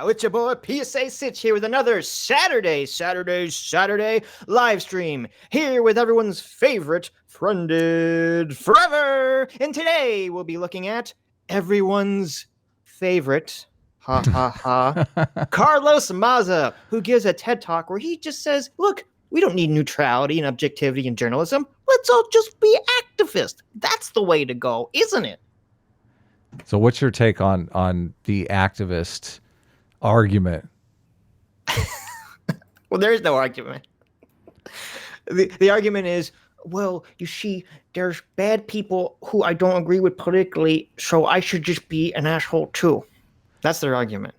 It's your boy PSA Sitch here with another Saturday live stream. Here with everyone's favorite friended forever. And today we'll be looking at everyone's favorite, Carlos Maza, who gives a TED Talk where he just says, look, we don't need neutrality and objectivity in journalism. Let's all just be activists. That's the way to go, isn't it? So what's your take on the activist argument? Well, there is no argument. The argument is, well, you see, there's bad people who I don't agree with politically, so I should just be an asshole too. That's their argument.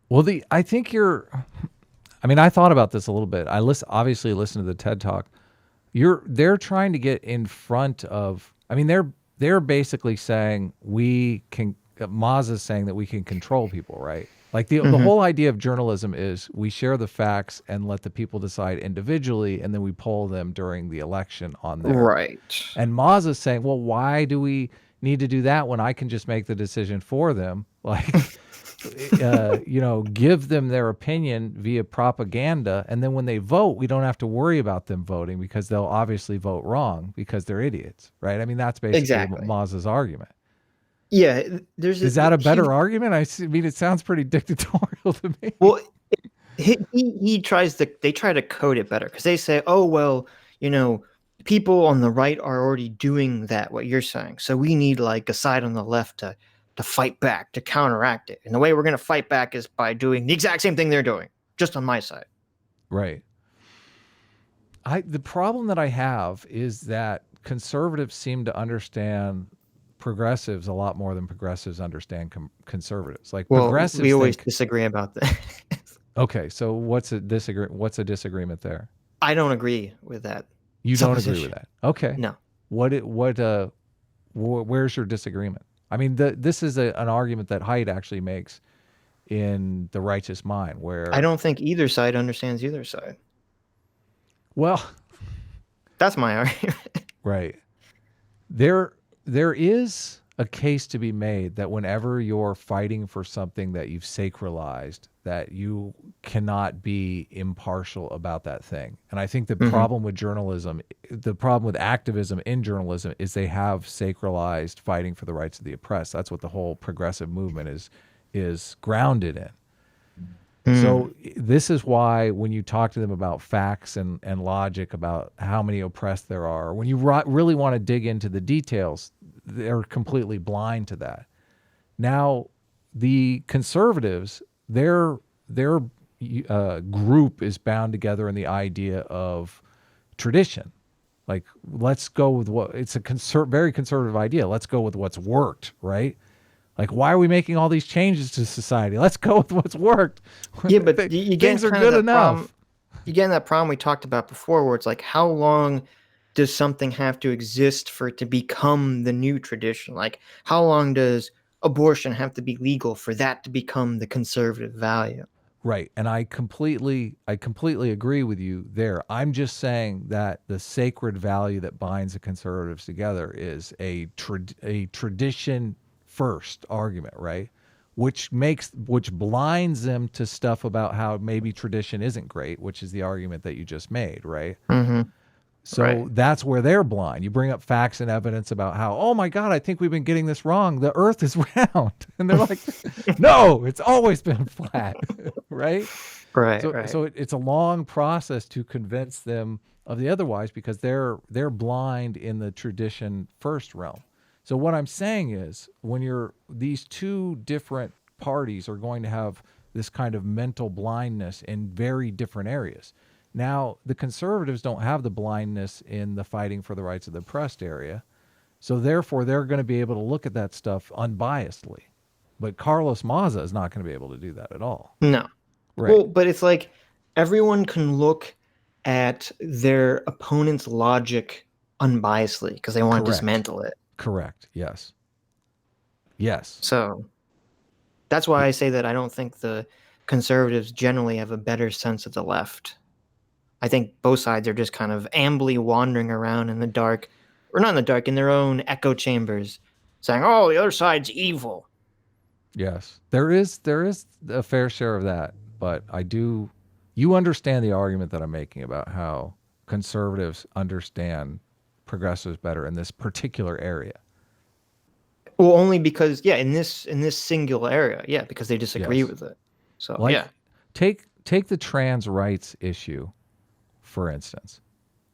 Well, I thought about this a little bit. I obviously listened to the TED Talk. They're trying to get in front of, they're basically saying Maza's saying that we can control people, right? Like the whole idea of journalism is we share the facts and let the people decide individually, and then we poll them during the election on there. Right. And Maza's saying, well, why do we need to do that when I can just make the decision for them? Like, give them their opinion via propaganda, and then when they vote, we don't have to worry about them voting because they'll obviously vote wrong because they're idiots, right? I mean, that's basically Maza's argument. Yeah, is that a better argument? I mean, it sounds pretty dictatorial to me. Well, they try to code it better because they say, oh, well, people on the right are already doing that, what you're saying. So we need like a side on the left to fight back, to counteract it. And the way we're going to fight back is by doing the exact same thing they're doing, just on my side. Right. The problem that I have is that conservatives seem to understand progressives a lot more than progressives understand conservatives. Like, progressives, we always disagree about that. Okay, so what's a disagreement there? I don't agree with that. You don't agree with that? Okay. No. Where's your disagreement? I mean, this is an argument that Haidt actually makes in The Righteous Mind, where I don't think either side understands either side. Well, that's my argument. Right. There is a case to be made that whenever you're fighting for something that you've sacralized, that you cannot be impartial about that thing. And I think the problem with journalism, the problem with activism in journalism is they have sacralized fighting for the rights of the oppressed. That's what the whole progressive movement is grounded in. So this is why when you talk to them about facts and logic about how many oppressed there are, when you really want to dig into the details, they're completely blind to that. Now, the conservatives, their group is bound together in the idea of tradition. Like, let's go with it's a very conservative idea. Let's go with what's worked, right? Like, why are we making all these changes to society? Let's go with what's worked. Yeah, but things are good enough. You get in that problem we talked about before, where it's like, how long does something have to exist for it to become the new tradition? Like, how long does abortion have to be legal for that to become the conservative value? Right, and I completely agree with you there. I'm just saying that the sacred value that binds the conservatives together is a tradition first argument, right? Which blinds them to stuff about how maybe tradition isn't great, which is the argument that you just made, right? So that's where they're blind. You bring up facts and evidence about how, oh my God, I think we've been getting this wrong. The earth is round. And they're like, no, it's always been flat, right? So it's a long process to convince them of the otherwise because they're blind in the tradition first realm. So what I'm saying is when these two different parties are going to have this kind of mental blindness in very different areas. Now, the conservatives don't have the blindness in the fighting for the rights of the oppressed area. So therefore, they're going to be able to look at that stuff unbiasedly. But Carlos Maza is not going to be able to do that at all. No. Right. Well, but it's like everyone can look at their opponent's logic unbiasedly because they want to dismantle it. Correct. Yes. So that's why I say that I don't think the conservatives generally have a better sense of the left. I think both sides are just kind of ambly wandering around in the dark, or not in the dark, in their own echo chambers, saying, oh, the other side's evil. Yes, there is a fair share of that, but you understand the argument that I'm making about how conservatives understand progressives better in this particular area. Well, only because yeah, in this singular area, yeah, because they disagree Yes. with it. So yeah, Like take the trans rights issue, for instance.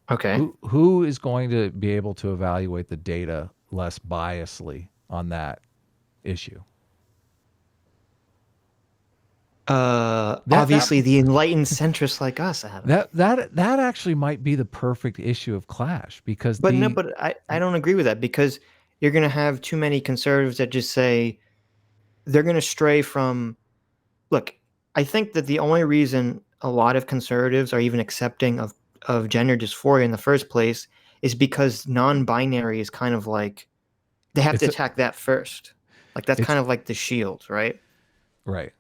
okay. Who is going to be able to evaluate the data less biasly on that issue? That that Obviously the enlightened centrists like us, Adam. that actually might be the perfect issue of clash because But no, but I don't agree with that because you're gonna have too many conservatives that just say they're gonna stray from. Look, I think that the only reason a lot of conservatives are even accepting of gender dysphoria in the first place is because non-binary is kind of like they have to it's attack that first. Like that's it's kind of like the shield, right? right.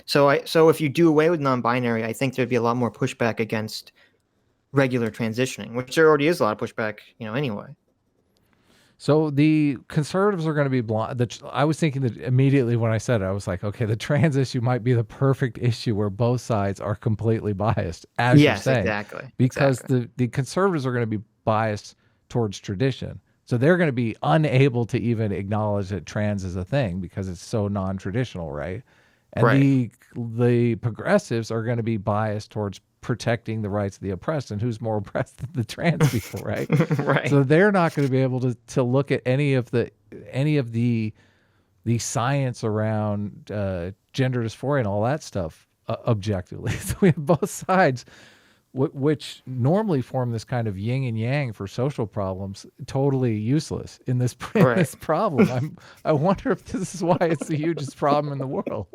So if you do away with non-binary, I think there'd be a lot more pushback against regular transitioning, which there already is a lot of pushback, anyway. So the conservatives are going to be blind. I was thinking that immediately when I said it, I was like, okay, the trans issue might be the perfect issue where both sides are completely biased, as you're Yes, saying, exactly. because Exactly. the conservatives are going to be biased towards tradition. So they're going to be unable to even acknowledge that trans is a thing because it's so non-traditional, right? And Right. the progressives are going to be biased towards protecting the rights of the oppressed, and who's more oppressed than the trans people, right? Right. So they're not going to be able to look at any of the science around gender dysphoria and all that stuff objectively. So we have both sides, which normally form this kind of yin and yang for social problems, totally useless in this in Right. this problem. I wonder if this is why it's the hugest problem in the world.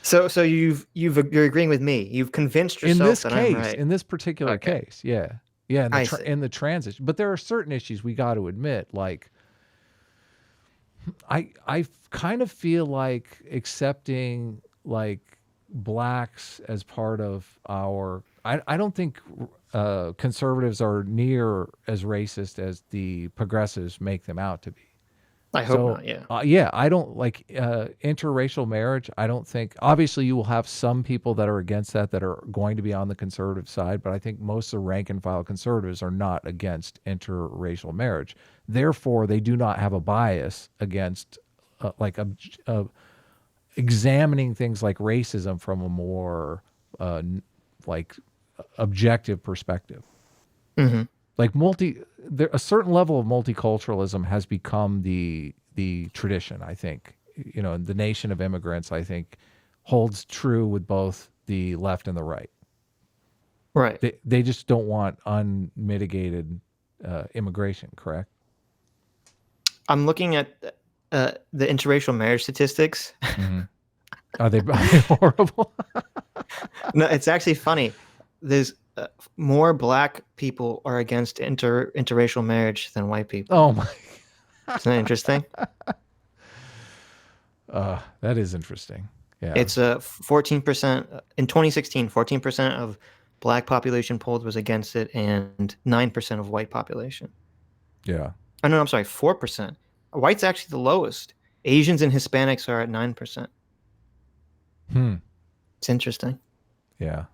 So you're agreeing with me. You've convinced In yourself this that I'm case, right. in this particular Okay. case, yeah, yeah, I see. in the transition. But there are certain issues we got to admit, like I kind of feel like accepting like blacks as part of our. I don't think conservatives are near as racist as the progressives make them out to be. I hope So not. Yeah. yeah, I don't like interracial marriage. I don't think obviously you will have some people that are against that are going to be on the conservative side, but I think most of the rank and file conservatives are not against interracial marriage. Therefore, they do not have a bias against like examining things like racism from a more like objective perspective. Hmm. Like a certain level of multiculturalism has become the tradition. I think the nation of immigrants. I think holds true with both the left and the right. Right. They just don't want unmitigated immigration. Correct. I'm looking at the interracial marriage statistics. Mm-hmm. Are they horrible? No, it's actually funny. There's more black people are against interracial marriage than white people. Oh my. Isn't that interesting? That is interesting. Yeah. It's 14% in 2016. 14% of black population polled was against it, and 9% of white population. Yeah. Oh no, I'm sorry, 4%. White's actually the lowest. Asians and Hispanics are at 9%. Hmm. It's interesting. Yeah.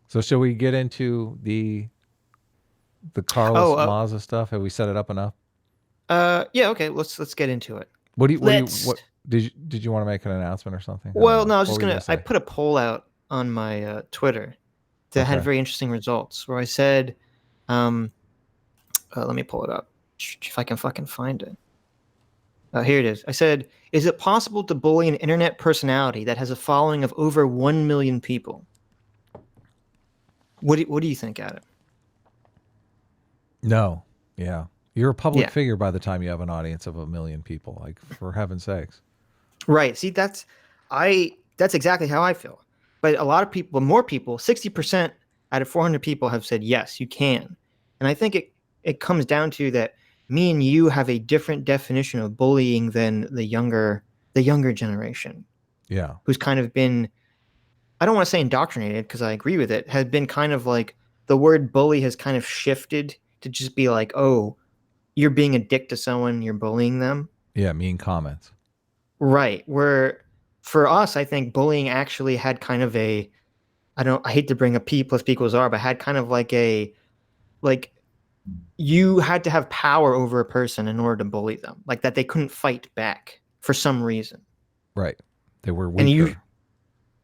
So shall we get into the Oh, Carlos Maza stuff? Have we set it up enough? yeah, okay. Let's get into it. What Let's. did you want to make an announcement or something? I don't Well, know. no, I was What just were you gonna gonna. I say? put a poll out on my Twitter that had Okay. very interesting results. Where I said, um, let me pull it up if I can fucking find it. Here it is. I said, "Is it possible to bully an internet personality that has a following of over 1 million people?" What do you think, Adam? No. Yeah. You're a public Yeah, figure by the time you have an audience of 1 million people. Like for heaven's sakes. right. See, that's exactly how I feel. But a lot of people, more people, 60% out of 400 people have said yes, you can. And I think it comes down to that me and you have a different definition of bullying than the younger generation, Yeah. who's kind of been, I don't want to say indoctrinated because I agree with it, has been kind of like the word bully has kind of shifted to just be like, oh, you're being a dick to someone, you're bullying them. Yeah. Mean comments. Right. Where for us, I think bullying actually had kind of a I hate to bring up P plus P equals R, but had kind of like you had to have power over a person in order to bully them. Like that they couldn't fight back for some reason. Right. They were And you weaker.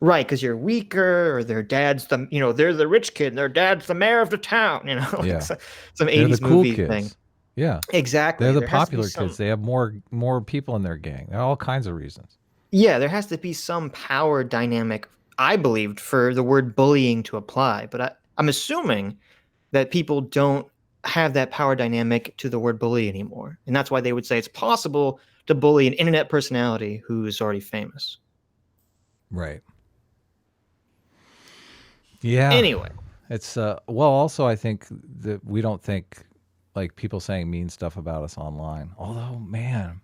right, because you're weaker, or their dad's they're the rich kid, and their dad's the mayor of the town, like Yeah. some They're the 80s cool movie thing. kids. Yeah. They're Exactly. the There has to be popular kids. some They have more people in their gang. There are all kinds of reasons. yeah, there has to be some power dynamic, I believed, for the word bullying to apply. But I'm assuming that people don't have that power dynamic to the word bully anymore. And that's why they would say it's possible to bully an internet personality who's already famous. Right. Yeah. Anyway, It's well also I think that we don't think like people saying mean stuff about us online. Although, man,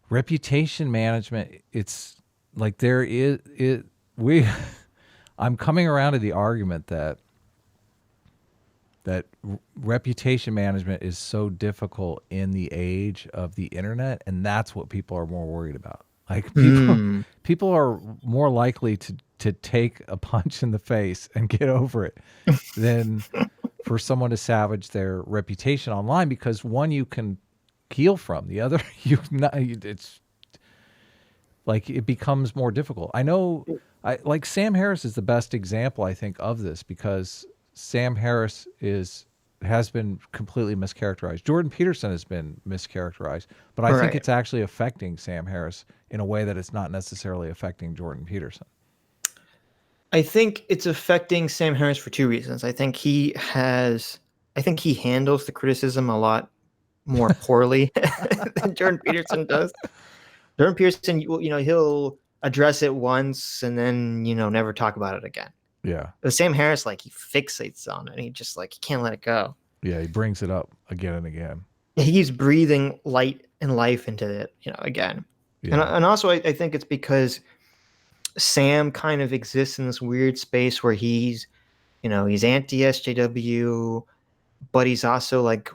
reputation management, it's like there is it we I'm coming around to the argument that reputation management is so difficult in the age of the internet, and that's what people are more worried about. Like people are more likely to take a punch in the face and get over it than for someone to savage their reputation online, because one, you can heal from, the other you not, it's like it becomes more difficult. I know I like Sam Harris is the best example I think of this, because Sam Harris has been completely mischaracterized. Jordan Peterson has been mischaracterized, but I think right. it's actually affecting Sam Harris in a way that it's not necessarily affecting Jordan Peterson. I think it's affecting Sam Harris for two reasons. I think he handles the criticism a lot more poorly than Jordan Peterson does. Jordan Peterson, he'll address it once and then, never talk about it again. Yeah. But Sam Harris, like, he fixates on it, and he just he can't let it go. Yeah, he brings it up again and again. He's breathing light and life into it, again. Yeah. And also I think it's because Sam kind of exists in this weird space where he's anti-SJW, but he's also like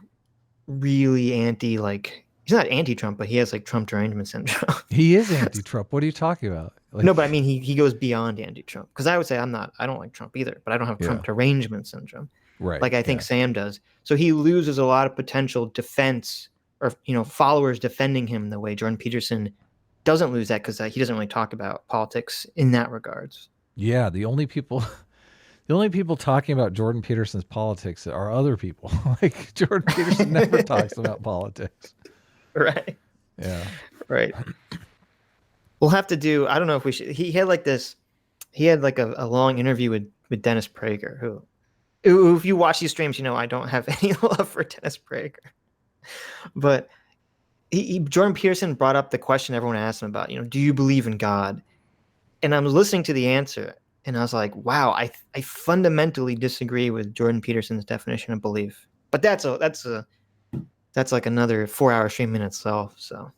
really anti, like, he's not anti-Trump, but he has like Trump derangement syndrome. He is anti-Trump. What are you talking about? Like, no, but I mean, he goes beyond anti-Trump, because I would say I don't like Trump either, but I don't have Trump derangement syndrome. Right. Like I think Sam does. So he loses a lot of potential defense, or followers defending him the way Jordan Peterson doesn't lose that, because he doesn't really talk about politics in that regards. Yeah, the only people talking about Jordan Peterson's politics are other people. Like Jordan Peterson never talks about politics. Right. Yeah. Right. We'll have to do, I don't know if we should, he had like a long interview with Dennis Prager, who if you watch these streams, I don't have any love for Dennis Prager. But Jordan Peterson brought up the question everyone asked him about, do you believe in God? And I'm listening to the answer, and I was like, wow, I fundamentally disagree with Jordan Peterson's definition of belief. But that's like another 4-hour stream in itself. So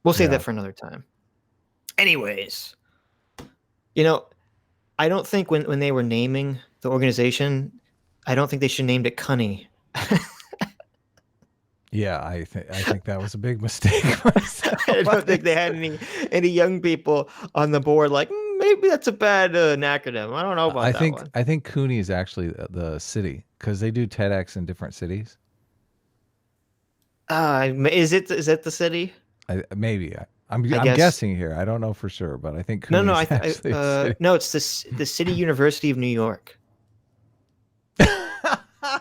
we'll save that for another time. Anyways, I don't think when they were naming the organization, I don't think they should named it Cunny. Yeah, I think that was a big mistake. I don't think they had any young people on the board like, maybe that's a bad acronym. I don't know about that one. I think Cooney is actually the city, because they do TEDx in different cities. Is it the city? Maybe. I'm guessing here. I don't know for sure, but I think Cooney no, no, it's the City University of New York.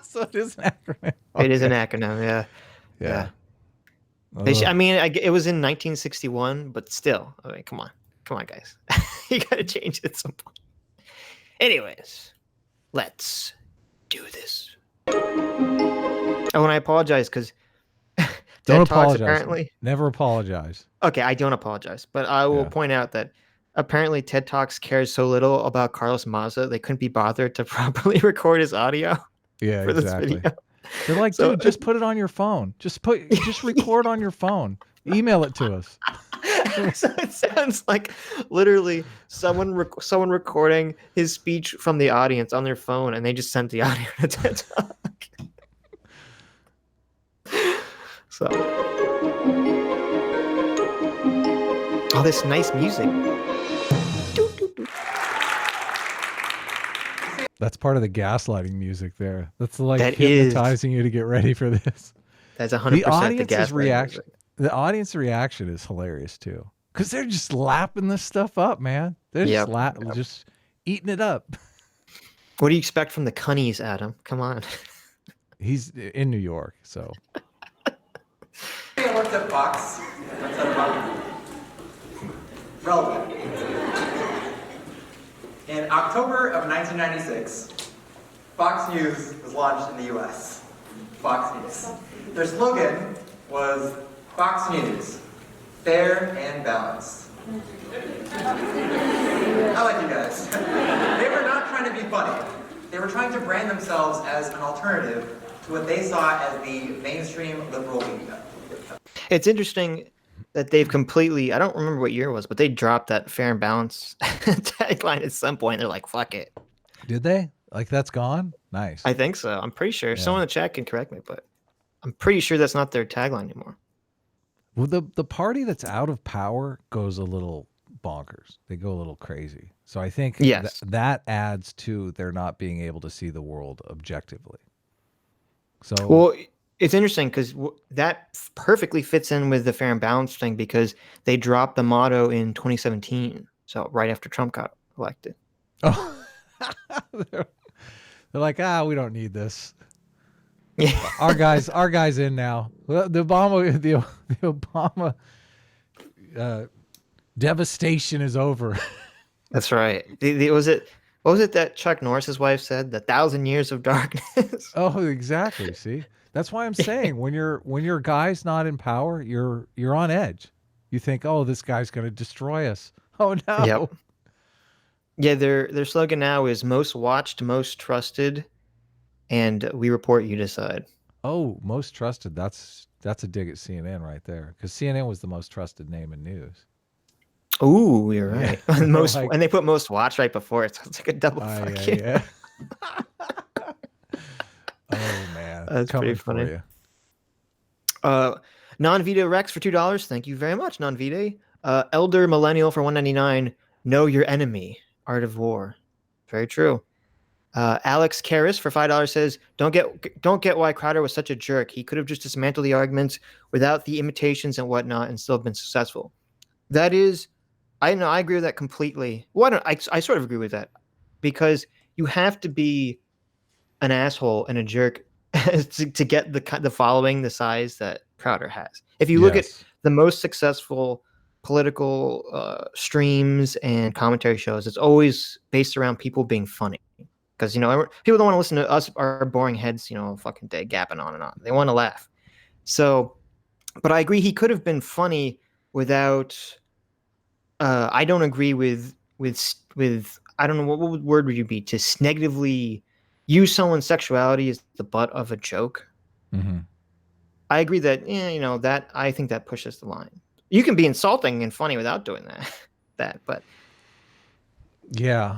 So it is an acronym. Okay. It is an acronym, yeah. Yeah. I mean, it was in 1961, but still, I mean, come on, guys, you gotta change it at some point. Anyways, let's do this. Oh, and I apologize because don't apologize. Apparently, never apologize. Okay, I don't apologize, but I will point out that apparently TED Talks cares so little about Carlos Maza, they couldn't be bothered to properly record his audio. Yeah, for exactly. This video. They're like, dude, just put it on your phone. Just record on your phone. Email it to us. So it sounds like literally someone recording his speech from the audience on their phone, and they just sent the audio to TED Talk. So Oh, this nice music. That's part of the gaslighting music there. That's like That hypnotizing you to get ready for this. That's 100% The the audience's gaslighting reaction. music. The audience reaction is hilarious too, because they're just lapping this stuff up, man. They're just just eating it up. What do you expect from the cunnies, Adam? Come on. He's in New York, so. I worked at Fox. Relevant. In October of 1996, Fox News was launched in the US. Fox News. Their slogan was Fox News, fair and balanced. I like you guys. They were not trying to be funny. They were trying to brand themselves as an alternative to what they saw as the mainstream liberal media. It's interesting that they've completely, I don't remember what year it was, but they dropped that fair and balanced tagline at some point. They're like, fuck it. Did they? Like, that's gone? Nice. I think so. I'm pretty sure. Someone in the chat can correct me, but I'm pretty sure that's not their tagline anymore. Well, the party that's out of power goes a little bonkers. They go a little crazy. So I think that adds to their not being able to see the world objectively. So, well, it's interesting because that perfectly fits in with the fair and balanced thing, because they dropped the motto in 2017. So right after Trump got elected. Oh, they're like, we don't need this. Yeah, our guys in now. The Obama devastation is over. That's right. What was it that Chuck Norris's wife said? The 1,000 years of darkness. Oh, exactly. See, that's why I'm saying when your guy's not in power, you're on edge. You think, oh, this guy's going to destroy us. Oh no. Yep. Yeah, their slogan now is most watched, most trusted, and we report, you decide. Oh, most trusted. That's a dig at CNN right there, because CNN was the most trusted name in news. Ooh, you're right. Yeah. Most, like, and they put most watched right before it, so it's like a double fuck you. Yeah. Oh man, that's pretty funny. For you. Non-Vita Rex for $2. Thank you very much, Non-Vita. Elder Millennial for $1.99. Know your enemy. Art of War. Very true. Alex Karras for $5 says, don't get why Crowder was such a jerk. He could have just dismantled the arguments without the imitations and whatnot and still have been successful. That is, I agree with that completely. Well, I sort of agree with that, because you have to be an asshole and a jerk to get the following the size that Crowder has. If you look at the most successful political streams and commentary shows, it's always based around people being funny, because people don't want to listen to us, our boring heads, fucking day gapping on and on. They want to laugh. So, but I agree, he could have been funny without. I don't agree with I don't know what word would you be to negatively use someone's sexuality as the butt of a joke. Mm-hmm. I agree that that I think that pushes the line. You can be insulting and funny without doing that, but yeah.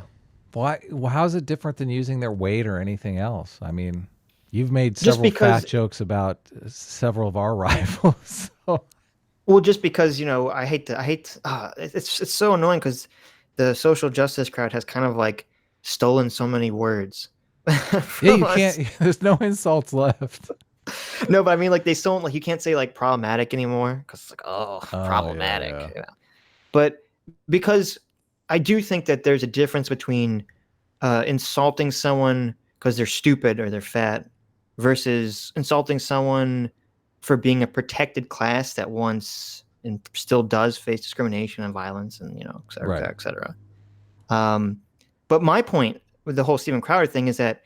Why? Well, how is it different than using their weight or anything else? I mean, you've made several fat jokes about several of our rivals. So. Well, just because it's so annoying, because the social justice crowd has kind of like stolen so many words. Yeah, you can't. There's no insults left. No, but I mean, like, they still you can't say like problematic anymore, because it's like, problematic. Yeah. But because I do think that there's a difference between insulting someone because they're stupid or they're fat versus insulting someone for being a protected class that once and still does face discrimination and violence and et cetera, et cetera. But my point with the whole Steven Crowder thing is that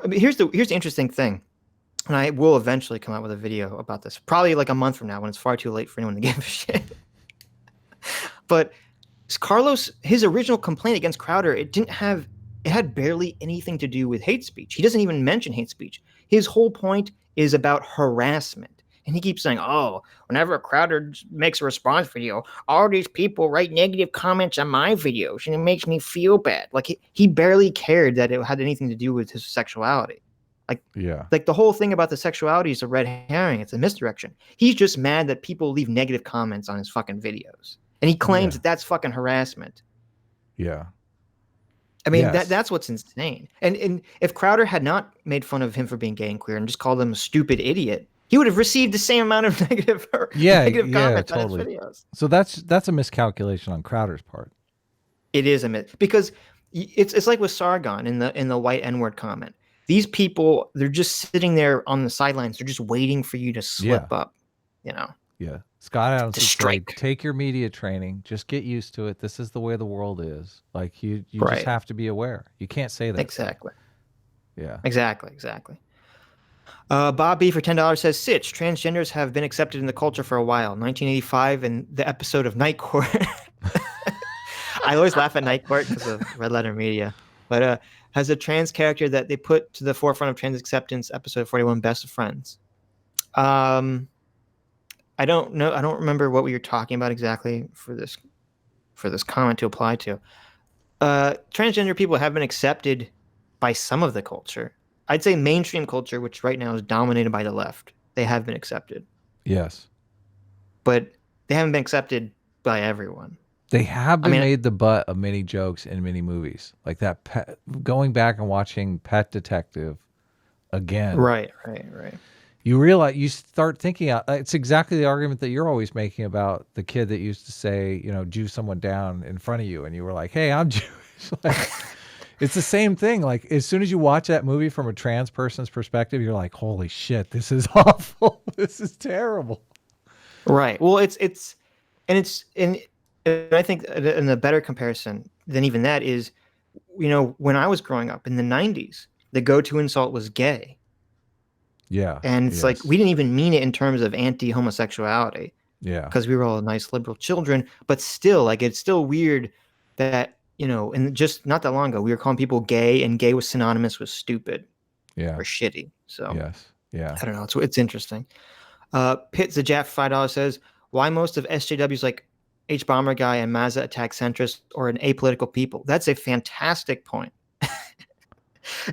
here's the interesting thing, and I will eventually come out with a video about this, probably like a month from now when it's far too late for anyone to give a shit. But Carlos, his original complaint against Crowder, it had barely anything to do with hate speech. He doesn't even mention hate speech. His whole point is about harassment. And he keeps saying, whenever Crowder makes a response video, all these people write negative comments on my videos, and it makes me feel bad. Like, he barely cared that it had anything to do with his sexuality. Like the whole thing about the sexuality is a red herring. It's a misdirection. He's just mad that people leave negative comments on his fucking videos. and he claims that that's fucking harassment. Yeah. I mean, that's what's insane. And if Crowder had not made fun of him for being gay and queer and just called him a stupid idiot, he would have received the same amount of negative comments totally. on his videos. So that's a miscalculation on Crowder's part. It is a myth, because it's like with Sargon in the white N-word comment. These people, they're just sitting there on the sidelines. They're just waiting for you to slip up, you know. Yeah. Scott Adams to would strike. say, take your media training, just get used to it. This is the way the world is. Like you just have to be aware. You can't say that. Exactly. Yeah. Exactly. Bob B for $10 says, Sitch, transgenders have been accepted in the culture for a while. 1985 and the episode of Night Court. I always laugh at Night Court because of Red Letter Media. But has a trans character that they put to the forefront of trans acceptance, episode 41, Best of Friends. I don't know. I don't remember what we were talking about exactly for this comment to apply to. Transgender people have been accepted by some of the culture. I'd say mainstream culture, which right now is dominated by the left. They have been accepted. Yes. But they haven't been accepted by everyone. They have been made the butt of many jokes in many movies. Like that, going back and watching Pet Detective again. Right. You realize, you start thinking, it's exactly the argument that you're always making about the kid that used to say, you know, Jew someone down in front of you. And you were like, hey, I'm Jewish. Like, it's the same thing. Like, as soon as you watch that movie from a trans person's perspective, you're like, holy shit, this is awful. This is terrible. Right. Well, and I think in a better comparison than even that is, you know, when I was growing up in the 90s, the go-to insult was gay. Yeah. And it's like, we didn't even mean it in terms of anti-homosexuality. Yeah. Because we were all nice liberal children. But still, like, it's still weird that, you know, and just not that long ago, we were calling people gay, and gay was synonymous with stupid. Yeah. Or shitty. So, yeah. I don't know. It's interesting. Pitt the Jap $5 says, why most of SJWs like H Bomber Guy and Maza attack centrists or an apolitical people? That's a fantastic point.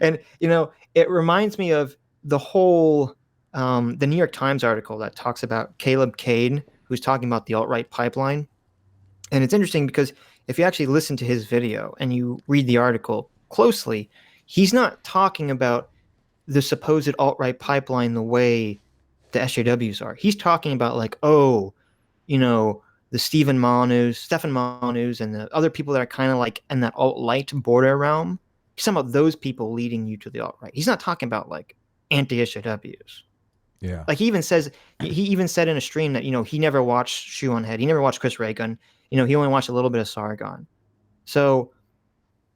And, you know, it reminds me of the whole the New York Times article that talks about Caleb Cade, who's talking about the alt-right pipeline. And it's interesting because if you actually listen to his video and you read the article closely, he's not talking about the supposed alt-right pipeline the way the SJWs are. He's talking about like, oh, you know, the Stefan Molyneux and the other people that are kind of like in that alt-right border realm. He's talking about those people leading you to the alt-right. He's not talking about like anti-SJWs. Yeah. Like he even said in a stream that, you know, he never watched Shoe on Head. He never watched Chris Reagan. You know, he only watched a little bit of Sargon. So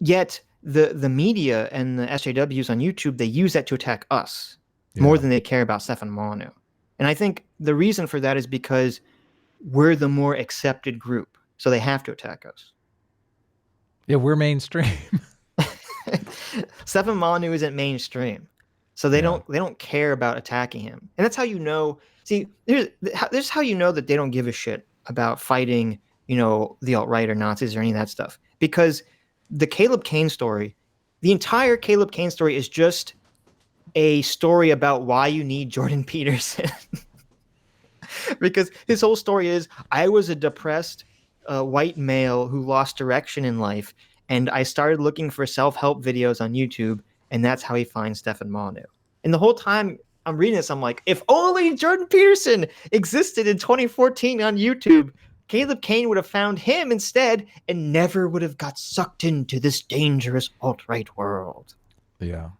yet the media and the SJWs on YouTube, they use that to attack us more than they care about Stefan Molyneux. And I think the reason for that is because we're the more accepted group. So they have to attack us. Yeah, we're mainstream. Stefan Molyneux isn't mainstream. So they don't care about attacking him. And that's how you know. See, there's how you know that they don't give a shit about fighting, you know, the alt-right or Nazis or any of that stuff. Because the Caleb Cain story, the entire Caleb Cain story is just a story about why you need Jordan Peterson. Because his whole story is, I was a depressed white male who lost direction in life, and I started looking for self-help videos on YouTube, and that's how he finds Stefan Molyneux. And the whole time I'm reading this, I'm like, if only Jordan Peterson existed in 2014 on YouTube, Caleb Cain would have found him instead and never would have got sucked into this dangerous alt-right world. Yeah.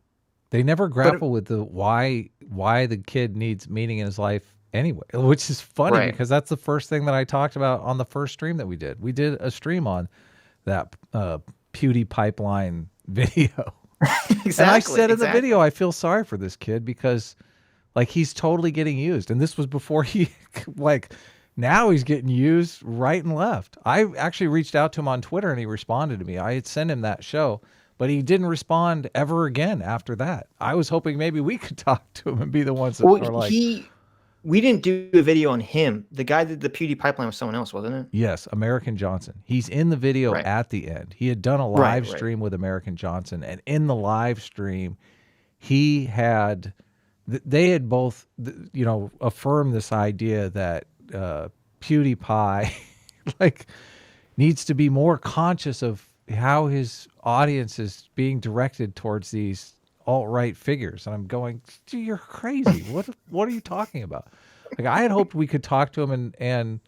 They never grapple with the why the kid needs meaning in his life anyway, which is funny because that's the first thing that I talked about on the first stream that we did. We did a stream on that PewDiePie pipeline video. Exactly. And I said in the video, I feel sorry for this kid because like he's totally getting used. And this was before he like now he's getting used right and left. I actually reached out to him on Twitter and he responded to me. I had sent him that show, but he didn't respond ever again after that. I was hoping maybe we could talk to him and be the ones that are like, we didn't do a video on him. The guy that did the PewDiePie pipeline was someone else, wasn't it? Yes, American Johnson. He's in the video at the end. He had done a live stream with American Johnson, and in the live stream, he had, they had both, you know, affirmed this idea that PewDiePie like needs to be more conscious of how his audience is being directed towards these alt-right figures. And I'm going, dude, you're crazy. What are you talking about? Like, I had hoped we could talk to him and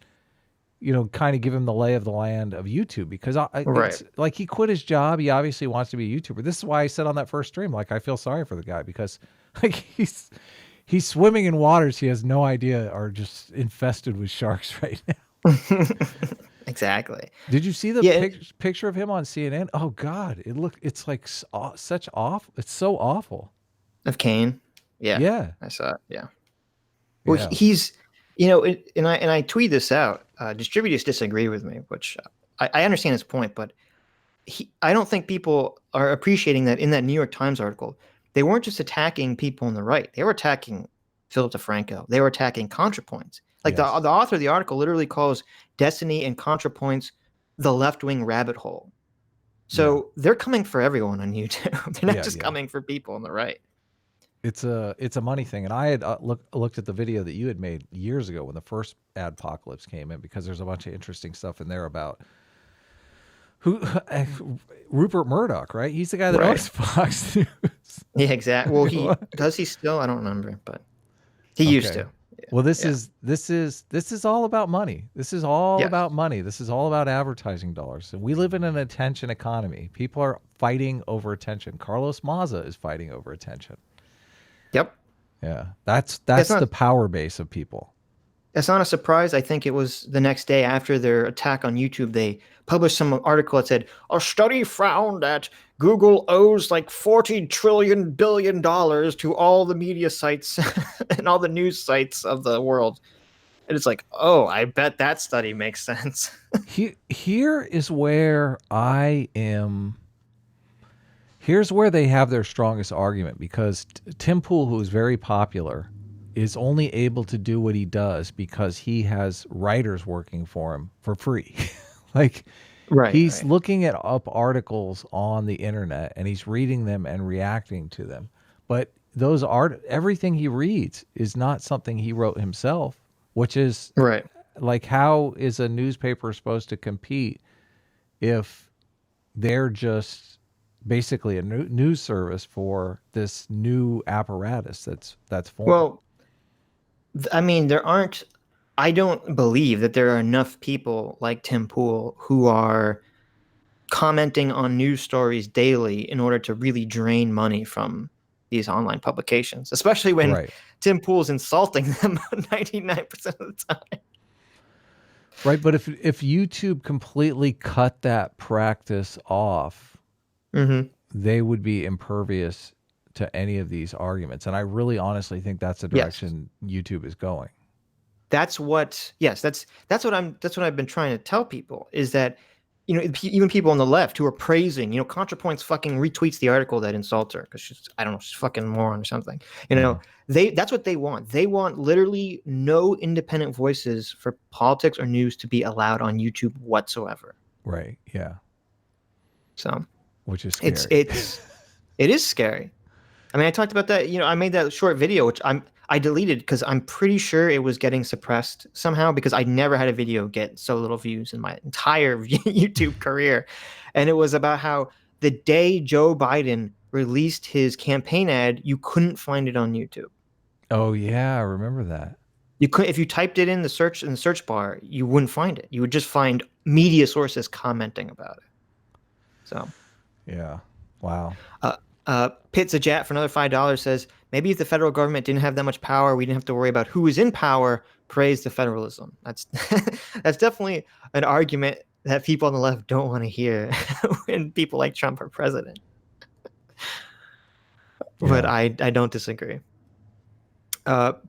you know, kind of give him the lay of the land of YouTube, because it's like he quit his job. He obviously wants to be a YouTuber. This is why I said on that first stream, like, I feel sorry for the guy, because like he's swimming in waters he has no idea are just infested with sharks right now. Exactly. Did you see the picture of him on CNN? Oh God, it's like such off. It's so awful. Of Kane. Yeah. Yeah. I saw it. Yeah. Well, he's, you know, and I tweet this out. Distributors disagree with me, which I understand his point, but I don't think people are appreciating that in that New York Times article, they weren't just attacking people on the right. They were attacking Philip DeFranco. They were attacking ContraPoints. Like the author of the article literally calls Destiny and ContraPoints the left-wing rabbit hole. So they're coming for everyone on YouTube. They're not just coming for people on the right. It's a money thing. And I had looked at the video that you had made years ago when the first adpocalypse came in, because there's a bunch of interesting stuff in there about Rupert Murdoch, right? He's the guy that owns Fox News. Yeah, exactly. Well, does he still? I don't remember, but he used to. Yeah. Well, this is all about money. This is all about money. This is all about advertising dollars. And we live in an attention economy. People are fighting over attention. Carlos Maza is fighting over attention. Yep. Yeah. That's the power base of people. It's not a surprise. I think it was the next day after their attack on YouTube, they published some article that said, a study found that Google owes like $40 billion to all the media sites and all the news sites of the world. And it's like, oh, I bet that study makes sense. Here is where I am. Here's where they have their strongest argument, because Tim Pool, who is very popular, is only able to do what he does because he has writers working for him for free. Like, he's looking at up articles on the internet and he's reading them and reacting to them. But everything he reads is not something he wrote himself, which is like, how is a newspaper supposed to compete if they're just basically a news service for this new apparatus that's formed? Well, I mean, I don't believe that there are enough people like Tim Pool who are commenting on news stories daily in order to really drain money from these online publications, especially when Tim Pool's insulting them 99% of the time. Right, but if YouTube completely cut that practice off, they would be impervious to any of these arguments. And I really honestly think that's the direction YouTube is going. That's what I've been trying to tell people, is that, you know, even people on the left who are praising, you know, ContraPoints fucking retweets the article that insults her because she's, I don't know, she's fucking moron or something. You know, that's what they want. They want literally no independent voices for politics or news to be allowed on YouTube whatsoever. Right. Yeah. So, which is scary. It is scary. I mean, I talked about that, you know, I made that short video, which I deleted because I'm pretty sure it was getting suppressed somehow, because I never had a video get so little views in my entire YouTube career. And it was about how the day Joe Biden released his campaign ad, you couldn't find it on YouTube. Oh yeah, I remember that. You could, if you typed it in the search bar, you wouldn't find it. You would just find media sources commenting about it. So, yeah, wow. Pitts a Jat for another $5 says, maybe if the federal government didn't have that much power, we didn't have to worry about who is in power. Praise the federalism. That's that's definitely an argument that people on the left don't want to hear when people like Trump are president. But I don't disagree.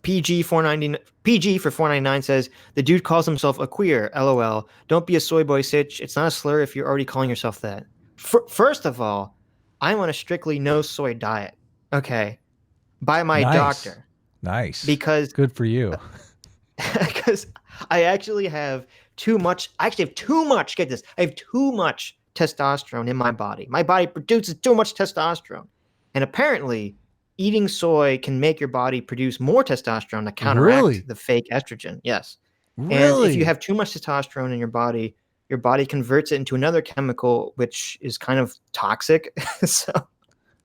PG for $4.99 says, the dude calls himself a queer. LOL. Don't be a soy boy, Sitch. It's not a slur if you're already calling yourself that. First of all, I'm on a strictly no soy diet. Okay. By my doctor. Nice. Because good for you. Because I actually have too much. Get this. I have too much testosterone in my body. My body produces too much testosterone. And apparently, eating soy can make your body produce more testosterone to counteract the fake estrogen. Yes. And if you Really? have too much testosterone in your body converts it into another chemical, which is kind of toxic. so,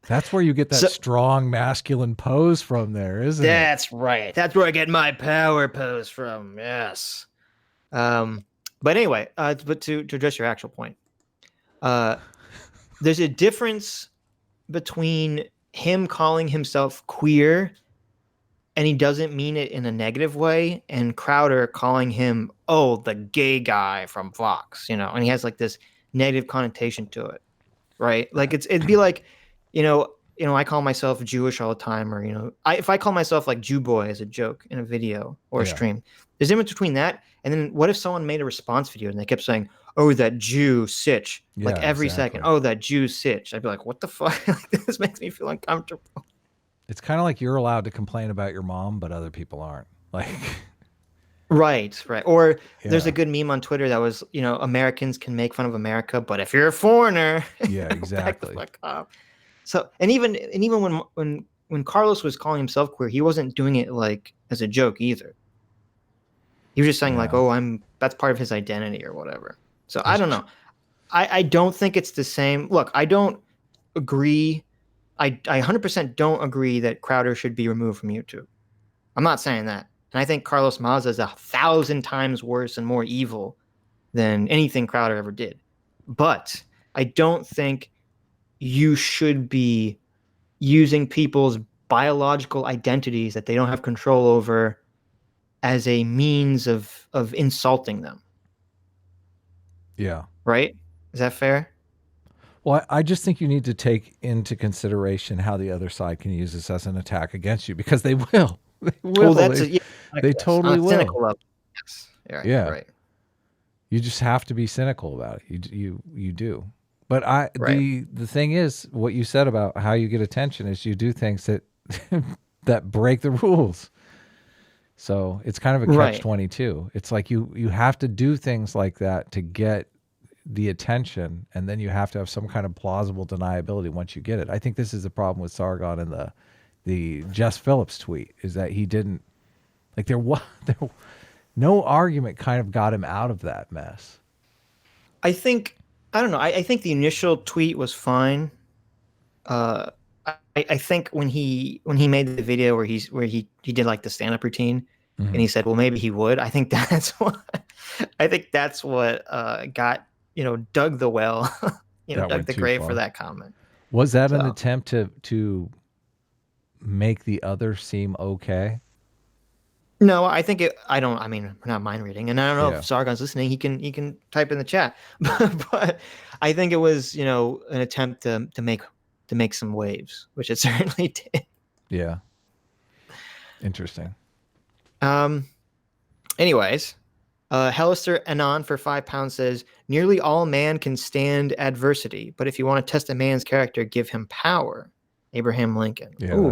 That's where you get that so strong masculine pose from there, isn't it? that's right. That's where I get my power pose from. Yes. But anyway, but to address your actual point, there's a difference between him calling himself queer and he doesn't mean it in a negative way, and Crowder calling him, oh, the gay guy from Fox, and he has like this negative connotation to it, right? Like it'd be like, I call myself Jewish all the time, or if I call myself like Jew boy as a joke in a video or a stream, there's a difference between that and then what if someone made a response video and they kept saying, oh, that Jew Sitch, like every second, oh, that Jew Sitch. I'd be like, what the fuck? Like, this makes me feel uncomfortable. It's kind of like you're allowed to complain about your mom, but other people aren't. Like, right. Or there's a good meme on Twitter that was, Americans can make fun of America, but if you're a foreigner, yeah, exactly. back the fuck up. So, and even when Carlos was calling himself queer, he wasn't doing it like as a joke either. He was just saying like, oh, that's part of his identity or whatever. So I don't know. I don't think it's the same. Look, I don't agree. I 100% don't agree that Crowder should be removed from YouTube. I'm not saying that. And I think Carlos Maza is 1,000 times worse and more evil than anything Crowder ever did. But I don't think you should be using people's biological identities that they don't have control over as a means of insulting them. Yeah. Right? Is that fair? Well, I just think you need to take into consideration how the other side can use this as an attack against you, because they will. They will. Well, they totally will. Cynical of it. Yes. Yeah. Right. You just have to be cynical about it. You do. But the thing is, what you said about how you get attention is you do things that that break the rules. So it's kind of a catch-22. It's like you have to do things like that to get the attention, and then you have to have some kind of plausible deniability once you get it. I think this is the problem with Sargon and the Jess Phillips tweet, is that he didn't, like, there was no argument kind of got him out of that mess. I think the initial tweet was fine. I think when he made the video where he did like the stand-up routine, and he said, well, maybe he would. I think that's what got, dug the well, dug the grave for that comment. Was that an attempt to make the other seem okay? No, I think we're not mind reading, and I don't know if Sargon's listening. He can type in the chat, but I think it was, an attempt to make some waves, which it certainly did. Yeah. Interesting. Anyways, Hellister Anon for £5 says, nearly all man can stand adversity, but if you want to test a man's character, give him power. Abraham Lincoln. Yeah,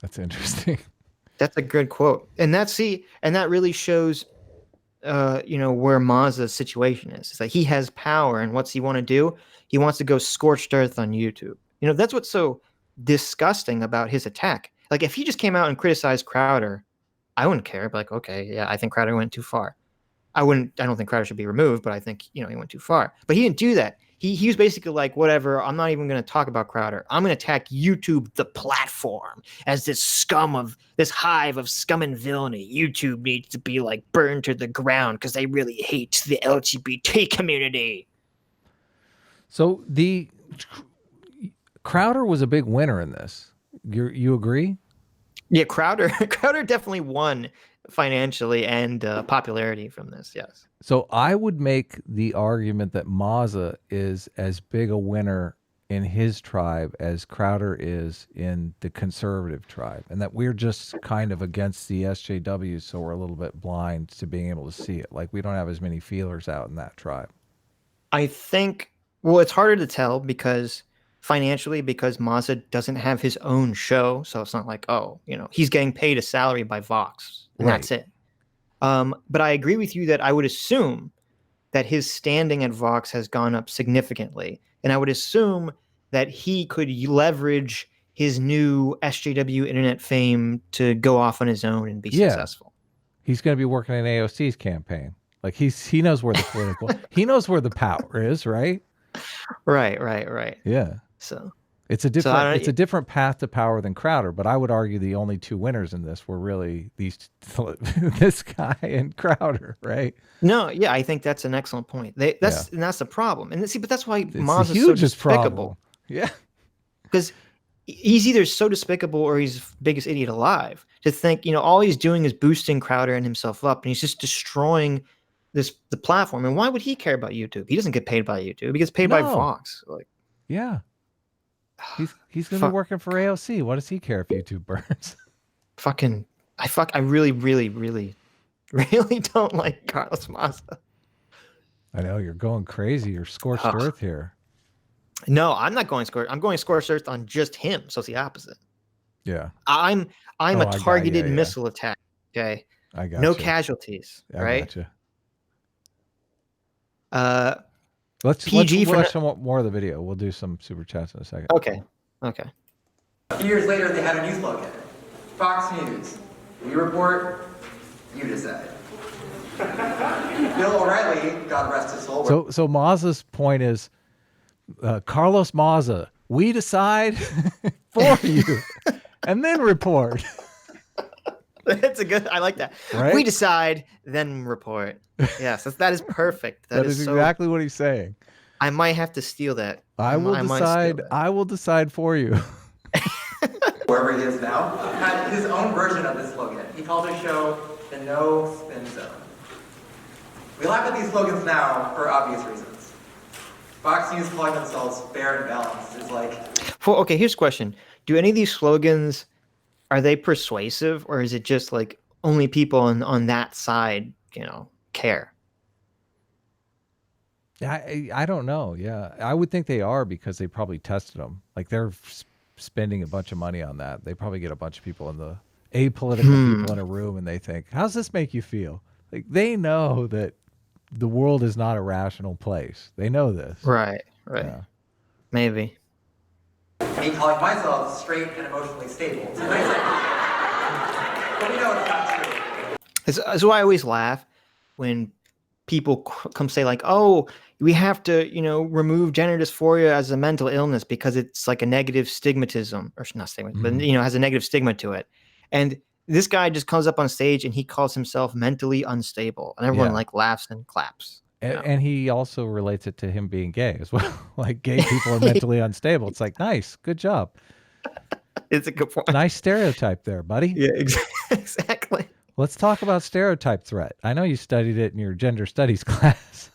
that's interesting. That's a good quote. And that really shows where Maza's situation is. It's like he has power, and what's he want to do? He wants to go scorched earth on YouTube. That's what's so disgusting about his attack. Like, if he just came out and criticized Crowder, I wouldn't care. But like, okay, yeah, I think Crowder went too far. I don't think Crowder should be removed, but I think, he went too far. But he didn't do that. He was basically like, whatever, I'm not even going to talk about Crowder. I'm going to attack YouTube, the platform, as this hive of scum and villainy. YouTube needs to be like burned to the ground because they really hate the LGBT community. So the Crowder was a big winner in this. You agree? Yeah, Crowder definitely won financially and popularity from this. Yes. So I would make the argument that Maza is as big a winner in his tribe as Crowder is in the conservative tribe, and that we're just kind of against the SJWs, so we're a little bit blind to being able to see it. Like, we don't have as many feelers out in that tribe. I think, well, it's harder to tell because Maza doesn't have his own show, so it's not like, he's getting paid a salary by Vox, and that's it. But I agree with you that I would assume that his standing at Vox has gone up significantly, and I would assume that he could leverage his new SJW internet fame to go off on his own and be successful. He's going to be working in AOC's campaign. Like he knows where the political, he knows where the power is, right? Right. Yeah. So it's a different path to power than Crowder, but I would argue the only two winners in this were really this guy and Crowder, right? No, yeah, I think that's an excellent point. And that's the problem. And see, but that's why It's Maza the is so hugest despicable. problem. Yeah. Because he's either so despicable or he's the biggest idiot alive to think, all he's doing is boosting Crowder and himself up, and he's just destroying the platform. And why would he care about YouTube? He doesn't get paid by YouTube. He gets paid by Fox. Like, yeah. He's going to be working for AOC. What does he care if YouTube burns? I really, really, really, really don't like Carlos Maza. I know you're going crazy. You're scorched earth here. No, I'm not going scorched. I'm going scorched earth on just him. So it's the opposite. Yeah. I'm a targeted missile attack. Okay. I got no casualties. Right. Gotcha. Let's watch some more of the video. We'll do some super chats in a second. Okay. A few years later, they had a new slogan: Fox News. We report, you decide. Bill O'Reilly, God rest his soul. So Maza's point is, Carlos Maza, we decide for you, and then report. That's I like that. Right? We decide, then report. Yes, that is perfect. That is exactly what he's saying. I might have to steal that. I will decide for you. Wherever he is now, had his own version of this slogan. He called his show the No Spin Zone. We laugh at these slogans now for obvious reasons. Fox News calling themselves fair and balanced is like... Well, okay, here's a question. Do any of these slogans, are they persuasive, or is it just like only people on that side, care? I don't know. Yeah, I would think they are, because they probably tested them. Like they're spending a bunch of money on that. They probably get a bunch of people apolitical people in a room, and they think, how's this make you feel? Like they know that the world is not a rational place. They know this. Right. Yeah. Maybe. Me calling myself straight and emotionally stable. It's a nice idea. But we know it's not true. That's why I always laugh when people come say like, oh, we have to, remove gender dysphoria as a mental illness because it's like a negative stigmatism, or not stigma, but has a negative stigma to it. And this guy just comes up on stage and he calls himself mentally unstable, and everyone laughs and claps. And he also relates it to him being gay as well. Like gay people are mentally unstable. It's like, nice, good job. It's a good point. Nice stereotype there, buddy. Yeah, exactly. Let's talk about stereotype threat. I know you studied it in your gender studies class.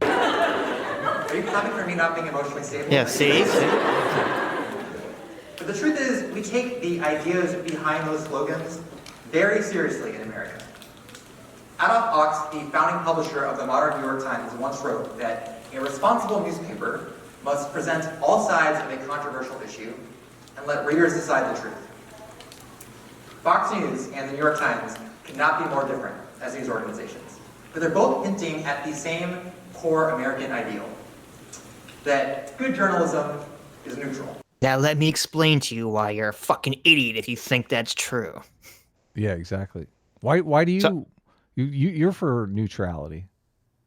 Are you clapping for me not being emotionally stable? Yeah, see? But the truth is, we take the ideas behind those slogans very seriously in America. Adolph Ox, the founding publisher of the modern New York Times, once wrote that a responsible newspaper must present all sides of a controversial issue and let readers decide the truth. Fox News and the New York Times could not be more different as news organizations, but they're both hinting at the same core American ideal, that good journalism is neutral. Now let me explain to you why you're a fucking idiot if you think that's true. Yeah, exactly. Why do you... You're for neutrality.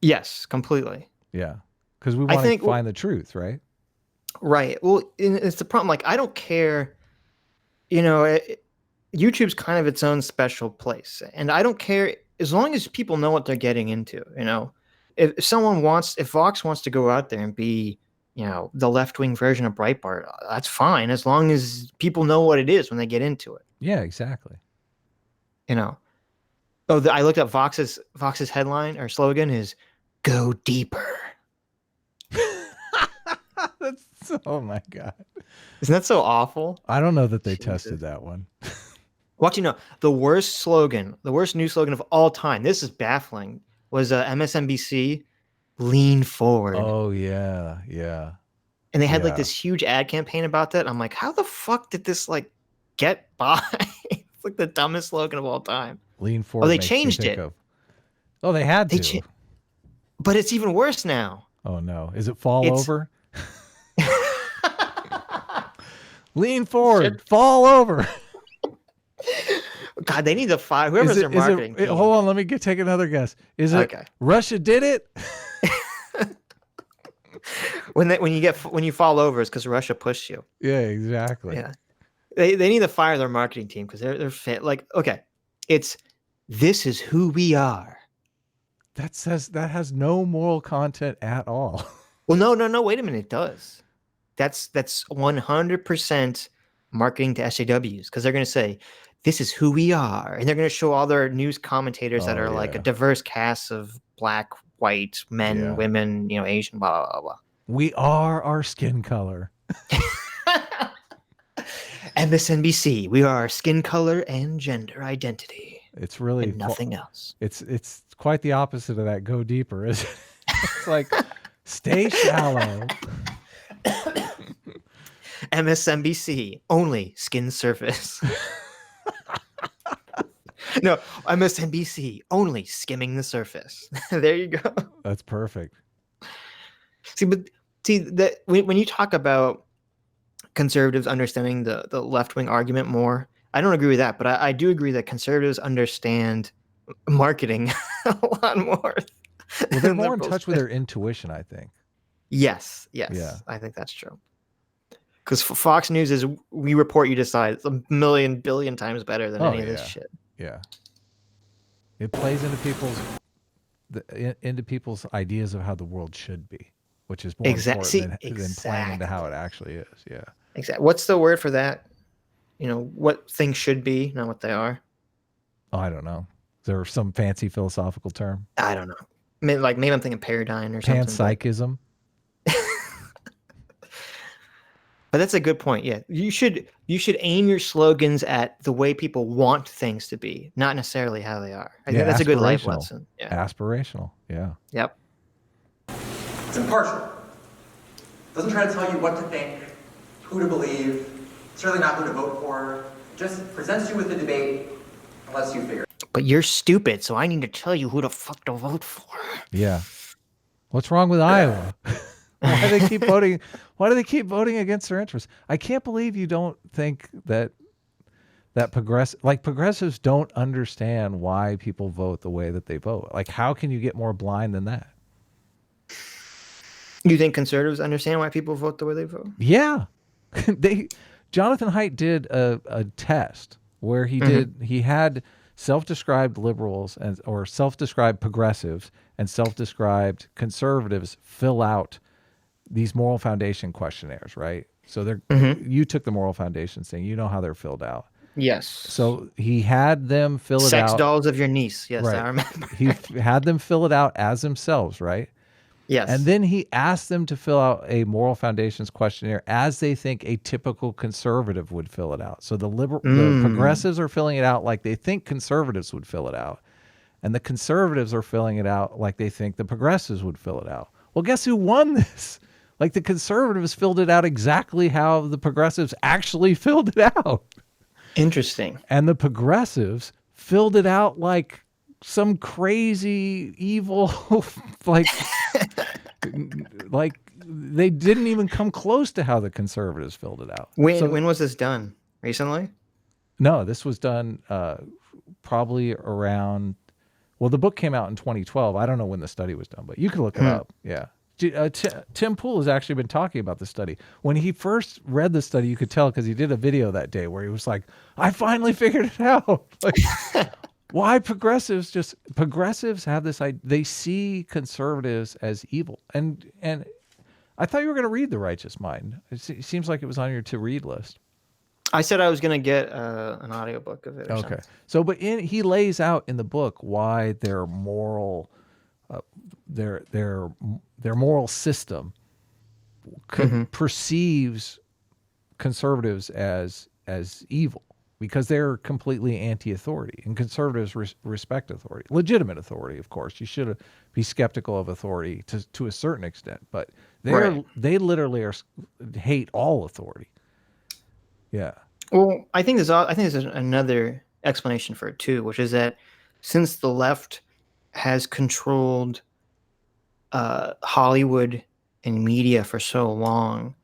Yes, completely. Yeah, because we want to find the truth, right? Right. Well, it's the problem. Like, I don't care. YouTube's kind of its own special place, and I don't care as long as people know what they're getting into. If Vox wants to go out there and be, the left-wing version of Breitbart, that's fine, as long as people know what it is when they get into it. Yeah, exactly. Oh, I looked up Vox's headline or slogan is "Go deeper." Oh my god! Isn't that so awful? I don't know that they tested that one. Well, the worst news slogan of all time. This is baffling. Was MSNBC "Lean Forward"? Oh yeah. And they had this huge ad campaign about that. I'm like, how the fuck did this get by? It's like the dumbest slogan of all time. Lean forward. Oh, they changed it. Oh, they had to. But it's even worse now. Oh no! Is it fall over? Lean forward, fall over. God, they need to fire whoever's their marketing team. Hold on, let me take another guess. Is it Russia did it? when you fall over, it's because Russia pushed you. Yeah, exactly. Yeah, they need to fire their marketing team because they're fit. Like, okay, this is who we are. That has no moral content at all. Well, no. Wait a minute, it does. That's 100% marketing to SJWs because they're going to say, this is who we are. And they're going to show all their news commentators that are like a diverse cast of black, white, men, women, Asian, blah, blah, blah. We are our skin color. MSNBC, we are our skin color and gender identity. It's really nothing else. It's quite the opposite of that. Go deeper, isn't it? It's like stay shallow. MSNBC, only skin surface. No, MSNBC, only skimming the surface. There you go. That's perfect. When you talk about conservatives understanding the left-wing argument more, I don't agree with that, but I do agree that conservatives understand marketing a lot more. Well, they're more in touch with their intuition, I think. Yes. Yeah. I think that's true. Because Fox News is, we report, you decide. It's a million billion times better than any of this shit. Yeah. It plays into people's ideas of how the world should be, which is more important than playing into how it actually is. Yeah. Exactly. What's the word for that? What things should be, not what they are. Oh, I don't know. Is there some fancy philosophical term? I don't know. Maybe I'm thinking paradigm or something. Panpsychism. But that's a good point. Yeah, you should aim your slogans at the way people want things to be, not necessarily how they are. I think that's a good life lesson. Yeah. Aspirational. Yeah. Yep. It's impartial. Doesn't try to tell you what to think, who to believe, certainly not who to vote for. It just presents you with the debate and lets you figure. But you're stupid, so I need to tell you who the fuck to vote for. Yeah. What's wrong with Iowa? Why do they keep voting? Why do they keep voting against their interests? I can't believe you don't think that progressives don't understand why people vote the way that they vote. Like, how can you get more blind than that? You think conservatives understand why people vote the way they vote? Yeah. Jonathan Haidt did a test where he had self-described liberals or self-described progressives and self-described conservatives fill out these moral foundation questionnaires, right? So you took the moral foundation thing. You know how they're filled out. Yes. So he had them fill it out. Sex dolls of your niece. Yes, right. I remember. He had them fill it out as themselves, right? Yes. And then he asked them to fill out a moral foundations questionnaire as they think a typical conservative would fill it out. So the progressives are filling it out like they think conservatives would fill it out. And the conservatives are filling it out like they think the progressives would fill it out. Well, guess who won this? Like, the conservatives filled it out exactly how the progressives actually filled it out. Interesting. And the progressives filled it out like some crazy evil, like they didn't even come close to how the conservatives filled it out. When was this done? Recently? No, this was done probably around, well, the book came out in 2012. I don't know when the study was done, but you can look it up. Yeah. Tim Pool has actually been talking about the study. When he first read the study, you could tell because he did a video that day where he was like, I finally figured it out. Like, why progressives have this idea. They see conservatives as evil. And I thought you were going to read The Righteous Mind. It seems like it was on your to-read list. I said I was going to get an audiobook of it. Or something. So, but he lays out in the book why their moral, their moral system perceives conservatives as evil because they're completely anti-authority, and conservatives respect authority, legitimate authority. Of course, you should be skeptical of authority to a certain extent, but they literally hate all authority. Yeah. Well, I think there's another explanation for it too, which is that since the left has controlled Hollywood and media for so long,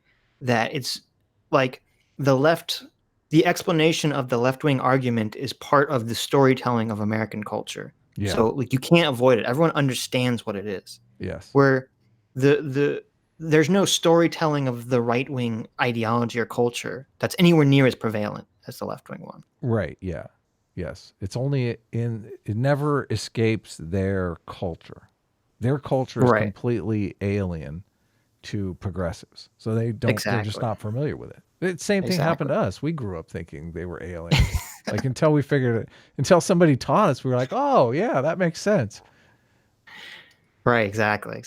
that it's like the left the explanation of the left-wing argument is part of the storytelling of American culture. Yeah. So like you can't avoid it. Everyone understands what it is. Yes. Where there's no storytelling of the right-wing ideology or culture that's anywhere near as prevalent as the left-wing one. Right. Yeah. Yes. It's only it never escapes their culture. Their culture is Right. completely alien to progressives. So they're just not familiar with it. The same thing happened to us. We grew up thinking they were aliens. Like until somebody taught us, we were like, oh yeah, that makes sense. Right, exactly.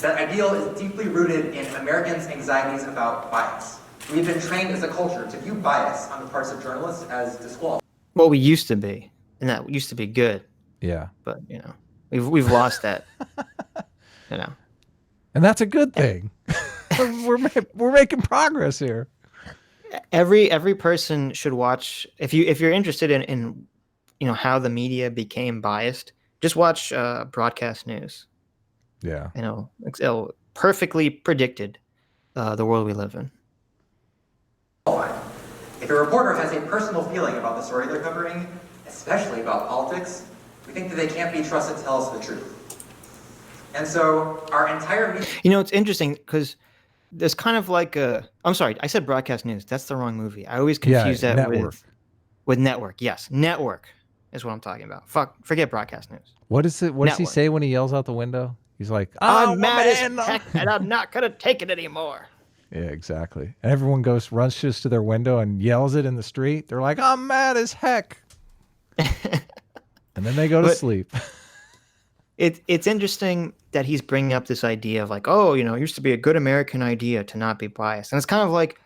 That ideal is deeply rooted in Americans' anxieties about bias. We've been trained as a culture to view bias on the parts of journalists as disqualified. Well, we used to be, and that used to be good. Yeah. But we've lost that. And that's a good thing. we're making progress here. Every person should watch, if you're interested in how the media became biased, just watch broadcast news. Yeah. It'll perfectly predicted the world we live in. If a reporter has a personal feeling about the story they're covering, especially about politics, we think that they can't be trusted to tell us the truth. And so our entire media... It's interesting because there's kind of like I'm sorry, I said broadcast news. That's the wrong movie. I always confuse that network. with network. Yes, network is what I'm talking about. Forget broadcast news. What does he say when he yells out the window? He's like, I'm mad as heck and I'm not going to take it anymore. Yeah, exactly. And everyone rushes to their window and yells it in the street. They're like, I'm mad as heck. And then they go to sleep. It's interesting that he's bringing up this idea of like, it used to be a good American idea to not be biased. And it's kind of like,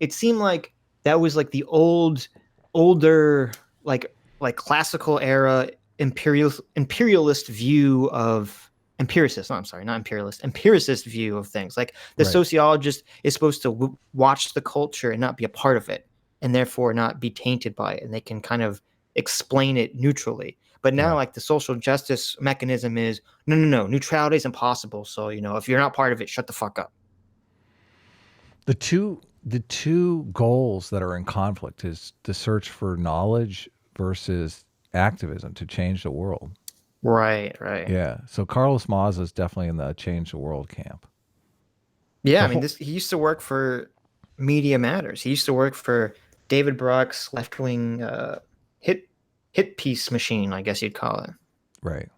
it seemed like that was like the older, like classical era empiricist view of empiricist view of things. Like the sociologist is supposed to watch the culture and not be a part of it, and therefore not be tainted by it. And they can kind of explain it neutrally. But now, like the social justice mechanism is no, neutrality is impossible. So if you're not part of it, shut the fuck up. The two goals that are in conflict is the search for knowledge versus activism to change the world. Right. Yeah. So Carlos Maza is definitely in the change the world camp. Yeah, he used to work for Media Matters. He used to work for David Brock's left-wing hit piece machine, I guess you'd call it. Right.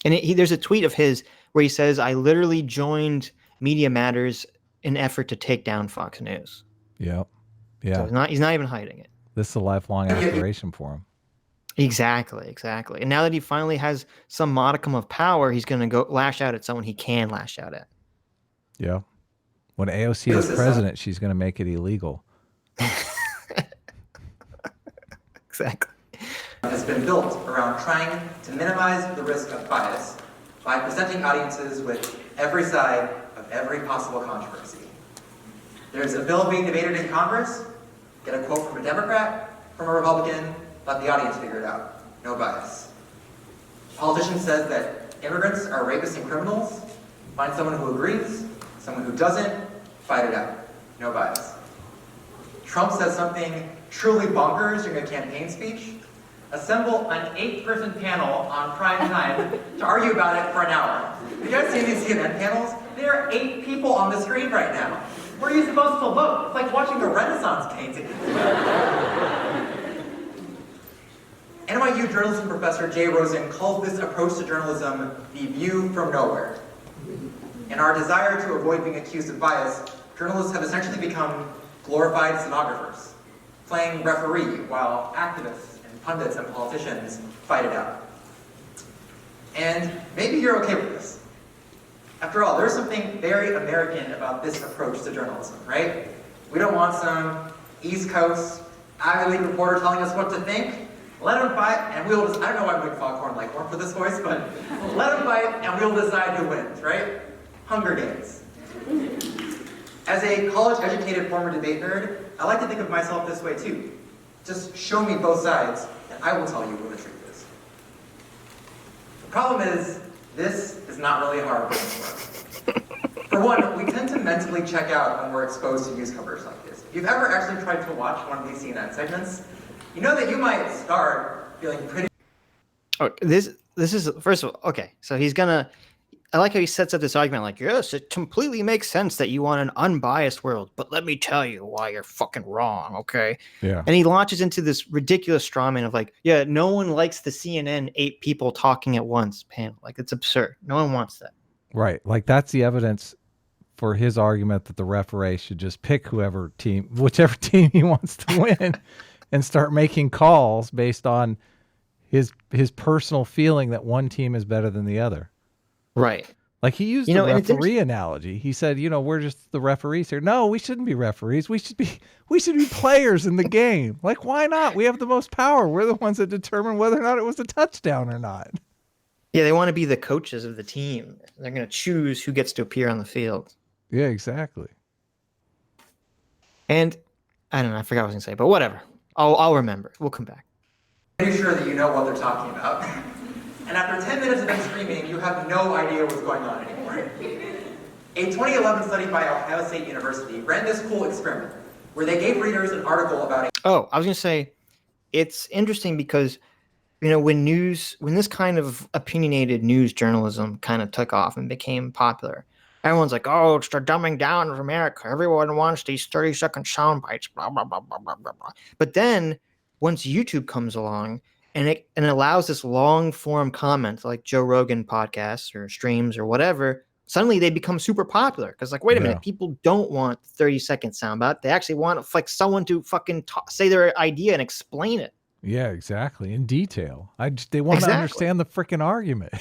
And there's a tweet of his where he says, I literally joined Media Matters in effort to take down Fox News. Yep. Yeah. So he's not even hiding it. This is a lifelong aspiration for him. Exactly. And now that he finally has some modicum of power, he's going to go lash out at someone he can lash out at. Yeah. When AOC is president, she's going to make it illegal. Exactly. Has been built around trying to minimize the risk of bias by presenting audiences with every side of every possible controversy. There's a bill being debated in Congress, get a quote from a Democrat, from a Republican, let the audience figure it out. No bias. Politician says that immigrants are rapists and criminals, find someone who agrees, someone who doesn't, fight it out. No bias. Trump says something truly bonkers during a campaign speech, assemble an 8-person panel on prime time to argue about it for an hour. You guys see these CNN panels? There are 8 people on the screen right now. Where are you supposed to look? It's like watching a Renaissance painting. NYU journalism professor Jay Rosen calls this approach to journalism the view from nowhere. In our desire to avoid being accused of bias, journalists have essentially become glorified stenographers, playing referee while activists and pundits and politicians fight it out. And maybe you're okay with this. After all, there's something very American about this approach to journalism, right? We don't want some East Coast Ivy League reporter telling us what to think. Let them fight, and we'll just, I don't know why I'm doing Foghorn Leghorn for this voice, but let them fight, and we'll decide who wins, right? Hunger Games. As a college-educated former debate nerd, I like to think of myself this way too. Just show me both sides, and I will tell you what the truth is. The problem is, this is not really how our brains work. For one, we tend to mentally check out when we're exposed to news coverage like this. If you've ever actually tried to watch one of these CNN segments, you know that you might start feeling pretty... Oh, this is, first of all, okay, so he's gonna, I like how he sets up this argument like, yes, it completely makes sense that you want an unbiased world, but let me tell you why you're fucking wrong, okay? Yeah. And he launches into this ridiculous strawman of like, yeah, no one likes the CNN 8 people talking at once panel. Like, it's absurd. No one wants that. Right. Like, that's the evidence for his argument that the referee should just pick whichever team he wants to win and start making calls based on his personal feeling that one team is better than the other. Right. Like, he used the referee analogy. He said, we're just the referees here. No, we shouldn't be referees. We should be players in the game. Like, why not? We have the most power. We're the ones that determine whether or not it was a touchdown or not. Yeah, they want to be the coaches of the team. They're going to choose who gets to appear on the field. Yeah, exactly. And I don't know, I forgot what I was going to say, but whatever. I'll remember. We'll come back. Pretty sure that you know what they're talking about. And after 10 minutes of them screaming, you have no idea what's going on anymore. A 2011 study by Ohio State University ran this cool experiment where they gave readers an article about Oh, I was going to say, it's interesting because, when this kind of opinionated news journalism kind of took off and became popular, everyone's like, oh, it's the dumbing down of America. Everyone wants these 30-second sound bites, blah, blah, blah, blah, blah, blah, blah. But then once YouTube comes along and it allows this long form comment like Joe Rogan podcasts or streams or whatever, suddenly they become super popular. Because like, wait a minute, people don't want 30-second soundbite. They actually want like someone to fucking say their idea and explain it. Yeah, exactly. In detail. They want to understand the freaking argument.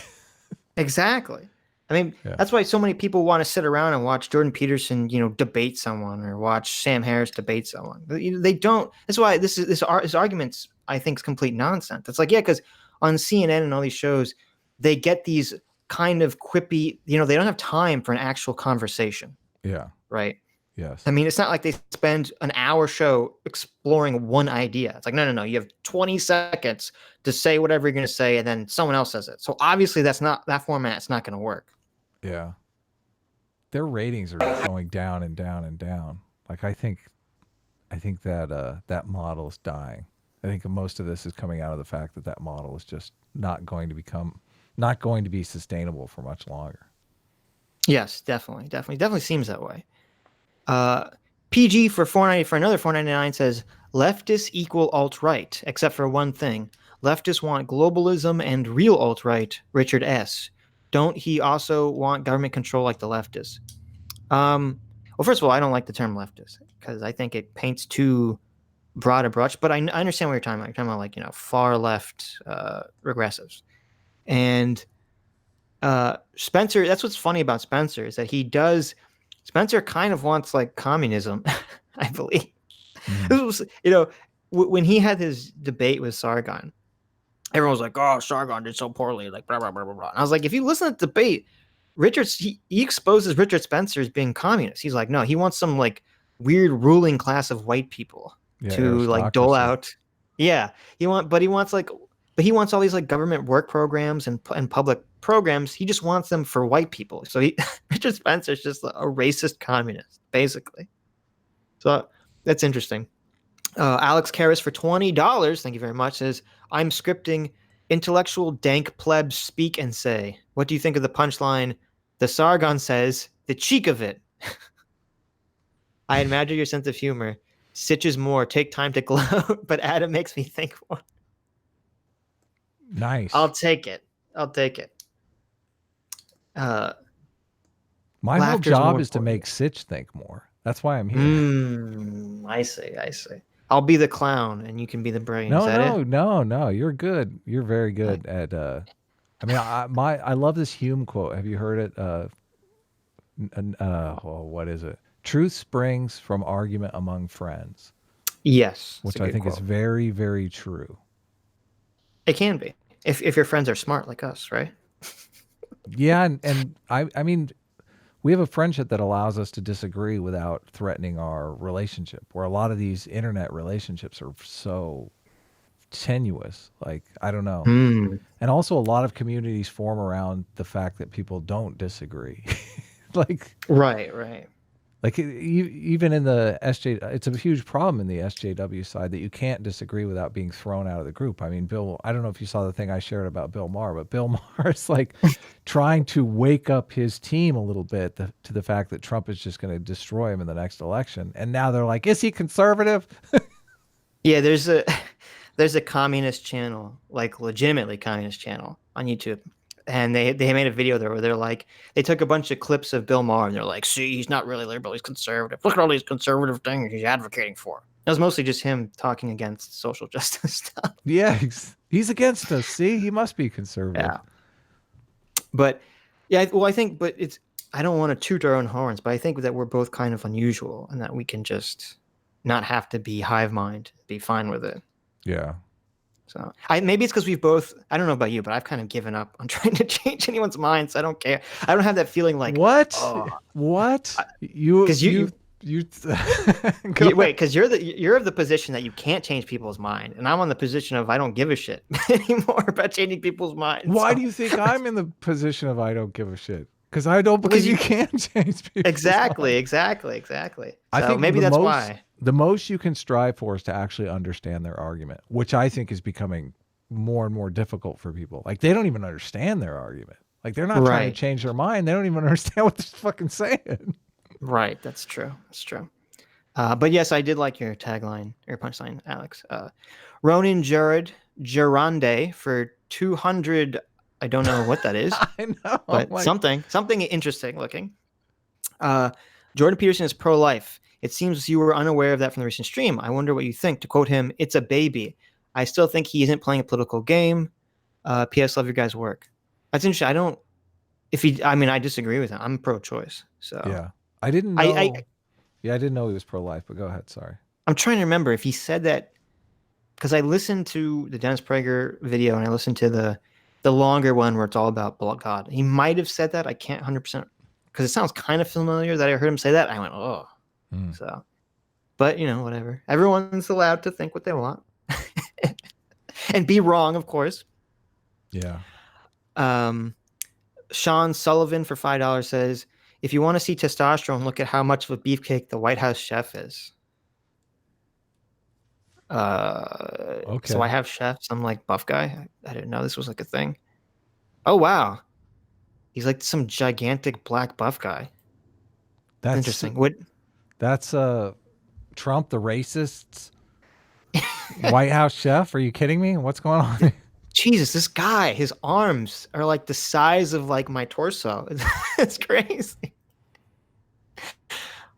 Exactly. I mean, that's why so many people want to sit around and watch Jordan Peterson, debate someone or watch Sam Harris debate someone. They don't. That's why his arguments, I think, is complete nonsense. It's like, because on CNN and all these shows, they get these kind of quippy, they don't have time for an actual conversation. Yeah. Right. Yes. I mean, it's not like they spend an hour show exploring one idea. It's like, no. You have 20 seconds to say whatever you're going to say, and then someone else says it. So obviously that format. It's not going to work. Yeah. Their ratings are going down and down and down. Like, I think that that model is dying. I think most of this is coming out of the fact that model is just not going to be sustainable for much longer. Yes, definitely seems that way. PG for another $4.99 says leftists equal alt-right, except for one thing. Leftists want globalism and real alt-right, Richard S. Don't he also want government control like the leftists? Well, first of all, I don't like the term leftist because I think it paints too broad a brush, but I understand what you're talking about. You're talking about far left regressives. And Spencer, that's what's funny about Spencer is that Spencer kind of wants like communism, I believe. Mm-hmm. When he had his debate with Sargon, everyone was like, oh, Sargon did so poorly, like blah, blah, blah, blah, blah. And I was like, if you listen to the debate, he exposes Richard Spencer as being communist. He's like, no, he wants some like weird ruling class of white people to like dole out. Yeah. He wants all these like government work programs and public programs. He just wants them for white people. So Richard Spencer's just a racist communist, basically. So that's interesting. Alex Karras for $20, thank you very much, says, I'm scripting intellectual dank plebs speak and say. What do you think of the punchline? The Sargon says, the cheek of it. I admire your sense of humor. Sitch is more. Take time to gloat, but Adam makes me think more. Nice. I'll take it. My whole job is to make Sitch think more. That's why I'm here. I see. I'll be the clown and you can be the brain. No. You're good. You're very good at. I love this Hume quote. Have you heard it? What is it? Truth springs from argument among friends. Yes, which I think is very, very true. It can be if your friends are smart like us, right? Yeah, and I mean, we have a friendship that allows us to disagree without threatening our relationship, where a lot of these internet relationships are so tenuous. Like, I don't know. And also a lot of communities form around the fact that people don't disagree. Like, Right. like even in the SJ, it's a huge problem in the SJW side that you can't disagree without being thrown out of the group. I mean, Bill, I don't know if you saw the thing I shared about Bill Maher, but Bill Maher is like trying to wake up his team a little bit to the fact that Trump is just going to destroy him in the next election. And now they're like, is he conservative? Yeah, there's a communist channel, like legitimately communist channel on YouTube. And they made a video there where they're like, they took a bunch of clips of Bill Maher and they're like, see, he's not really liberal, he's conservative. Look at all these conservative things he's advocating for. It was mostly just him talking against social justice stuff. Yeah, he's against us. See, he must be conservative. Yeah. But yeah, well, I think, but I don't want to toot our own horns, but I think that we're both kind of unusual and that we can just not have to be hive mind, be fine with it. Yeah. So maybe it's because we've both, I don't know about you, but I've kind of given up on trying to change anyone's minds. I don't care. I don't have that feeling like what? Oh, What? Because you wait, because you're of the position that you can't change people's mind, and I'm on the position of I don't give a shit anymore about changing people's minds. Why do you think I'm in the position of I don't give a shit? Because I don't believe you can change people's exactly. minds. So I think maybe that's why. The most you can strive for is to actually understand their argument, which I think is becoming more and more difficult for people. Like, they don't even understand their argument. Like, they're not trying to change their mind. They don't even understand what they're fucking saying. Right. That's true. But yes, I did like your tagline, your punchline, Alex. Ronin Gerande for 200. I don't know what that is. I know. But something interesting looking. Jordan Peterson is pro-life. It seems you were unaware of that from the recent stream. I wonder what you think. To quote him, it's a baby. I still think he isn't playing a political game. P.S. Love your guys' work. That's interesting. I disagree with him. I'm pro-choice. So yeah, I didn't know. I didn't know he was pro-life. But go ahead. Sorry. I'm trying to remember if he said that, because I listened to the Dennis Prager video and I listened to the longer one where it's all about God. He might have said that. I can't 100% because it sounds kind of familiar that I heard him say that. I went, oh. So, but whatever. Everyone's allowed to think what they want and be wrong, of course. Yeah. Sean Sullivan for $5 says, if you want to see testosterone, look at how much of a beefcake the White House chef is. Okay. So I have chefs. I'm like buff guy. I didn't know this was like a thing. Oh, wow. He's like some gigantic black buff guy. That's interesting. What? That's Trump, the racist's White House chef. Are you kidding me? What's going on? Jesus, this guy, his arms are like the size of like my torso. It's crazy.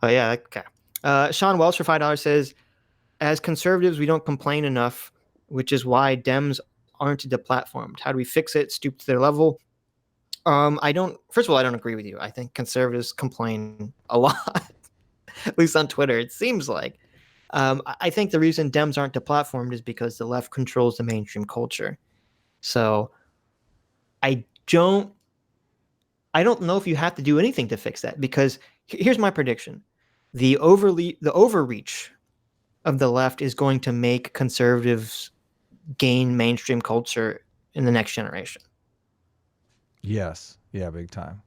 Oh yeah, okay. Sean Welsh for $5 says, as conservatives, we don't complain enough, which is why Dems aren't deplatformed. How do we fix it? Stoop to their level? First of all, I don't agree with you. I think conservatives complain a lot. At least on Twitter, it seems like. I think the reason Dems aren't deplatformed is because the left controls the mainstream culture. So I don't know if you have to do anything to fix that, because here's my prediction. The overreach of the left is going to make conservatives gain mainstream culture in the next generation. Yes. Yeah, big time.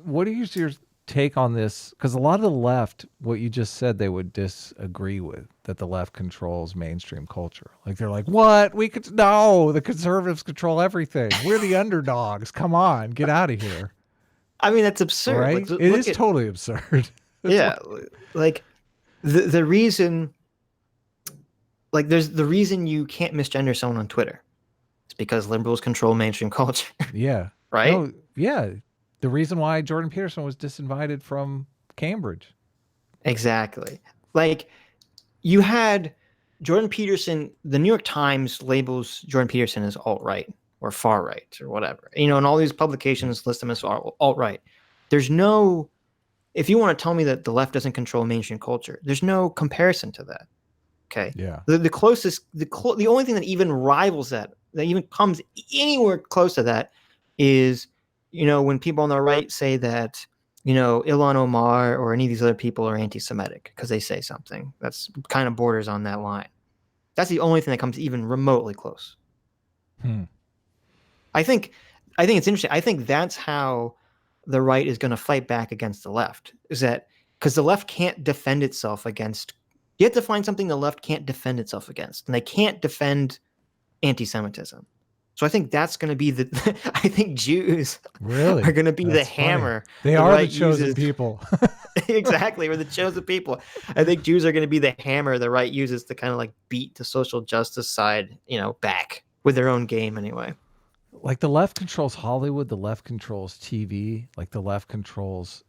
What is your take on this? Because a lot of the left, what you just said, they would disagree with, that the left controls mainstream culture. Like, they're like, what? No, the conservatives control everything. We're the underdogs. Come on, get out of here. I mean, that's absurd. Right? It is totally absurd. Yeah. Like the reason, like there's the reason you can't misgender someone on Twitter. It's because liberals control mainstream culture. Yeah. Right? No, yeah. The reason why Jordan Peterson was disinvited from Cambridge. Exactly. Like, you had Jordan Peterson, the New York Times labels Jordan Peterson as alt-right or far-right or whatever. And all these publications list them as alt-right. There's no, if you want to tell me that the left doesn't control mainstream culture, there's no comparison to that. Okay. Yeah. The only thing that even rivals that even comes anywhere close to that is, when people on the right say that, Ilhan Omar or any of these other people are anti-Semitic because they say something that's kind of borders on that line. That's the only thing that comes even remotely close. I think I think it's interesting. I think that's how the right is going to fight back against the left. Is that because the left can't defend itself against? You have to find something the left can't defend itself against, and they can't defend anti-Semitism. So I think that's going to be the. I think Jews Really are going to be the That's funny. hammer. They the are right the chosen uses. people. Exactly, we're the chosen people. I think Jews are going to be the hammer the right uses to kind of like beat the social justice side, back with their own game anyway. Like the left controls Hollywood, the left controls TV, like the left controls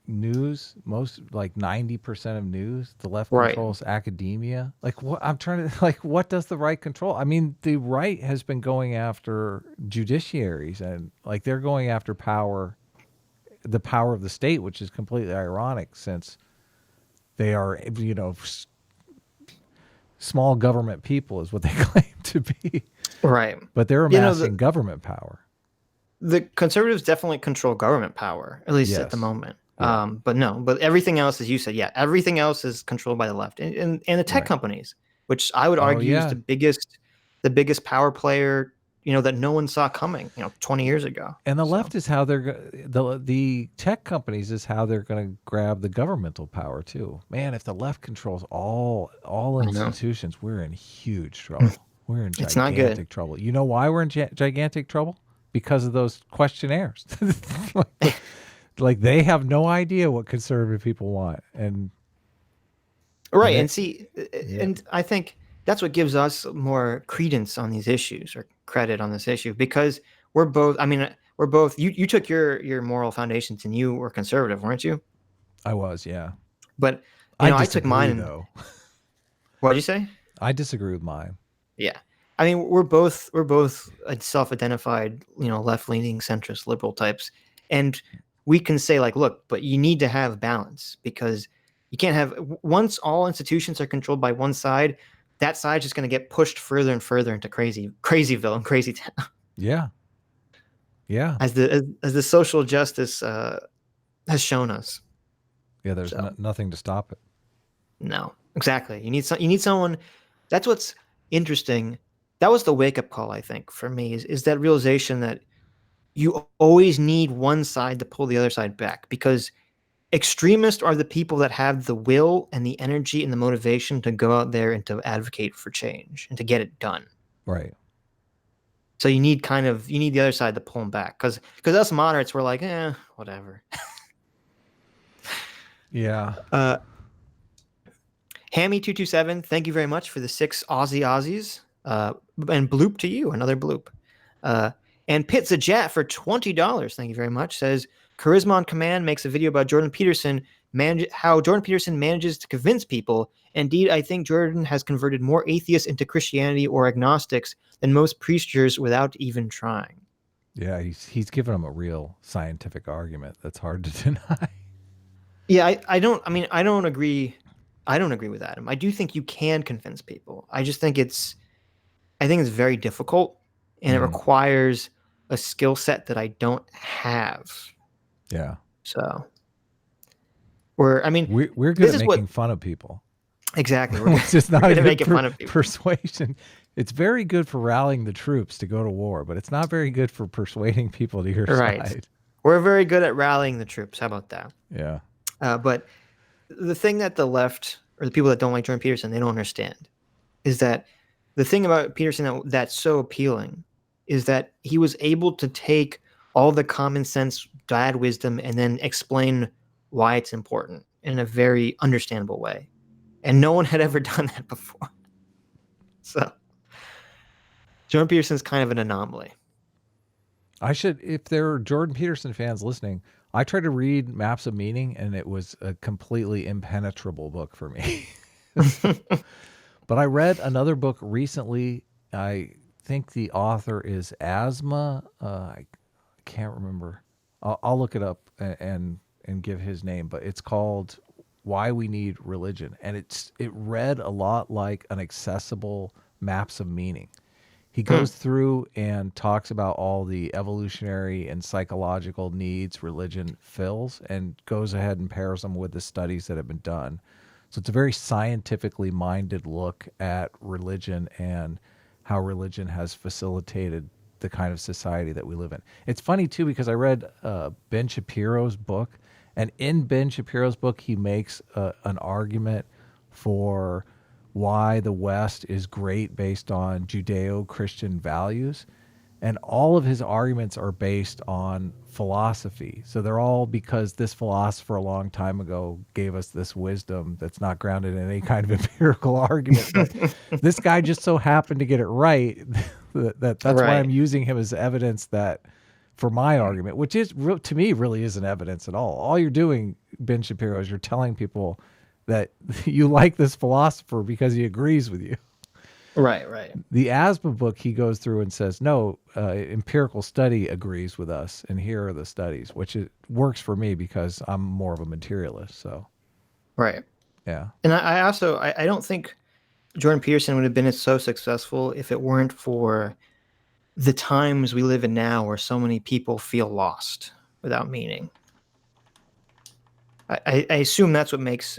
news, most like 90% of news. The left Right. controls academia. Like what I'm trying to like what does the right control? I mean, the right has been going after judiciaries and like they're going after power, the power of the state, which is completely ironic since they are, small government people is what they claim to be. Right. But they're amassing government power. The conservatives definitely control government power, at least at the moment. Yeah. But everything else, as you said, everything else is controlled by the left and the tech companies, which I would argue is the biggest power player, that no one saw coming, 20 years ago. And the left is how the tech companies is how they're going to grab the governmental power too. Man, if the left controls all institutions, we're in huge trouble. We're in gigantic trouble. You know why we're in gigantic trouble? Because of those questionnaires. like they have no idea what conservative people want. And and I think that's what gives us more credence on these issues or credit on this issue because we're both, you took your moral foundations and you were conservative, weren't you? I was, yeah. But I took mine. Though. What'd you say? I disagree with mine. Yeah. I mean, we're both self-identified, left-leaning centrist liberal types. And we can say like, look, but you need to have balance because you can't have, once all institutions are controlled by one side, that side's just going to get pushed further and further into crazyville and crazy town. Yeah. Yeah. As the social justice has shown us. Yeah, there's nothing to stop it. No, exactly. You need someone. That's what's interesting. That was the wake up call, I think, for me is that realization that you always need one side to pull the other side back because extremists are the people that have the will and the energy and the motivation to go out there and to advocate for change and to get it done. Right. So you need the other side to pull them back because us moderates were like, whatever. Yeah. Hammy227, thank you very much for the 6 Aussies. And bloop to you, another bloop. And Pizza Jet for $20, thank you very much, says Charisma on Command makes a video about Jordan Peterson, how Jordan Peterson manages to convince people. Indeed, I think Jordan has converted more atheists into Christianity or agnostics than most preachers without even trying. Yeah, he's given them a real scientific argument that's hard to deny. Yeah, I don't agree. I don't agree with Adam. I do think you can convince people. I just think it's very difficult and it requires a skill set that I don't have. Yeah. So we're good at making fun of people. Exactly. It's just not good at making fun of people. Persuasion. It's very good for rallying the troops to go to war, but it's not very good for persuading people to your side. We're very good at rallying the troops. How about that? Yeah. But the thing that the left or the people that don't like Jordan Peterson, they don't understand is that the thing about Peterson that's so appealing is that he was able to take all the common sense, dad wisdom, and then explain why it's important in a very understandable way. And no one had ever done that before. So Jordan Peterson's kind of an anomaly. If there are Jordan Peterson fans listening, I tried to read Maps of Meaning and it was a completely impenetrable book for me. But I read another book recently. I think the author is Asma. I can't remember. I'll look it up and give his name, but it's called Why We Need Religion. And it read a lot like an accessible Maps of Meaning. He goes through and talks about all the evolutionary and psychological needs religion fills and goes ahead and pairs them with the studies that have been done. So it's a very scientifically minded look at religion and how religion has facilitated the kind of society that we live in. It's funny too, because I read Ben Shapiro's book, and in Ben Shapiro's book, he makes an argument for why the West is great based on Judeo-Christian values. And all of his arguments are based on philosophy. So they're all because this philosopher a long time ago gave us this wisdom that's not grounded in any kind of empirical argument. But this guy just so happened to get it right. That's why I'm using him as evidence that for my argument, which is to me really isn't evidence at all. All you're doing, Ben Shapiro, is you're telling people that you like this philosopher because he agrees with you. Right. The asthma book, he goes through and says, no, empirical study agrees with us, and here are the studies, which works for me because I'm more of a materialist. So, right. Yeah. And I also don't think Jordan Peterson would have been so successful if it weren't for the times we live in now, where so many people feel lost without meaning. I assume that's what makes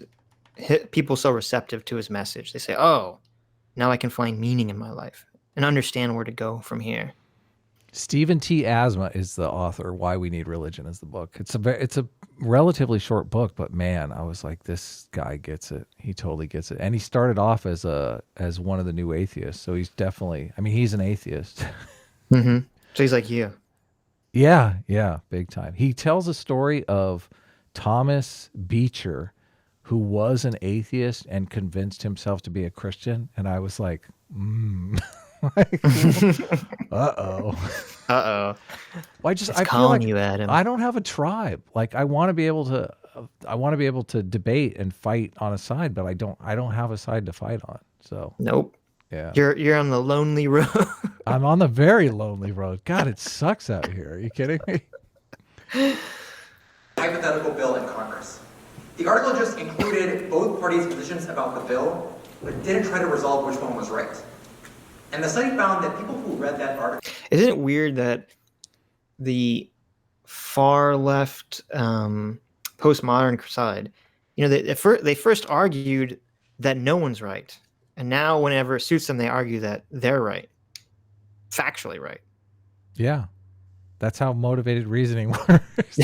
people so receptive to his message. They say, "Oh, now I can find meaning in my life and understand where to go from here." Stephen T. Asma is the author. Why We Need Religion is the book. It's a relatively short book, but man, I was like, this guy gets it. He totally gets it. And he started off as one of the new atheists. So he's definitely, I mean, he's an atheist. Mm-hmm. So he's like you. Yeah, big time. He tells a story of Thomas Beecher, who was an atheist and convinced himself to be a Christian. And I was like, like, uh-oh. Well, I feel like you at him. I don't have a tribe. Like I want to be able to debate and fight on a side, but I don't have a side to fight on. So nope. Yeah. You're on the lonely road. I'm on the very lonely road. God, it sucks out here. Are you kidding me? Hypothetical bill in Congress. The article just included both parties' positions about the bill, but didn't try to resolve which one was right. And the study found that people who read that article... Isn't it weird that the far left postmodern side, they first argued that no one's right. And now whenever it suits them, they argue that they're right. Factually right. Yeah. That's how motivated reasoning works.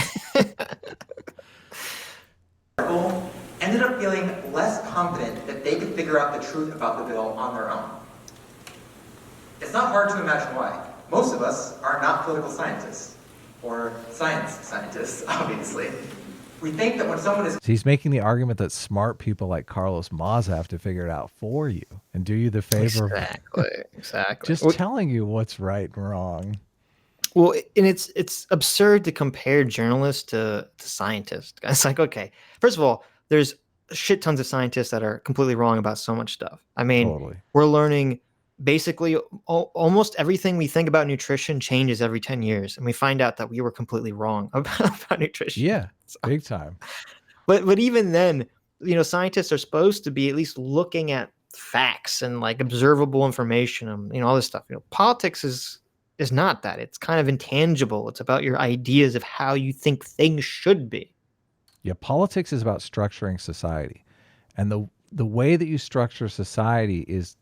Ended up feeling less confident that they could figure out the truth about the bill on their own. It's not hard to imagine why. Most of us are not political scientists, or science scientists, obviously. We think that when someone is... He's making the argument that smart people like Carlos Maza have to figure it out for you and do you the favor Exactly. just telling you what's right and wrong. Well, and it's absurd to compare journalists to scientists. It's like, okay, first of all, there's shit tons of scientists that are completely wrong about so much stuff. I mean, Totally. We're learning basically almost everything we think about nutrition changes every 10 years. And we find out that we were completely wrong about nutrition. Yeah, big time. But even then, scientists are supposed to be at least looking at facts and like observable information and, all this stuff. Politics is not that. It's kind of intangible. It's about your ideas of how you think things should be. Yeah, politics is about structuring society. And the way that you structure society is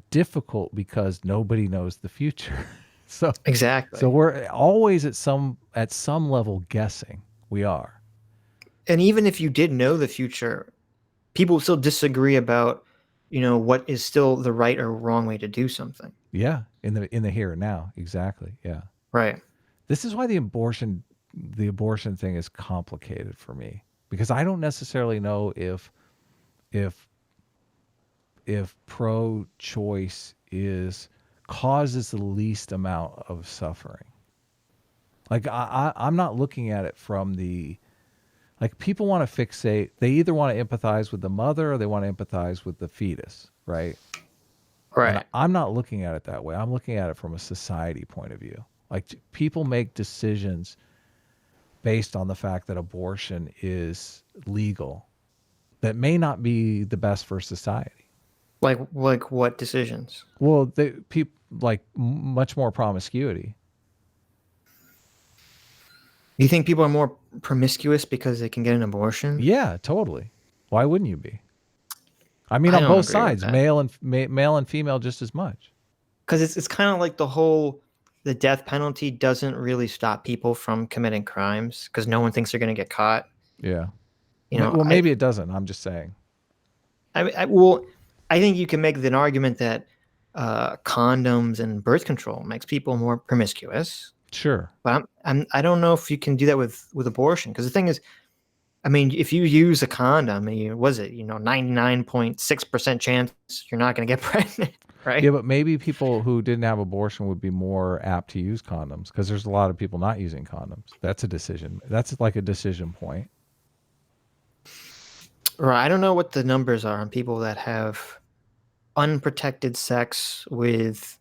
difficult because nobody knows the future. So exactly. So we're always at some level guessing. We are. And even if you did know the future, people still disagree about, what is still the right or wrong way to do something. Yeah, in the here and now, exactly. Yeah. Right. This is why the abortion thing is complicated for me, because I don't necessarily know if pro-choice causes the least amount of suffering. Like I'm not looking at it from like people want to fixate. They either want to empathize with the mother or they want to empathize with the fetus, right? Right. And I'm not looking at it that way. I'm looking at it from a society point of view. Like people make decisions based on the fact that abortion is legal that may not be the best for society. Like what decisions? Well, people like much more promiscuity. You think people are more promiscuous because they can get an abortion? Yeah, totally. Why wouldn't you be? I mean, I on don't both agree with sides, that. male and female just as much. Because it's kind of like the whole the death penalty doesn't really stop people from committing crimes because no one thinks they're going to get caught. Yeah. You know, Well, maybe it doesn't. I'm just saying. I think you can make an argument that condoms and birth control makes people more promiscuous. Sure. But I don't know if you can do that with abortion, because the thing is, I mean, if you use a condom, was it 99.6% chance you're not going to get pregnant, right? Yeah, but maybe people who didn't have abortion would be more apt to use condoms because there's a lot of people not using condoms. That's a decision. That's like a decision point. Right. I don't know what the numbers are on people that have unprotected sex with,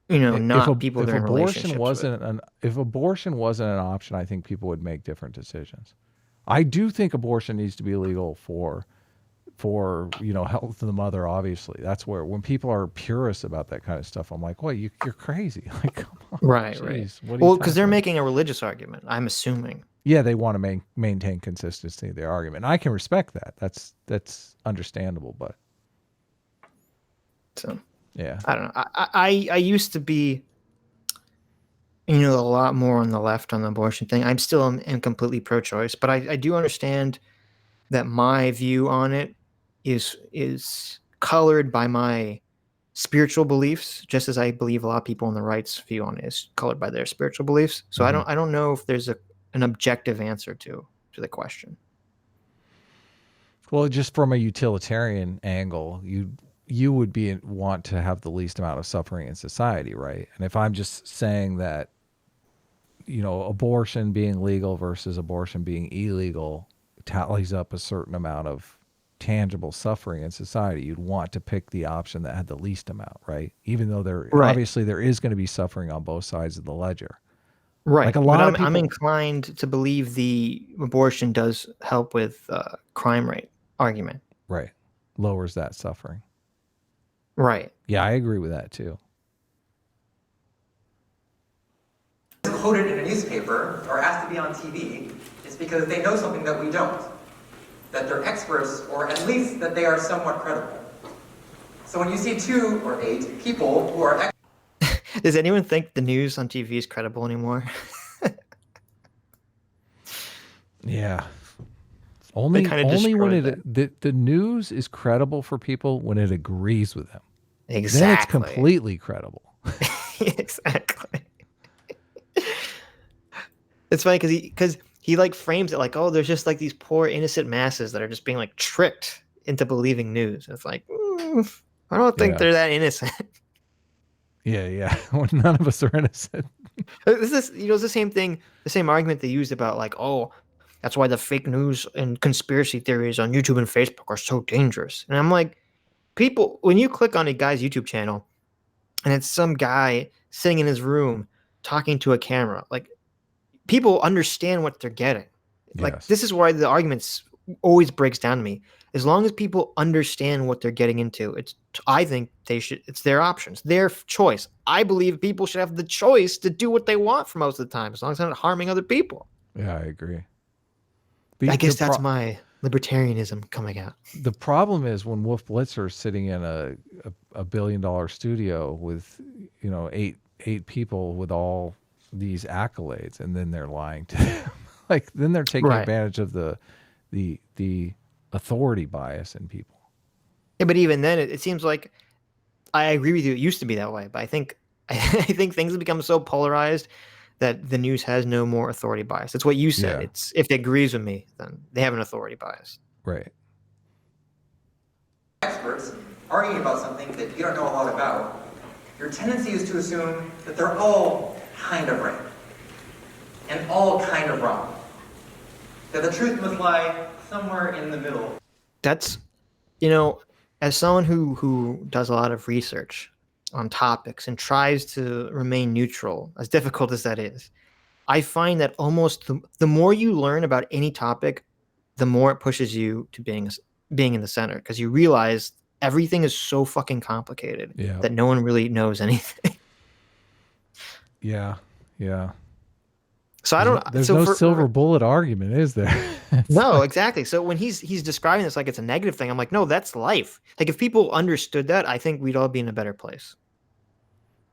not people they're in relationships with. If abortion wasn't an option, I think people would make different decisions. I do think abortion needs to be legal for health of the mother. Obviously, that's where when people are purists about that kind of stuff, I'm like, "What? You're crazy!" Like, come on, right, geez, right. Well, because they're making a religious argument, I'm assuming. Yeah, they want to maintain consistency of their argument. And I can respect that. That's understandable, but so yeah, I don't know. I used to be, a lot more on the left on the abortion thing. I'm still am completely pro-choice, but I do understand that my view on it is colored by my spiritual beliefs, just as I believe a lot of people on the right's view on it is colored by their spiritual beliefs. So I don't know if there's an objective answer to the question. Well, just from a utilitarian angle, you would want to have the least amount of suffering in society, right? And if I'm just saying that, abortion being legal versus abortion being illegal tallies up a certain amount of tangible suffering in society, you'd want to pick the option that had the least amount, right? Even though obviously there is going to be suffering on both sides of the ledger. Right. Like a lot of people, I'm inclined to believe the abortion does help with crime rate argument. Right. Lowers that suffering. Right. Yeah, I agree with that too. Quoted in a newspaper or asked to be on TV is because they know something that we don't. That they're experts, or at least that they are somewhat credible. So when you see 2 or 8 people who are Does anyone think the news on TV is credible anymore? Yeah. Only when the news is credible for people when it agrees with them. Exactly. Then it's completely credible. Exactly. It's funny because he like frames it like, oh, there's just like these poor innocent masses that are just being like tricked into believing news. It's like, I don't think they're that innocent. Yeah. Well, none of us are innocent. This is, it's the same thing, the same argument they used about like, oh, that's why the fake news and conspiracy theories on YouTube and Facebook are so dangerous. And I'm like, people, when you click on a guy's YouTube channel and it's some guy sitting in his room talking to a camera, like, people understand what they're getting. Like, this is why the arguments always breaks down to me. As long as people understand what they're getting into, I think it's their options, their choice. I believe people should have the choice to do what they want for most of the time, as long as they're not harming other people. Yeah, I agree. I guess that's my libertarianism coming out. The problem is when Wolf Blitzer is sitting in a $1 billion studio with, eight people with all these accolades, and then they're lying to them. Like, then they're taking advantage of the authority bias in people. Yeah, but even then, it seems like, I agree with you. It used to be that way, but I think things have become so polarized that the news has no more authority bias. That's what you said. Yeah. It's if it agrees with me, then they have an authority bias. Right. Experts arguing about something that you don't know a lot about, your tendency is to assume that they're all kind of right and all kind of wrong. That the truth must lie somewhere in the middle. That's, as someone who does a lot of research on topics and tries to remain neutral, as difficult as that is, I find that almost the more you learn about any topic, the more it pushes you to being in the center, because you realize everything is so fucking complicated that no one really knows anything. Yeah. So I don't. There's no silver bullet argument, is there? No, exactly. So when he's describing this like it's a negative thing, I'm like, no, that's life. Like, if people understood that, I think we'd all be in a better place.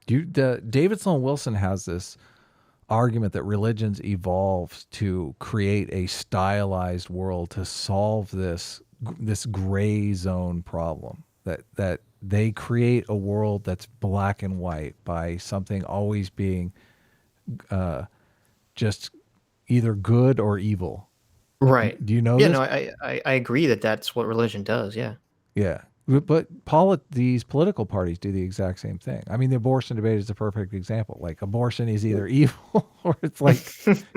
David Sloan Wilson has this argument that religions evolved to create a stylized world to solve this gray zone problem, that they create a world that's black and white by something always being just either good or evil. Right. Do you know Yeah, this? no, I agree that that's what religion does. Yeah. Yeah. But these political parties do the exact same thing. I mean, the abortion debate is a perfect example. Like, abortion is either evil or it's like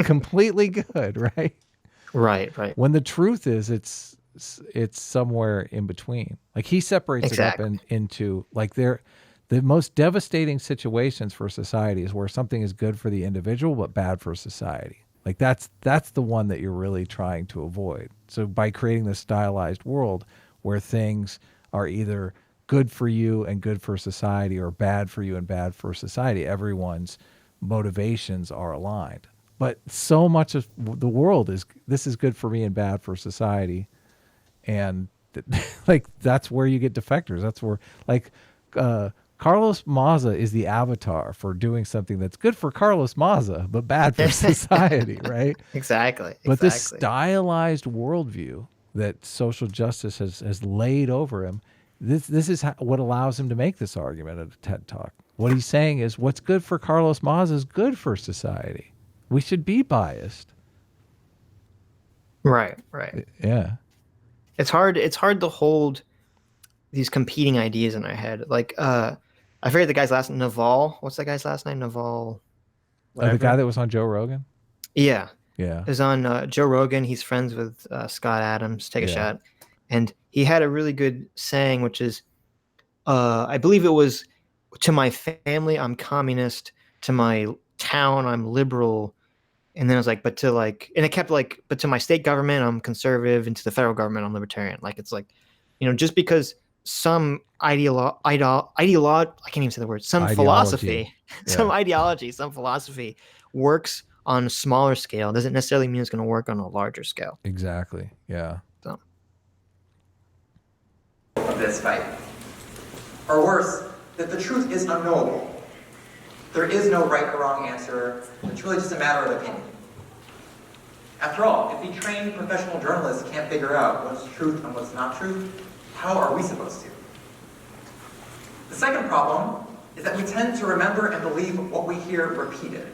completely good, right? Right. When the truth is, it's somewhere in between. Like, he separates Exactly. it up into like the most devastating situations for society is where something is good for the individual but bad for society. Like, that's the one that you're really trying to avoid. So by creating this stylized world where things are either good for you and good for society, or bad for you and bad for society, everyone's motivations are aligned. But so much of the world is, this is good for me and bad for society. And like, that's where you get defectors. That's where, like, Carlos Maza is the avatar for doing something that's good for Carlos Maza, but bad for society, right? Exactly. But this stylized worldview that social justice has laid over him, this is what allows him to make this argument at a TED Talk. What he's saying is, what's good for Carlos Maza is good for society. We should be biased. Right. Yeah. It's hard to hold these competing ideas in our head. Like, I forget the guy's last name. Naval. What's that guy's last name? Naval. The guy that was on Joe Rogan? Yeah. Yeah. Is on Joe Rogan. He's friends with Scott Adams. Take a shot. And he had a really good saying, which is, I believe it was, to my family, I'm communist. To my town, I'm liberal. And then I was like, but it kept like, but to my state government, I'm conservative. And to the federal government, I'm libertarian. Like, it's like, just because some I can't even say the word, some philosophy, some ideology, some philosophy works on a smaller scale doesn't necessarily mean it's going to work on a larger scale. Exactly. Yeah. So. Of this fight. Or worse, that the truth is unknowable. There is no right or wrong answer. It's really just a matter of opinion. After all, if the trained professional journalists can't figure out what's truth and what's not truth, how are we supposed to? The second problem is that we tend to remember and believe what we hear repeated.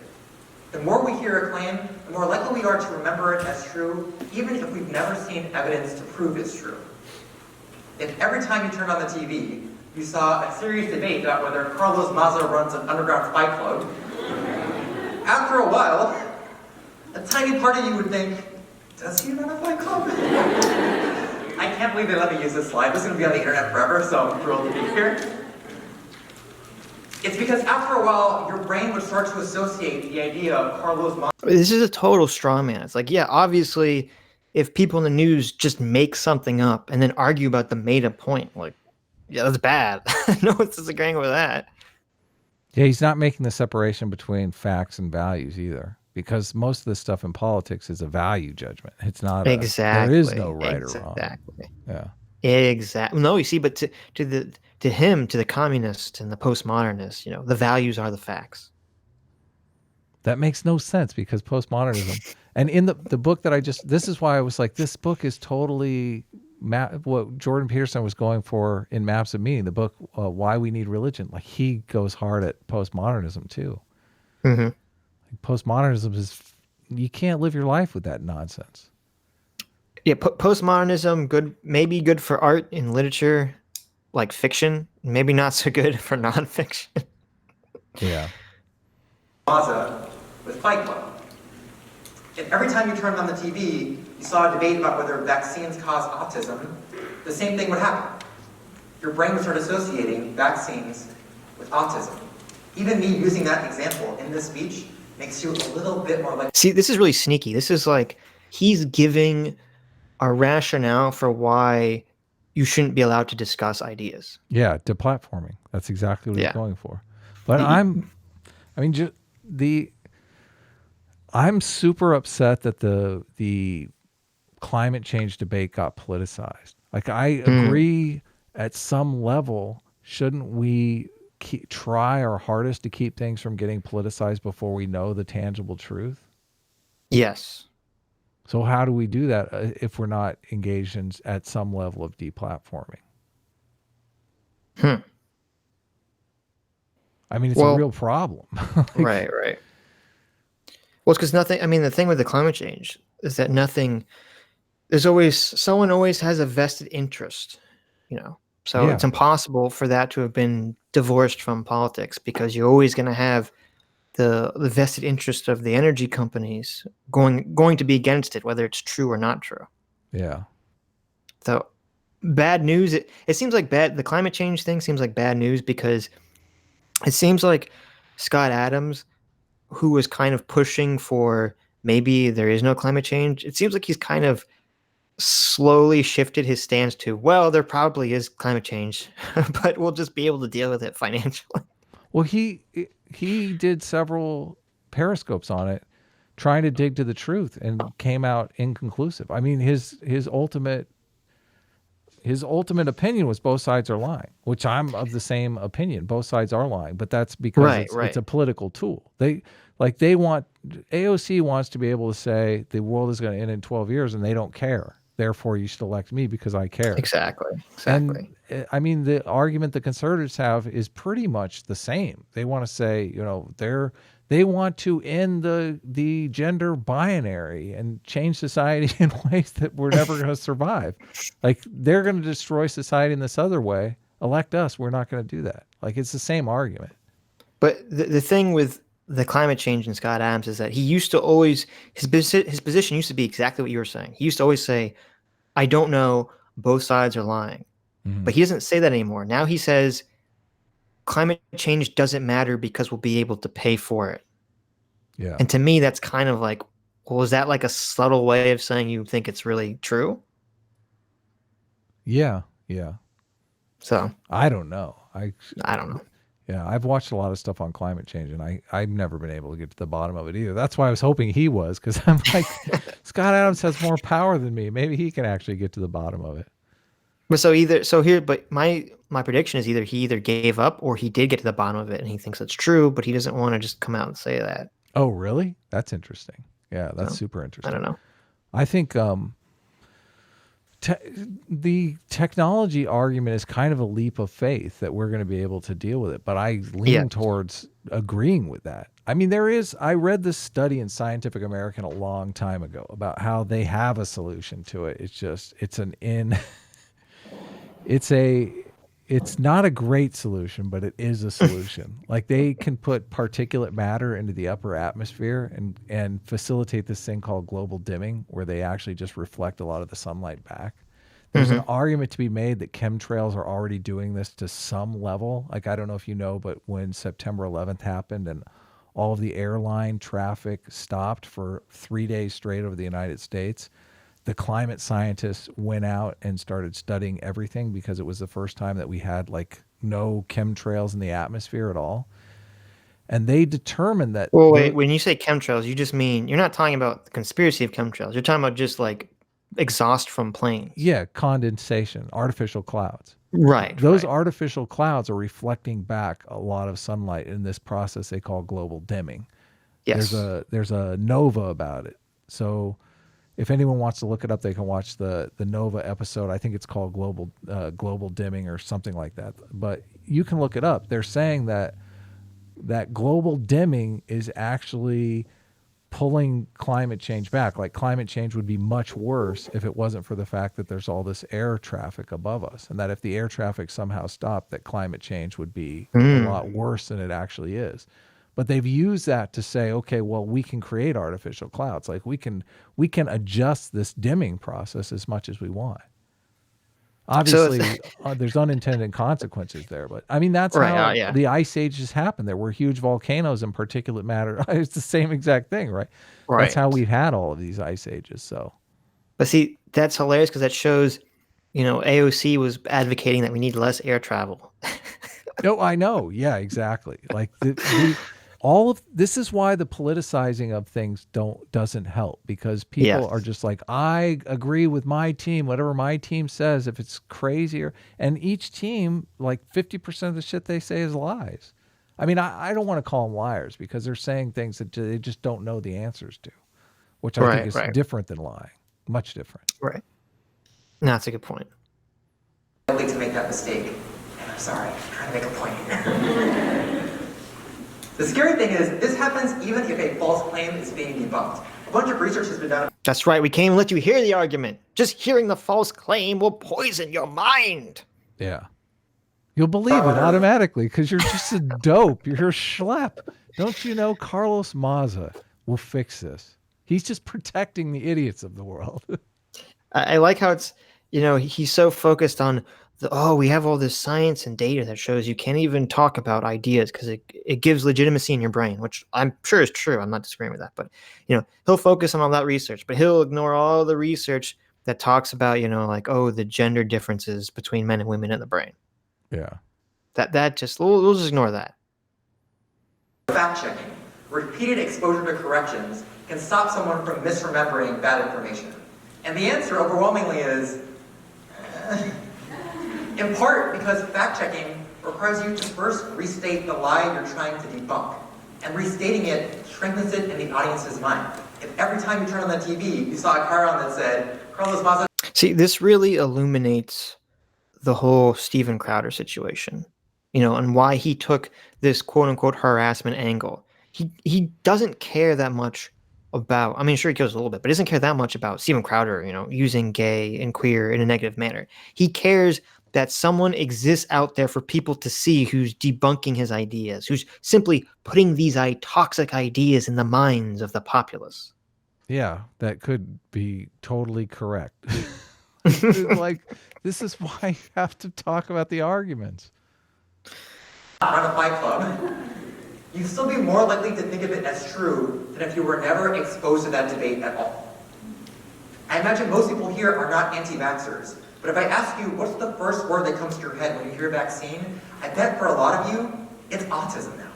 The more we hear a claim, the more likely we are to remember it as true, even if we've never seen evidence to prove it's true. If every time you turned on the TV, you saw a serious debate about whether Carlos Maza runs an underground fight club, after a while, a tiny part of you would think, does he run a fight club? I can't believe they let me use this slide. This is going to be on the internet forever, so I'm thrilled to be here. It's because after a while, your brain would start to associate the idea of Carlos Maza. This is a total straw man. It's like, yeah, obviously, if people in the news just make something up and then argue about the made-up point, like, yeah, that's bad. No one's disagreeing with that. Yeah, he's not making the separation between facts and values either, because most of the stuff in politics is a value judgment. It's not exactly. There is no right or wrong. Exactly. Yeah. Exactly. No, you see, but to the communist and the postmodernist, the values are the facts. That makes no sense, because postmodernism, and in the book that this is why I was like, this book is totally what Jordan Peterson was going for in Maps of Meaning, the book, Why We Need Religion. Like, he goes hard at postmodernism too. Mm-hmm. Like, postmodernism is, you can't live your life with that nonsense. Yeah, postmodernism, maybe good for art and literature, like fiction, maybe not so good for nonfiction. Yeah. Maza with Fight Club. And every time you turned on the TV, you saw a debate about whether vaccines cause autism, the same thing would happen. Your brain would start associating vaccines with autism. Even me using that example in this speech makes you a little bit more like... See, this is really sneaky. This is like, he's giving a rationale for why you shouldn't be allowed to discuss ideas. Yeah, deplatforming. That's exactly what he's going for. But I'm super upset that the climate change debate got politicized. Like, I agree at some level, shouldn't we try our hardest to keep things from getting politicized before we know the tangible truth? Yes. So how do we do that if we're not engaged in at some level of deplatforming? I mean, it's a real problem. Right. Well, it's because nothing. I mean, the thing with the climate change is that nothing. Someone always has a vested interest, So it's impossible for that to have been divorced from politics, because you're always going to have the vested interest of the energy companies going to be against it, whether it's true or not true. Yeah. So bad news. It seems like the climate change thing seems like bad news, because it seems like Scott Adams, who was kind of pushing for maybe there is no climate change, it seems like he's kind of slowly shifted his stance to, well, there probably is climate change, but we'll just be able to deal with it financially. Well, he did several periscopes on it, trying to dig to the truth, and came out inconclusive. I mean, his ultimate opinion was both sides are lying, which I'm of the same opinion. Both sides are lying, but that's because it's a political tool. AOC wants to be able to say the world is going to end in 12 years and they don't care. Therefore, you should elect me because I care. Exactly. And I mean, the argument the conservatives have is pretty much the same. They want to say, they want to end the gender binary and change society in ways that we're never going to survive. Like, they're going to destroy society in this other way. Elect us. We're not going to do that. Like, it's the same argument. But the thing with the climate change and Scott Adams is that he used to always, his position used to be exactly what you were saying. He used to always say, I don't know, both sides are lying. Mm-hmm. But he doesn't say that anymore. Now he says climate change doesn't matter because we'll be able to pay for it. Yeah. And to me, that's kind of like, well, is that like a subtle way of saying you think it's really true? Yeah. So I don't know. I don't know. Yeah, I've watched a lot of stuff on climate change, and I've never been able to get to the bottom of it either. That's why I was hoping he was, because I'm like, Scott Adams has more power than me. Maybe he can actually get to the bottom of it. But my prediction is he either gave up or he did get to the bottom of it and he thinks it's true, but he doesn't want to just come out and say that. Oh, really? That's interesting. Yeah, that's super interesting. I don't know. I think the technology argument is kind of a leap of faith that we're going to be able to deal with it, but I lean towards agreeing with that. I mean, I read this study in Scientific American a long time ago about how they have a solution to it. It's not a great solution, but it is a solution. Like, they can put particulate matter into the upper atmosphere and facilitate this thing called global dimming, where they actually just reflect a lot of the sunlight back. There's an argument to be made that chemtrails are already doing this to some level. Like, I don't know if you know, but when September 11th happened and all of the airline traffic stopped for 3 days straight over the United States, the climate scientists went out and started studying everything, because it was the first time that we had like no chemtrails in the atmosphere at all. And they determined that... Well, wait, when you say chemtrails, you just mean, you're not talking about the conspiracy of chemtrails. You're talking about just like exhaust from planes. Yeah, condensation, artificial clouds. Right. Those artificial clouds are reflecting back a lot of sunlight in this process they call global dimming. Yes. There's a NOVA about it. So if anyone wants to look it up, they can watch the NOVA episode. I think it's called global dimming or something like that. But you can look it up. They're saying that global dimming is actually pulling climate change back. Like, climate change would be much worse if it wasn't for the fact that there's all this air traffic above us, and that if the air traffic somehow stopped, that climate change would be a lot worse than it actually is. But they've used that to say, okay, well, we can create artificial clouds. Like, we can adjust this dimming process as much as we want. Obviously, there's unintended consequences there, but I mean, that's how the ice ages happened. There were huge volcanoes and particulate matter. It's the same exact thing, right? That's how we've had all of these ice ages. So, but see, that's hilarious, because that shows, AOC was advocating that we need less air travel. No, I know. Yeah, exactly. Like all of this is why the politicizing of things doesn't help, because people are just like, I agree with my team, whatever my team says, if it's crazier. And each team, like 50% of the shit they say is lies. I mean, I don't want to call them liars because they're saying things that they just don't know the answers to, which I think is different than lying, much different. Right. No, that's a good point. Likely to make that mistake, and I'm sorry, I'm trying to make a point here. The scary thing is, this happens even if a false claim is being debunked. A bunch of research has been done. That's right, we can't even let you hear the argument. Just hearing the false claim will poison your mind. Yeah. You'll believe it automatically because you're just a dope. You're a schlep. Don't you know Carlos Maza will fix this? He's just protecting the idiots of the world. I like how it's, he's so focused on we have all this science and data that shows you can't even talk about ideas because it gives legitimacy in your brain, which I'm sure is true. I'm not disagreeing with that. But, he'll focus on all that research, but he'll ignore all the research that talks about, the gender differences between men and women in the brain. Yeah. We'll just ignore that. Fact checking, repeated exposure to corrections can stop someone from misremembering bad information. And the answer overwhelmingly is, in part because fact-checking requires you to first restate the lie you're trying to debunk. And restating it strengthens it in the audience's mind. If every time you turn on the TV, you saw a chyron that said, Carlos Maza... See, this really illuminates the whole Steven Crowder situation, and why he took this quote-unquote harassment angle. He doesn't care that much about, I mean, sure, he cares a little bit, but he doesn't care that much about Steven Crowder, using gay and queer in a negative manner. He cares that someone exists out there for people to see who's debunking his ideas, who's simply putting these toxic ideas in the minds of the populace. Yeah, that could be totally correct. Like, this is why you have to talk about the arguments. Run a fight club. You'd still be more likely to think of it as true than if you were never exposed to that debate at all. I imagine most people here are not anti-vaxxers, but if I ask you what's the first word that comes to your head when you hear vaccine, I bet for a lot of you, it's autism now.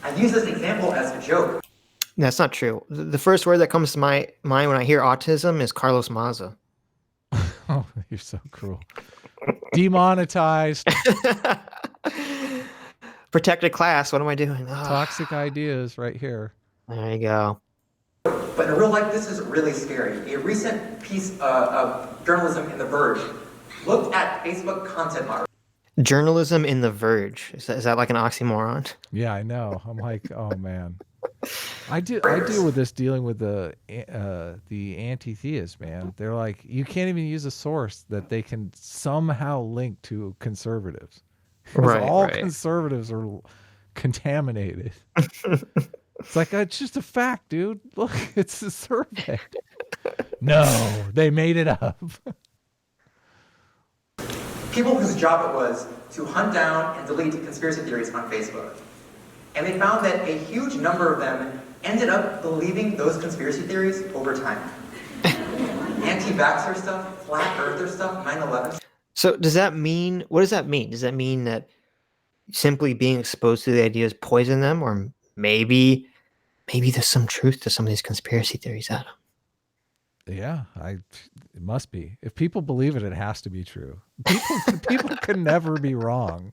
I use this example as a joke. That's not true. The first word that comes to my mind when I hear autism is Carlos Maza. Oh, you're so cruel. Demonetized. Protected class. What am I doing? Toxic ideas right here. There you go. But in real life, this is really scary. A recent piece of journalism in The Verge looked at Facebook content moderation. Journalism in The Verge. Is that like an oxymoron? Yeah, I know. I'm like, oh man. I deal with this dealing with the anti-theists, man. They're like, you can't even use a source that they can somehow link to conservatives. Because all conservatives are contaminated. It's like, it's just a fact, dude. Look, it's a survey. No, they made it up. People whose job it was to hunt down and delete conspiracy theories on Facebook. And they found that a huge number of them ended up believing those conspiracy theories over time. Anti-vaxxer stuff, flat earther stuff, 9/11. So what does that mean? Does that mean that simply being exposed to the ideas poison them? Or maybe there's some truth to some of these conspiracy theories, Adam? Yeah, it must be. If people believe it, it has to be true. People can never be wrong.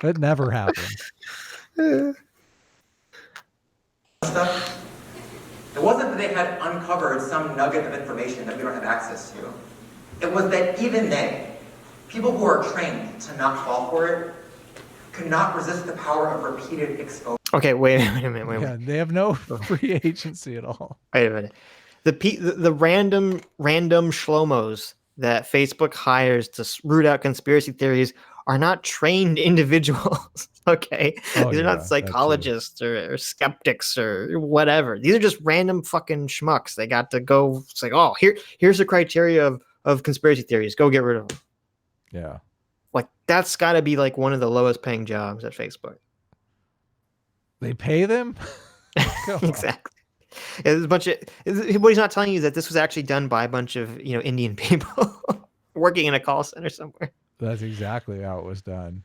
That never happens. Stuff. It wasn't that they had uncovered some nugget of information that we don't have access to. It was that even they, people who are trained to not fall for it, could not resist the power of repeated exposure. Okay, wait a minute. Yeah, they have no free agency at all. Wait a minute. The random shlomos that Facebook hires to root out conspiracy theories are not trained individuals. Okay, these are not psychologists or skeptics or whatever. These are just random fucking schmucks. They got to go. It's like, oh, here's the criteria of conspiracy theories. Go get rid of them. Yeah, like that's got to be like one of the lowest paying jobs at Facebook. They pay them. Exactly. There's a bunch of. What he's not telling you is that this was actually done by a bunch of Indian people working in a call center somewhere. That's exactly how it was done.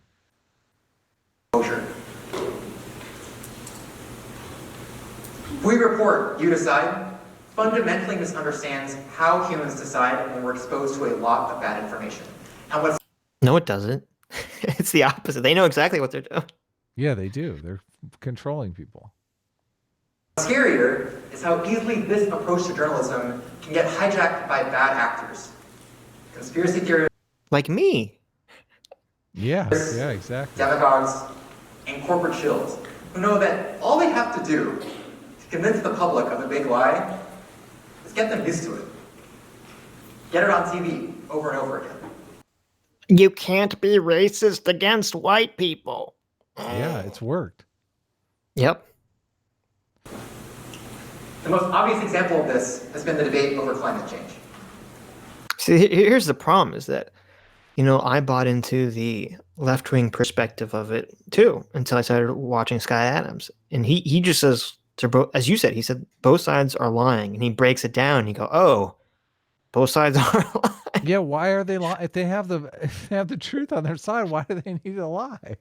We report, you decide, fundamentally misunderstands how humans decide when we're exposed to a lot of bad information. And what's No, it doesn't. It's the opposite. They know exactly what they're doing. Yeah, they do. They're controlling people. scarier is how easily this approach to journalism can get hijacked by bad actors. Conspiracy theorists, Yeah, exactly. demagogues, and corporate shills who know that all they have to do to convince the public of a big lie is get them used to it. Get it on TV over and over again. You can't be racist against white people. Yeah, it's worked. Yep. The most obvious example of this has been the debate over climate change. See, here's the problem is that, I bought into the left-wing perspective of it too until I started watching Sky Adams. And he just says, as you said, he said both sides are lying. And he breaks it down and you go, oh, both sides are lying. Yeah, why are they lying? If they have the truth on their side, why do they need to lie?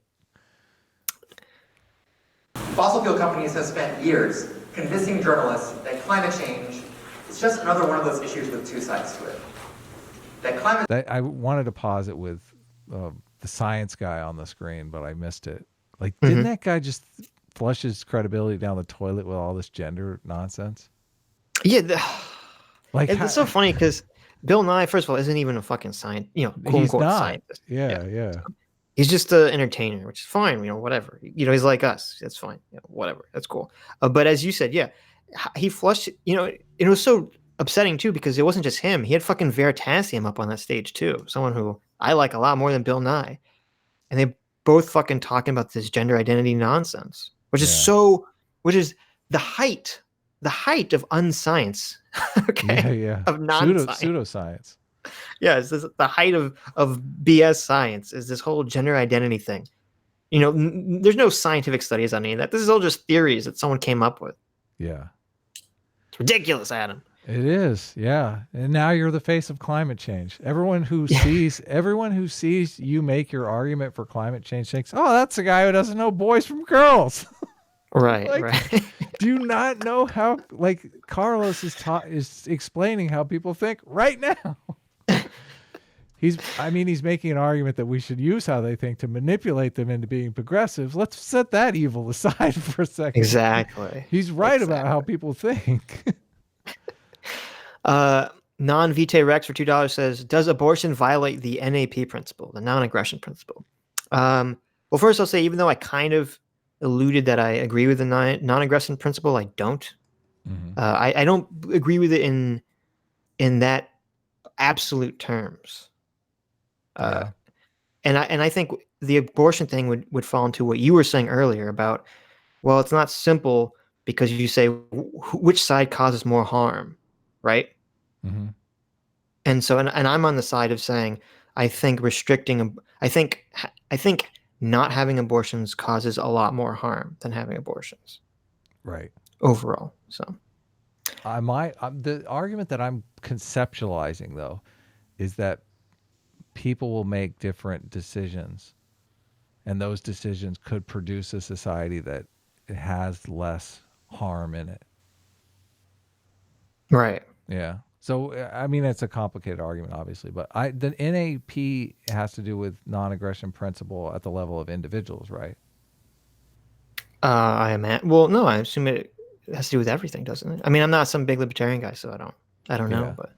Fossil fuel companies have spent years convincing journalists that climate change is just another one of those issues with two sides to it. I wanted to pause it with the science guy on the screen, but I missed it. Like, didn't that guy just flush his credibility down the toilet with all this gender nonsense? Yeah. It's so funny because Bill Nye, first of all, isn't even a fucking scientist, quote unquote scientist. Yeah. He's just an entertainer, which is fine, whatever. He's like us. That's fine. Whatever. That's cool. But as you said, yeah, he flushed, it was so upsetting too because it wasn't just him. He had fucking Veritasium up on that stage too. Someone who I like a lot more than Bill Nye. And they both fucking talking about this gender identity nonsense, which is the height of unscience. Okay. Yeah. Of non-science. Pseudoscience. Yeah, it's the height of BS science is this whole gender identity thing. There's no scientific studies on any of that. This is all just theories that someone came up with. Yeah. It's ridiculous, Adam. It is, yeah. And now you're the face of climate change. Everyone who sees you make your argument for climate change thinks, oh, that's a guy who doesn't know boys from girls. Right, right. Do you not know how, Carlos is explaining how people think right now. He's making an argument that we should use how they think to manipulate them into being progressive. Let's set that evil aside for a second. Exactly. He's right about how people think. Non-Vitae Rex for $2 says, does abortion violate the NAP principle, the non-aggression principle? Well, first I'll say, even though I kind of alluded that I agree with the non-aggression principle, I don't. Mm-hmm. I don't agree with it in that absolute terms. Yeah. And I think the abortion thing would fall into what you were saying earlier about, well, it's not simple because you say which side causes more harm, right? Mm-hmm. And so, and I'm on the side of saying, I think I think not having abortions causes a lot more harm than having abortions. Right. Overall. So the argument that I'm conceptualizing though is that people will make different decisions and those decisions could produce a society that has less harm in it. Right. Yeah. So, it's a complicated argument, obviously, but the NAP has to do with non-aggression principle at the level of individuals, right? Well, no, I assume it has to do with everything, doesn't it? I'm not some big libertarian guy, so I don't know, but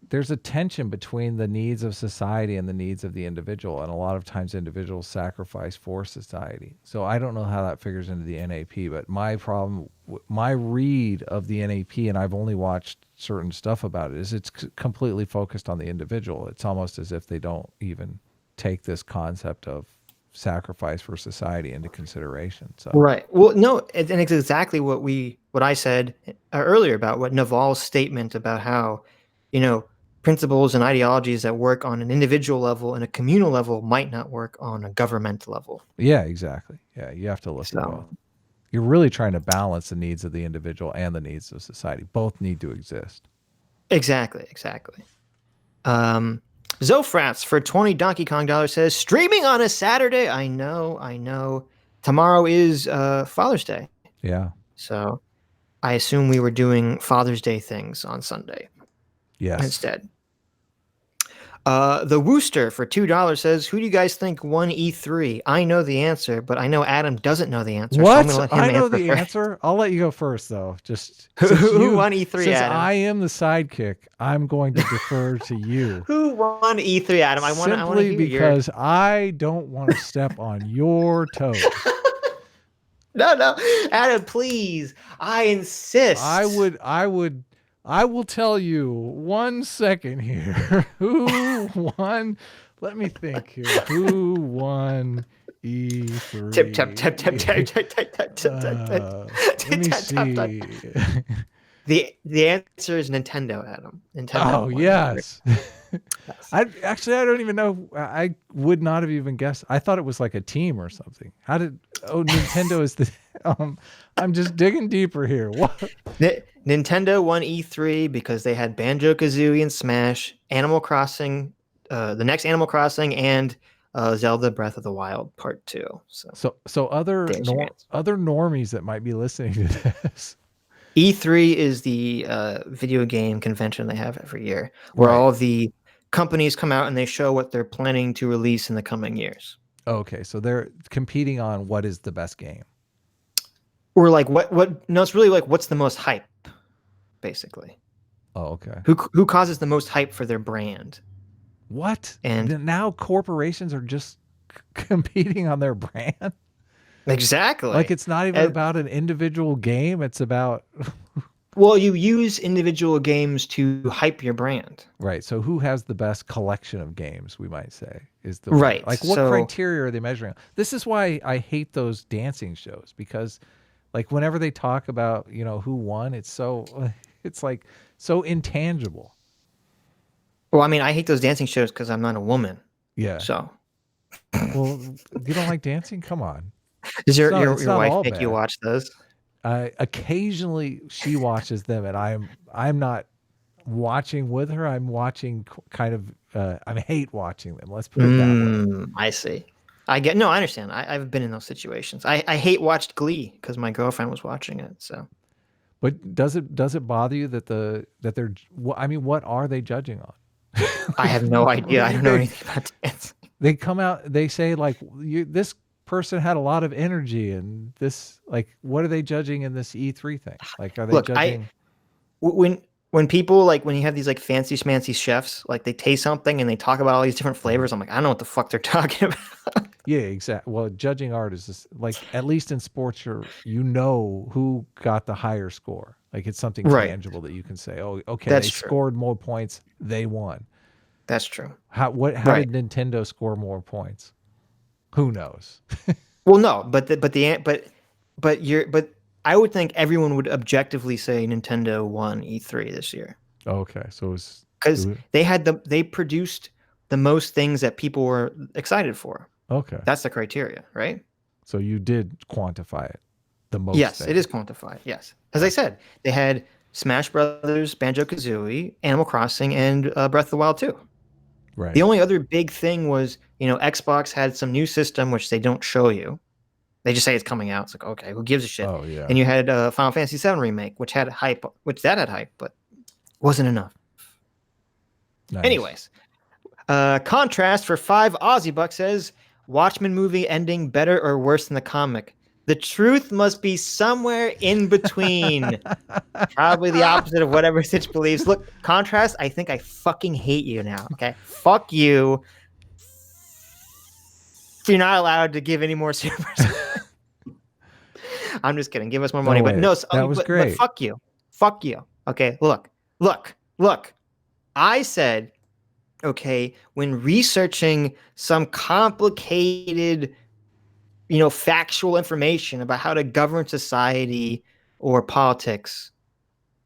there's a tension between the needs of society and the needs of the individual, and a lot of times individuals sacrifice for society. So I don't know how that figures into the NAP, but my read of the NAP, and I've only watched certain stuff about it, is it's completely focused on the individual. It's almost as if they don't even take this concept of sacrifice for society into consideration. So right. Well, no, and it's exactly what I said earlier about what Naval's statement about how, principles and ideologies that work on an individual level and a communal level might not work on a government level. Yeah, exactly. Yeah, you have to look at both. You're really trying to balance the needs of the individual and the needs of society. Both need to exist. Exactly. Zofrats for 20 Donkey Kong dollars says, streaming on a Saturday. I know. Tomorrow is Father's Day. Yeah. So I assume we were doing Father's Day things on Sunday Yes. instead. The Wooster for $2 says, "Who do you guys think won E3? I know the answer, but I know Adam doesn't know the answer. What? So I'm gonna let him I know answer the first." answer. I'll let you go first, though. Just Who won E3, since Adam? I am the sidekick, I'm going to defer to you. Who won E3, Adam? I want to Simply hear because I don't want to step on your toes. No, Adam, please. I insist. I will tell you 1 second here. Who won? Let me think here. Who won E3? Tip, tap, tap, tap, tap, tap, tap, tap, tap, let me see. The answer is Nintendo, Adam. Nintendo. Oh, yes. I don't even know. I would not have even guessed. I thought it was like a team or something. Nintendo is the I'm just digging deeper here. What? Nintendo won E3 because they had Banjo-Kazooie and Smash, Animal Crossing, the next Animal Crossing, and Zelda Breath of the Wild Part 2. So other normies that might be listening to this. E3 is the video game convention they have every year, where all the companies come out and they show what they're planning to release in the coming years. Okay, so they're competing on what is the best game. Or like what? No, it's really like what's the most hype, basically. Oh, okay. Who causes the most hype for their brand? What? And now corporations are just competing on their brand. Exactly. Like it's not even about an individual game. It's about. Well, you use individual games to hype your brand. Right. So who has the best collection of games, we might say, is the right. Like what criteria are they measuring? This is why I hate those dancing shows, because like whenever they talk about, who won, it's like so intangible. Well, I mean, I hate those dancing shows because I'm not a woman. Yeah. So. Well, you don't like dancing? Come on. Does your wife make you watch those? Occasionally she watches them, and I'm not watching with her. I'm watching kind of. I hate watching them. Let's put it that way. I see. I understand. I've been in those situations. I hate watched Glee because my girlfriend was watching it. So. But does it bother you that they're? I mean, what are they judging on? I have no idea. I don't know anything about dance. They come out. They say like this person had a lot of energy, and this what are they judging in this E3 thing? Like, are they judging? When people when you have these fancy schmancy chefs, they taste something and they talk about all these different flavors, I'm like, I don't know what the fuck they're talking about. Yeah, exactly. Well, judging art is just, at least in sports, who got the higher score. Like it's something tangible that you can say, oh, okay, they scored more points, they won. That's true. How did Nintendo score more points? Who knows? Well, no, but I would think everyone would objectively say Nintendo won E3 this year. Okay, so it's because they produced the most things that people were excited for. Okay, that's the criteria, right? So you did quantify it the most. Yes, it is quantified. Yes, as I said, they had Smash Brothers, Banjo-Kazooie, Animal Crossing, and Breath of the Wild 2. Right. The only other big thing was, Xbox had some new system which they don't show you. They just say it's coming out. It's like, okay, who gives a shit? Oh yeah. And you had Final Fantasy VII Remake, which had hype, but wasn't enough. Nice. Anyways, contrast for $5 says, Watchmen movie ending better or worse than the comic? The truth must be somewhere in between. Probably the opposite of whatever Sitch believes. Look, contrast, I think I fucking hate you now. Okay? Fuck you. You're not allowed to give any more supers. I'm just kidding. Give us more money. But no, that was great. But fuck you. Fuck you. Okay, look. I said, okay, when researching some complicated factual information about how to govern society or politics,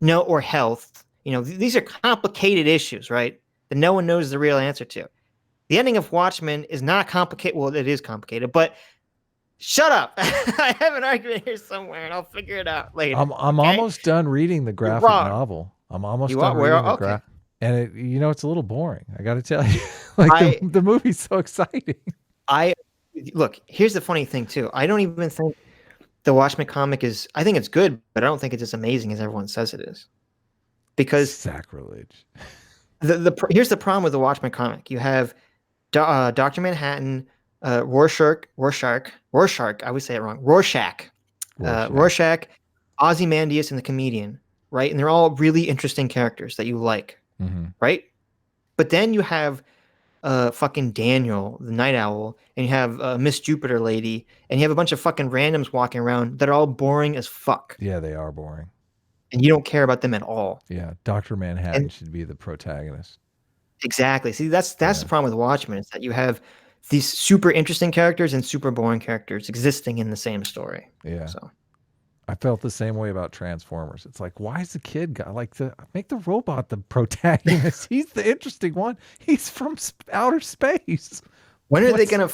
or health, these are complicated issues, right? That no one knows the real answer to. The ending of Watchmen is not complicated. Well, it is complicated, but shut up. I have an argument here somewhere, and I'll figure it out later. I'm almost done reading the graphic novel. I'm almost done reading the graphic. And it's a little boring. I got to tell you, the movie's so exciting. Look, here's the funny thing too. I don't even think the Watchmen comic is, I think it's good, but I don't think it's as amazing as everyone says it is. Because Sacrilege. here's the problem with the Watchmen comic. You have Dr. Manhattan, Rorschach, I would say it wrong, Rorschach, Ozymandias, and the Comedian, right? And they're all really interesting characters that you like, right? But then you have fucking Daniel, the Night Owl, and you have Miss Jupiter Lady, and you have a bunch of fucking randoms walking around that are all boring as fuck. Yeah, they are boring. And you don't care about them at all. Yeah, Dr. Manhattan should be the protagonist. Exactly. See, that's the problem with Watchmen, is that you have these super interesting characters and super boring characters existing in the same story. Yeah. So I felt the same way about Transformers. It's like, why is the kid guy make the robot the protagonist? He's the interesting one. He's from outer space. When are they gonna?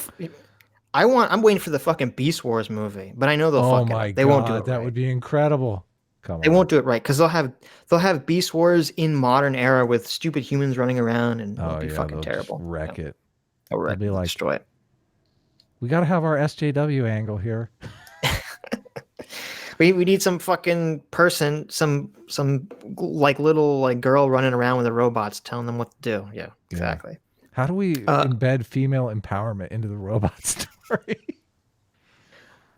I'm waiting for the fucking Beast Wars movie, but I know they'll fuck it up. They won't do it. That would be incredible. They won't do it right, because they'll have Beast Wars in modern era with stupid humans running around, and it'll be fucking terrible. Just wreck it. They'll wreck it, destroy it. We got to have our SJW angle here. We need some fucking person, some like little like girl running around with the robots telling them what to do. Yeah, exactly. How do we embed female empowerment into the robot story?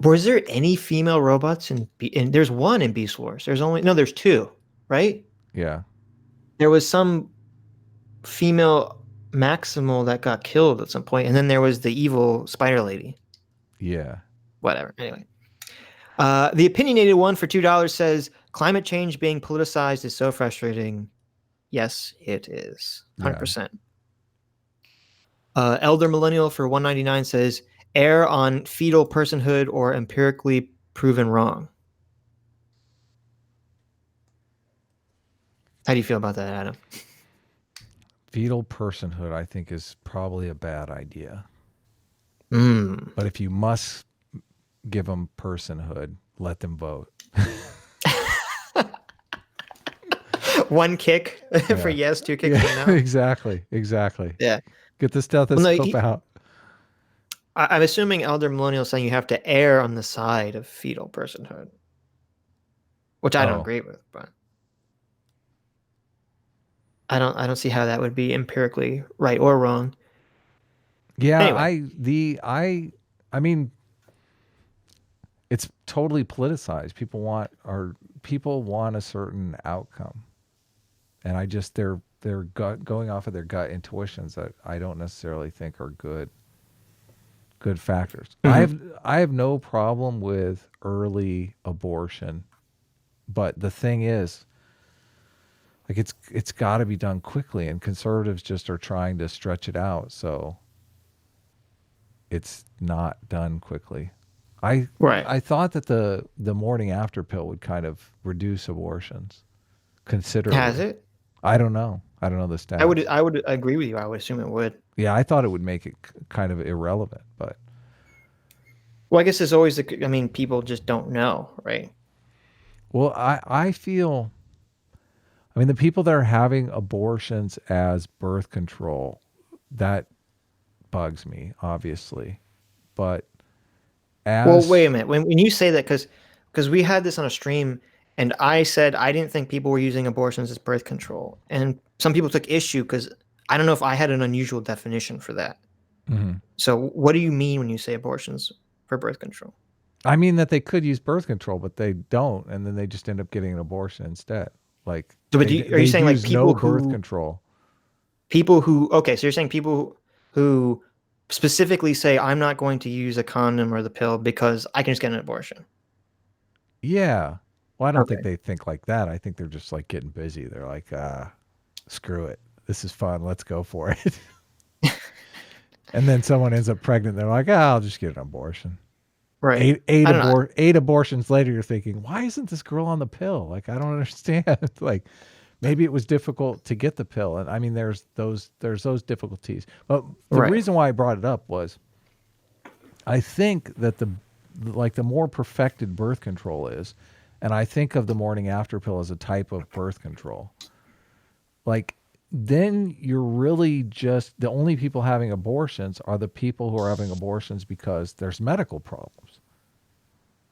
Was there any female robots in there's one in Beast Wars. There's two, right? Yeah. There was some female Maximal that got killed at some point, and then there was the evil Spider Lady. Yeah. Whatever. Anyway. The opinionated one for $2 says, climate change being politicized is so frustrating. Yes, it is. 100%. Elder Millennial for $1.99 says, err on fetal personhood or empirically proven wrong. How do you feel about that, Adam? Fetal personhood, I think, is probably a bad idea. But if you must give them personhood, let them vote. One kick for yes, two kicks for no. Exactly. Yeah. Get the stethoscope out. I'm assuming Elder Millennial is saying you have to err on the side of fetal personhood, which I don't agree with, but I don't see how that would be empirically right or wrong. Yeah, anyway. I mean, it's totally politicized. People want a certain outcome, and they're going off of their gut intuitions that I don't necessarily think are good factors. I have no problem with early abortion, but the thing is, like, it's got to be done quickly, and conservatives just are trying to stretch it out, so it's not done quickly. I thought that the morning after pill would kind of reduce abortions considerably. Has it? I don't know the stats. I would agree with you. I would assume it would. Yeah, I thought it would make it kind of irrelevant, but well, I guess there's always people just don't know, right? Well, I feel, the people that are having abortions as birth control, that bugs me, obviously, but well, wait a minute. When you say that, because we had this on a stream, and I said I didn't think people were using abortions as birth control, and some people took issue because I don't know if I had an unusual definition for that. So what do you mean when you say abortions for birth control? I mean that they could use birth control, but they don't, and then they just end up getting an abortion instead. Like, are you saying like people birth control? People who so you're saying people who specifically say I'm not going to use a condom or the pill because I can just get an abortion. Yeah. Well, I don't think they think like that. I think they're just like getting busy. They're like, screw it. This is fun. Let's go for it. And then someone ends up pregnant. They're like, I'll just get an abortion. Right. Eight abortions later, you're thinking, why isn't this girl on the pill? Like, I don't understand. Like, maybe it was difficult to get the pill. And there's those difficulties. But the reason why I brought it up was I think that the more perfected birth control is, and I think of the morning after pill as a type of birth control, like, then you're really just the only people having abortions are the people who are having abortions because there's medical problems.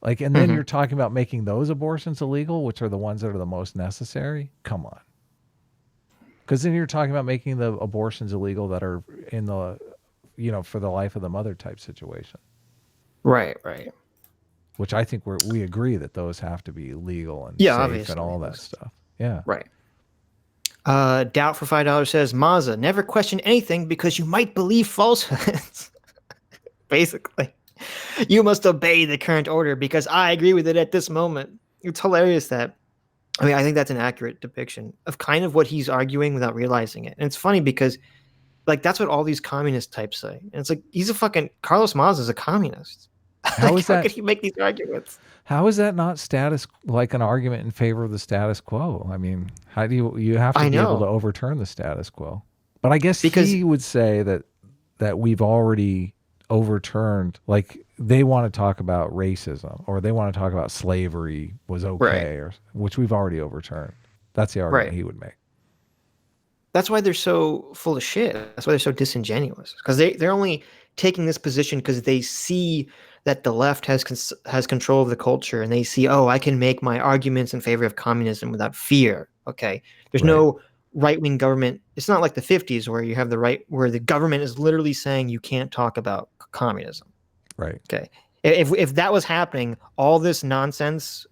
Like, and then you're talking about making those abortions illegal, which are the ones that are the most necessary. Come on. Because then you're talking about making the abortions illegal that are in the, for the life of the mother type situation. Right, right. Which I think we agree that those have to be legal and Yeah, safe obviously. and all that stuff. Yeah. Right. Doubt for $5 says, Maza, never question anything because you might believe falsehoods. Basically. You must obey the current order because I agree with it at this moment. It's hilarious that, I think that's an accurate depiction of kind of what he's arguing without realizing it. And it's funny because, like, that's what all these communist types say. And it's like, Carlos Maza is a communist. How could he make these arguments? How is that not like an argument in favor of the status quo? I mean, how do you have to be able to overturn the status quo? But I guess he would say that we've already overturned, like they want to talk about racism or they want to talk about slavery was okay, or which we've already overturned. That's the argument he would make. That's why they're so full of shit. That's why they're so disingenuous, because they're only taking this position because they see that the left has control of the culture, and they see, I can make my arguments in favor of communism without fear. Okay, there's no right-wing government. It's not like the 50s where you have where the government is literally saying you can't talk about communism. Right. Okay. If that was happening, all this nonsense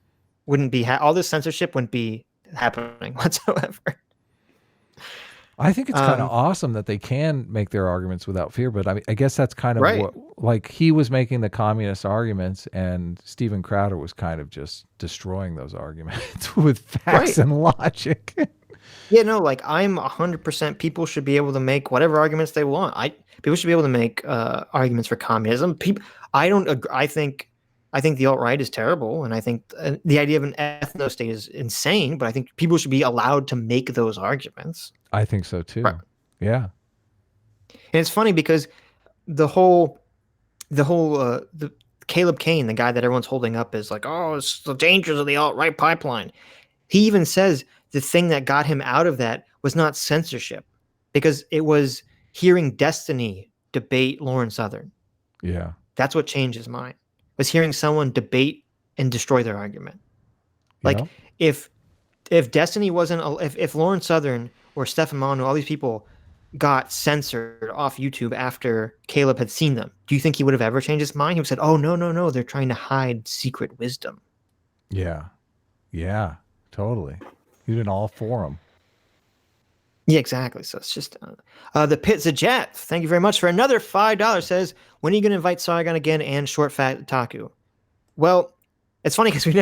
wouldn't be all this censorship wouldn't be happening whatsoever. I think it's kind of awesome that they can make their arguments without fear, but I guess that's kind of what, like, he was making the communist arguments and Steven Crowder was kind of just destroying those arguments with facts and logic. Yeah, no, like, I'm 100% people should be able to make whatever arguments they want. People should be able to make arguments for communism. I think the alt-right is terrible, and I think the idea of an ethno-state is insane, but I think people should be allowed to make those arguments. I think so too. Right. Yeah. And it's funny because the Caleb Kane, the guy that everyone's holding up is like, it's the dangers of the alt-right pipeline. He even says the thing that got him out of that was not censorship, because it was hearing Destiny debate Lauren Southern. Yeah. That's what changed his mind, was hearing someone debate and destroy their argument. Like, if Destiny wasn't, if Lauren Southern or Stefan Manu, all these people got censored off YouTube after Caleb had seen them, do you think he would have ever changed his mind? He would have said, no, they're trying to hide secret wisdom. Yeah. Yeah, totally. He's been all for him. Yeah, exactly. So it's just the Pizza Jet. Thank you very much for another $5. Says, when are you going to invite Sargon again and Short Fat Taku? Well, it's funny because we've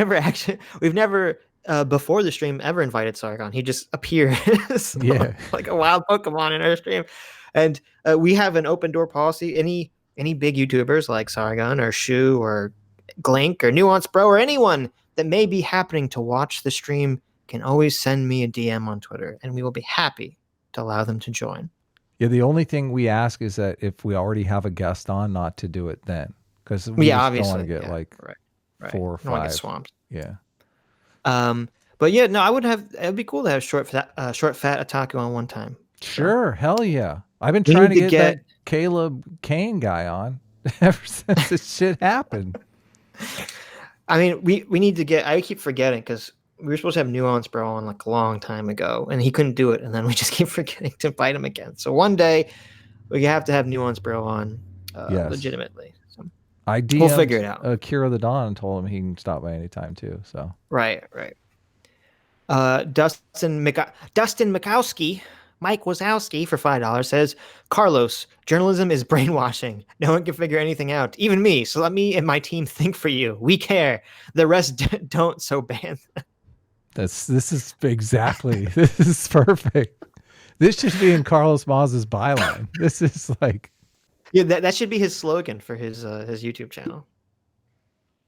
never before the stream ever invited Sargon. He just appears like a wild Pokemon in our stream, and we have an open door policy. Any big YouTubers like Sargon or Shu or Glink or Nuance Bro or anyone that may be happening to watch the stream can always send me a DM on Twitter, and we will be happy to allow them to join. Yeah, the only thing we ask is that if we already have a guest on, not to do it then, because we obviously don't want to get 4 or 5. Don't want to get swamped. Yeah. But yeah, no, it'd be cool to have short fat Otaku on one time. Sure, hell yeah. I've been trying to get that Caleb Kane guy on ever since this shit happened. I mean, we need to get. I keep forgetting because we were supposed to have Nuance Bro on like a long time ago, and he couldn't do it, and then we just keep forgetting to invite him again. So one day we have to have Nuance Bro on legitimately. So we'll figure it out. Kira the Dawn and told him he can stop by anytime too. So right. Dustin Mikowski, Mike Wazowski for $5 says, Carlos, journalism is brainwashing. No one can figure anything out, even me. So let me and my team think for you. We care. The rest don't. So ban. This is perfect. This should be in Carlos Maz's byline. This is like, yeah, that should be his slogan for his YouTube channel.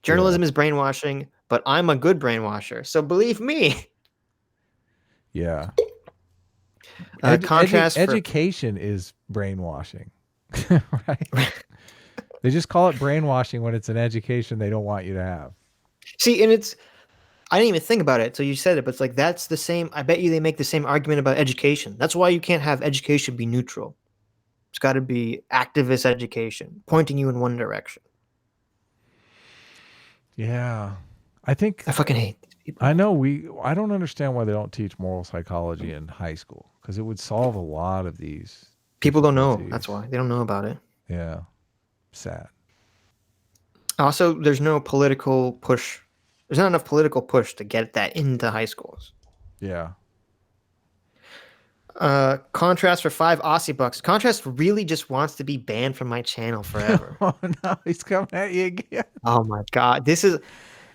Journalism is brainwashing, but I'm a good brainwasher. So believe me. Yeah. Education is brainwashing, right? They just call it brainwashing when it's an education they don't want you to have. See, and I didn't even think about it. So you said it, but it's like, that's the same. I bet you they make the same argument about education. That's why you can't have education be neutral. It's got to be activist education, pointing you in one direction. Yeah. I think I fucking hate these people. I know I don't understand why they don't teach moral psychology in high school, because it would solve a lot of these People don't know. difficulties. That's why they don't know about it. Yeah. Sad. Also, there's no political push. There's not enough political push to get that into high schools. Yeah. Contrast for 5 Aussie bucks. Contrast really just wants to be banned from my channel forever. Oh no, he's coming at you again. Oh my god, this is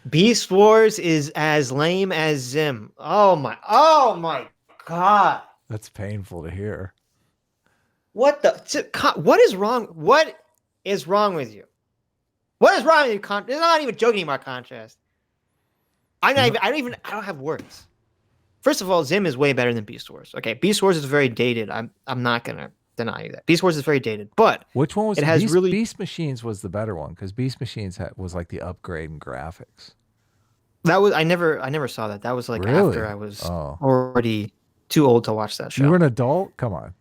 Beast Wars is as lame as Zim. Oh my god. That's painful to hear. What is wrong? What is wrong with you? What is wrong with you? It's not even joking anymore, Contrast. I don't have words. First of all, Zim is way better than Beast Wars. Okay, Beast Wars is very dated. I'm not gonna deny you that. Beast Wars is very dated, but which one was it? Has Beast Machines was the better one, because Beast Machines was like the upgrade in graphics. That was I never saw that. That was like Really? after I was already too old to watch that show. You were an adult? Come on.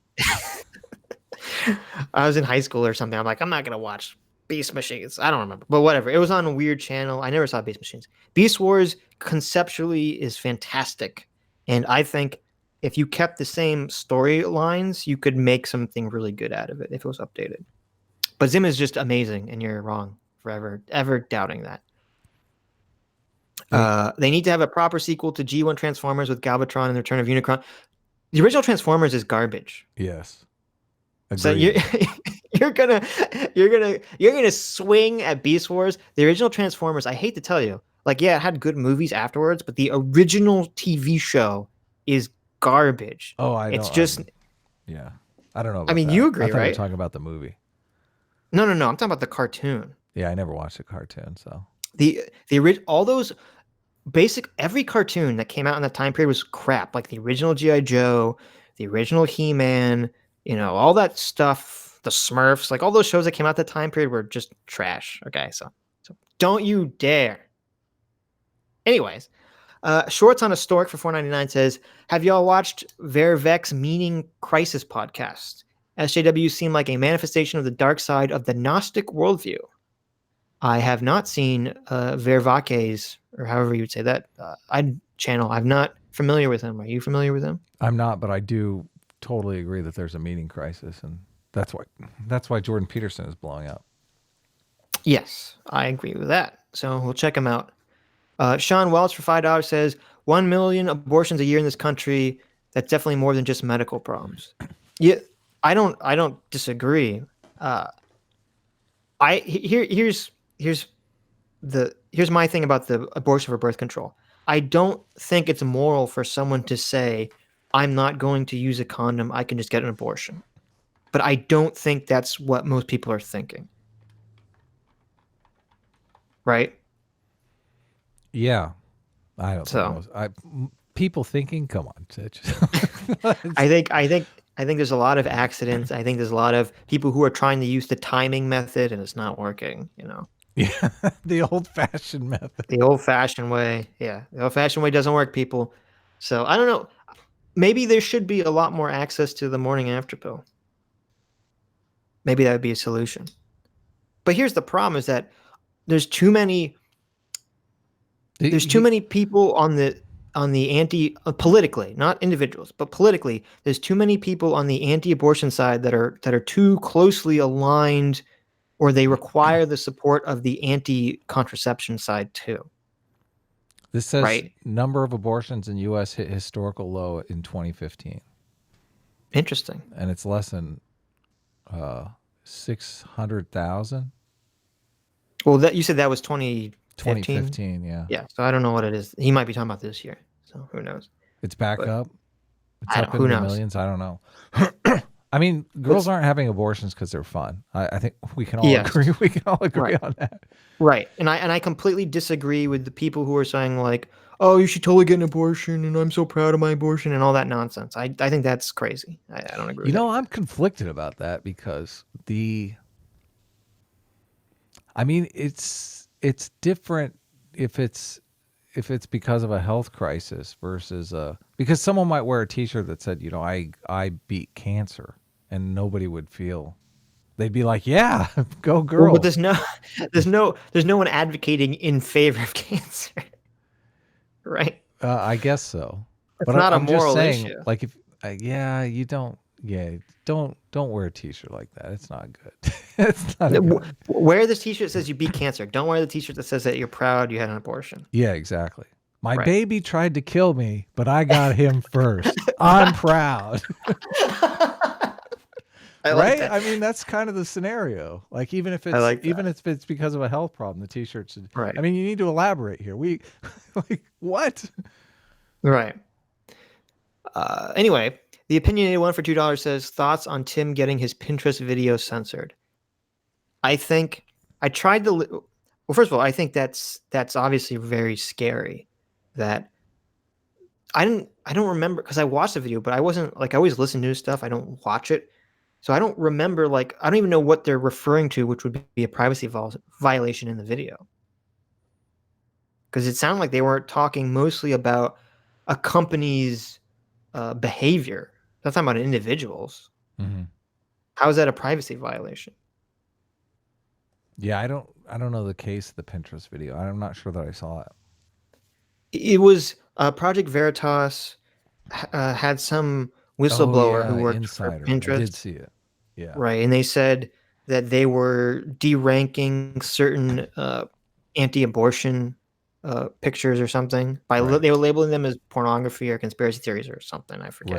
I was in high school or something. I'm like, I'm not gonna watch Beast Machines. I don't remember, but whatever. It was on a weird channel. I never saw Beast Machines. Beast Wars conceptually is fantastic, and I think if you kept the same storylines, you could make something really good out of it if it was updated. But Zim is just amazing, and you're wrong for ever doubting that. They need to have a proper sequel to G1 Transformers with Galvatron and the Return of Unicron. The original Transformers is garbage. Yes. Agreed. So you're gonna swing at Beast Wars. The original Transformers, I hate to tell you, like, yeah, it had good movies afterwards, but the original TV show is garbage. Oh, I know. It's just yeah. I don't know. I mean, you agree, I thought right? you were talking about the movie. No. I'm talking about the cartoon. Yeah, I never watched the cartoon, so all those basic every cartoon that came out in that time period was crap. Like the original G.I. Joe, the original He-Man, all that stuff, the Smurfs, like all those shows that came out that time period were just trash. Okay, so don't you dare. Anyways, Shorts on a Stork for $4.99 says, have y'all watched Vervek's Meaning Crisis podcast? SJWs seem like a manifestation of the dark side of the Gnostic worldview. I have not seen Vervake's, or however you would say that, channel. I'm not familiar with him. Are you familiar with him? I'm not, but I do totally agree that there's a meaning crisis, and that's why Jordan Peterson is blowing up. Yes, I agree with that. So we'll check him out. Sean Welch for $5 says 1 million abortions a year in this country. That's definitely more than just medical problems. Yeah, I don't disagree. Here's my thing about the abortion for birth control. I don't think it's moral for someone to say, I'm not going to use a condom, I can just get an abortion. But I don't think that's what most people are thinking. Right? Yeah. I don't know. People thinking, come on, Sitch. I think there's a lot of accidents. I think there's a lot of people who are trying to use the timing method and it's not working, Yeah, the old-fashioned method. The old-fashioned way. Yeah, the old-fashioned way doesn't work, people. So, I don't know. Maybe there should be a lot more access to the morning after pill. Maybe that would be a solution. But here's the problem is that there's too many people on the anti politically, not individuals, but politically, there's too many people on the anti-abortion side that are too closely aligned, or they require the support of the anti-contraception side too. This says number of abortions in U.S. hit historical low in 2015. Interesting. And it's less than 600,000. Well, that you said that was 2015, yeah. Yeah, so I don't know what it is. He might be talking about this year, so who knows? It's back up. It's up in the millions. I don't know. I mean, girls aren't having abortions because they're fun. I think we can all agree. We can all agree on that. Right, and I completely disagree with the people who are saying like, "Oh, you should totally get an abortion," and I'm so proud of my abortion and all that nonsense. I think that's crazy. I don't agree. with that. I'm conflicted about that because it's different if it's because of a health crisis versus because someone might wear a t-shirt that said, I beat cancer, and nobody would feel They'd be like, "Yeah, go Well, girl." but there's no one advocating in favor of cancer, right? I guess so. It's But not a I'm just moral saying, issue. like, if you don't, don't wear a T-shirt like that. It's not good. It's not good. Wear this T-shirt that says you beat cancer. Don't wear the T-shirt that says that you're proud you had an abortion. Yeah, exactly. My Right. baby tried to kill me, but I got him first. I'm proud. I like Right? that. I mean, that's kind of the scenario. Like, even if it's like if it's because of a health problem, the T-shirt should. Right. I mean, you need to elaborate here. We, like, what? Right. Anyway, the opinionated one for $2 says thoughts on Tim getting his Pinterest video censored. I think I tried to. Well, first of all, I think that's obviously very scary. That I don't remember, because I watched the video, but I wasn't like, I always listen to his stuff. I don't watch it, so I don't remember. Like, I don't even know what they're referring to, which would be a privacy violation in the video. Because it sounded like they were talking mostly about a company's behavior. They're talking about individuals. Mm-hmm. How is that a privacy violation? Yeah, I don't know the case of the Pinterest video. I'm not sure that I saw it. It was Project Veritas had some whistleblower who worked Insider. for Pinterest. I did see it. Yeah. Right, and they said that they were deranking certain anti-abortion pictures or something. They were labeling them as pornography or conspiracy theories or something. I forget.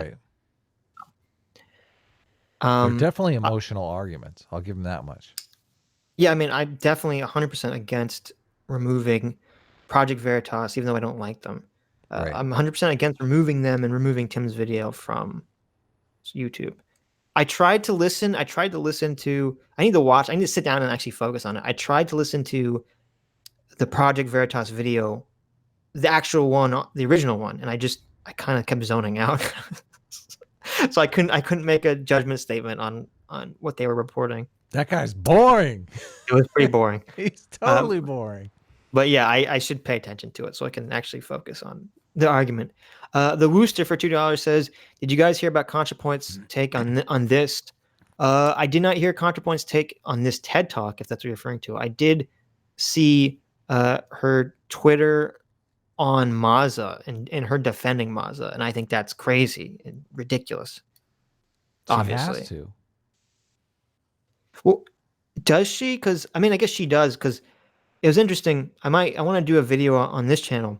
Right. They're definitely emotional arguments. I'll give them that much. Yeah, I mean, I'm definitely 100% against removing Project Veritas, even though I don't like them. I'm 100% against removing them and removing Tim's video from YouTube. I tried to listen. I need to sit down and actually focus on it. I tried to listen to the Project Veritas video, the actual one, the original one, and I kind of kept zoning out. So I couldn't make a judgment statement on what they were reporting. That guy's boring. It was pretty boring. He's totally boring. But yeah, I should pay attention to it so I can actually focus on the argument. The Wooster for $2 says, "Did you guys hear about ContraPoint's take on this?" I did not hear ContraPoint's take on this TED Talk, if that's what you're referring to. I did see her Twitter on Maza and her defending Maza, and I think that's crazy and ridiculous. Obviously. Has to. Well, does she? Because I mean, I guess she does. Because it was interesting. I want to do a video on this channel.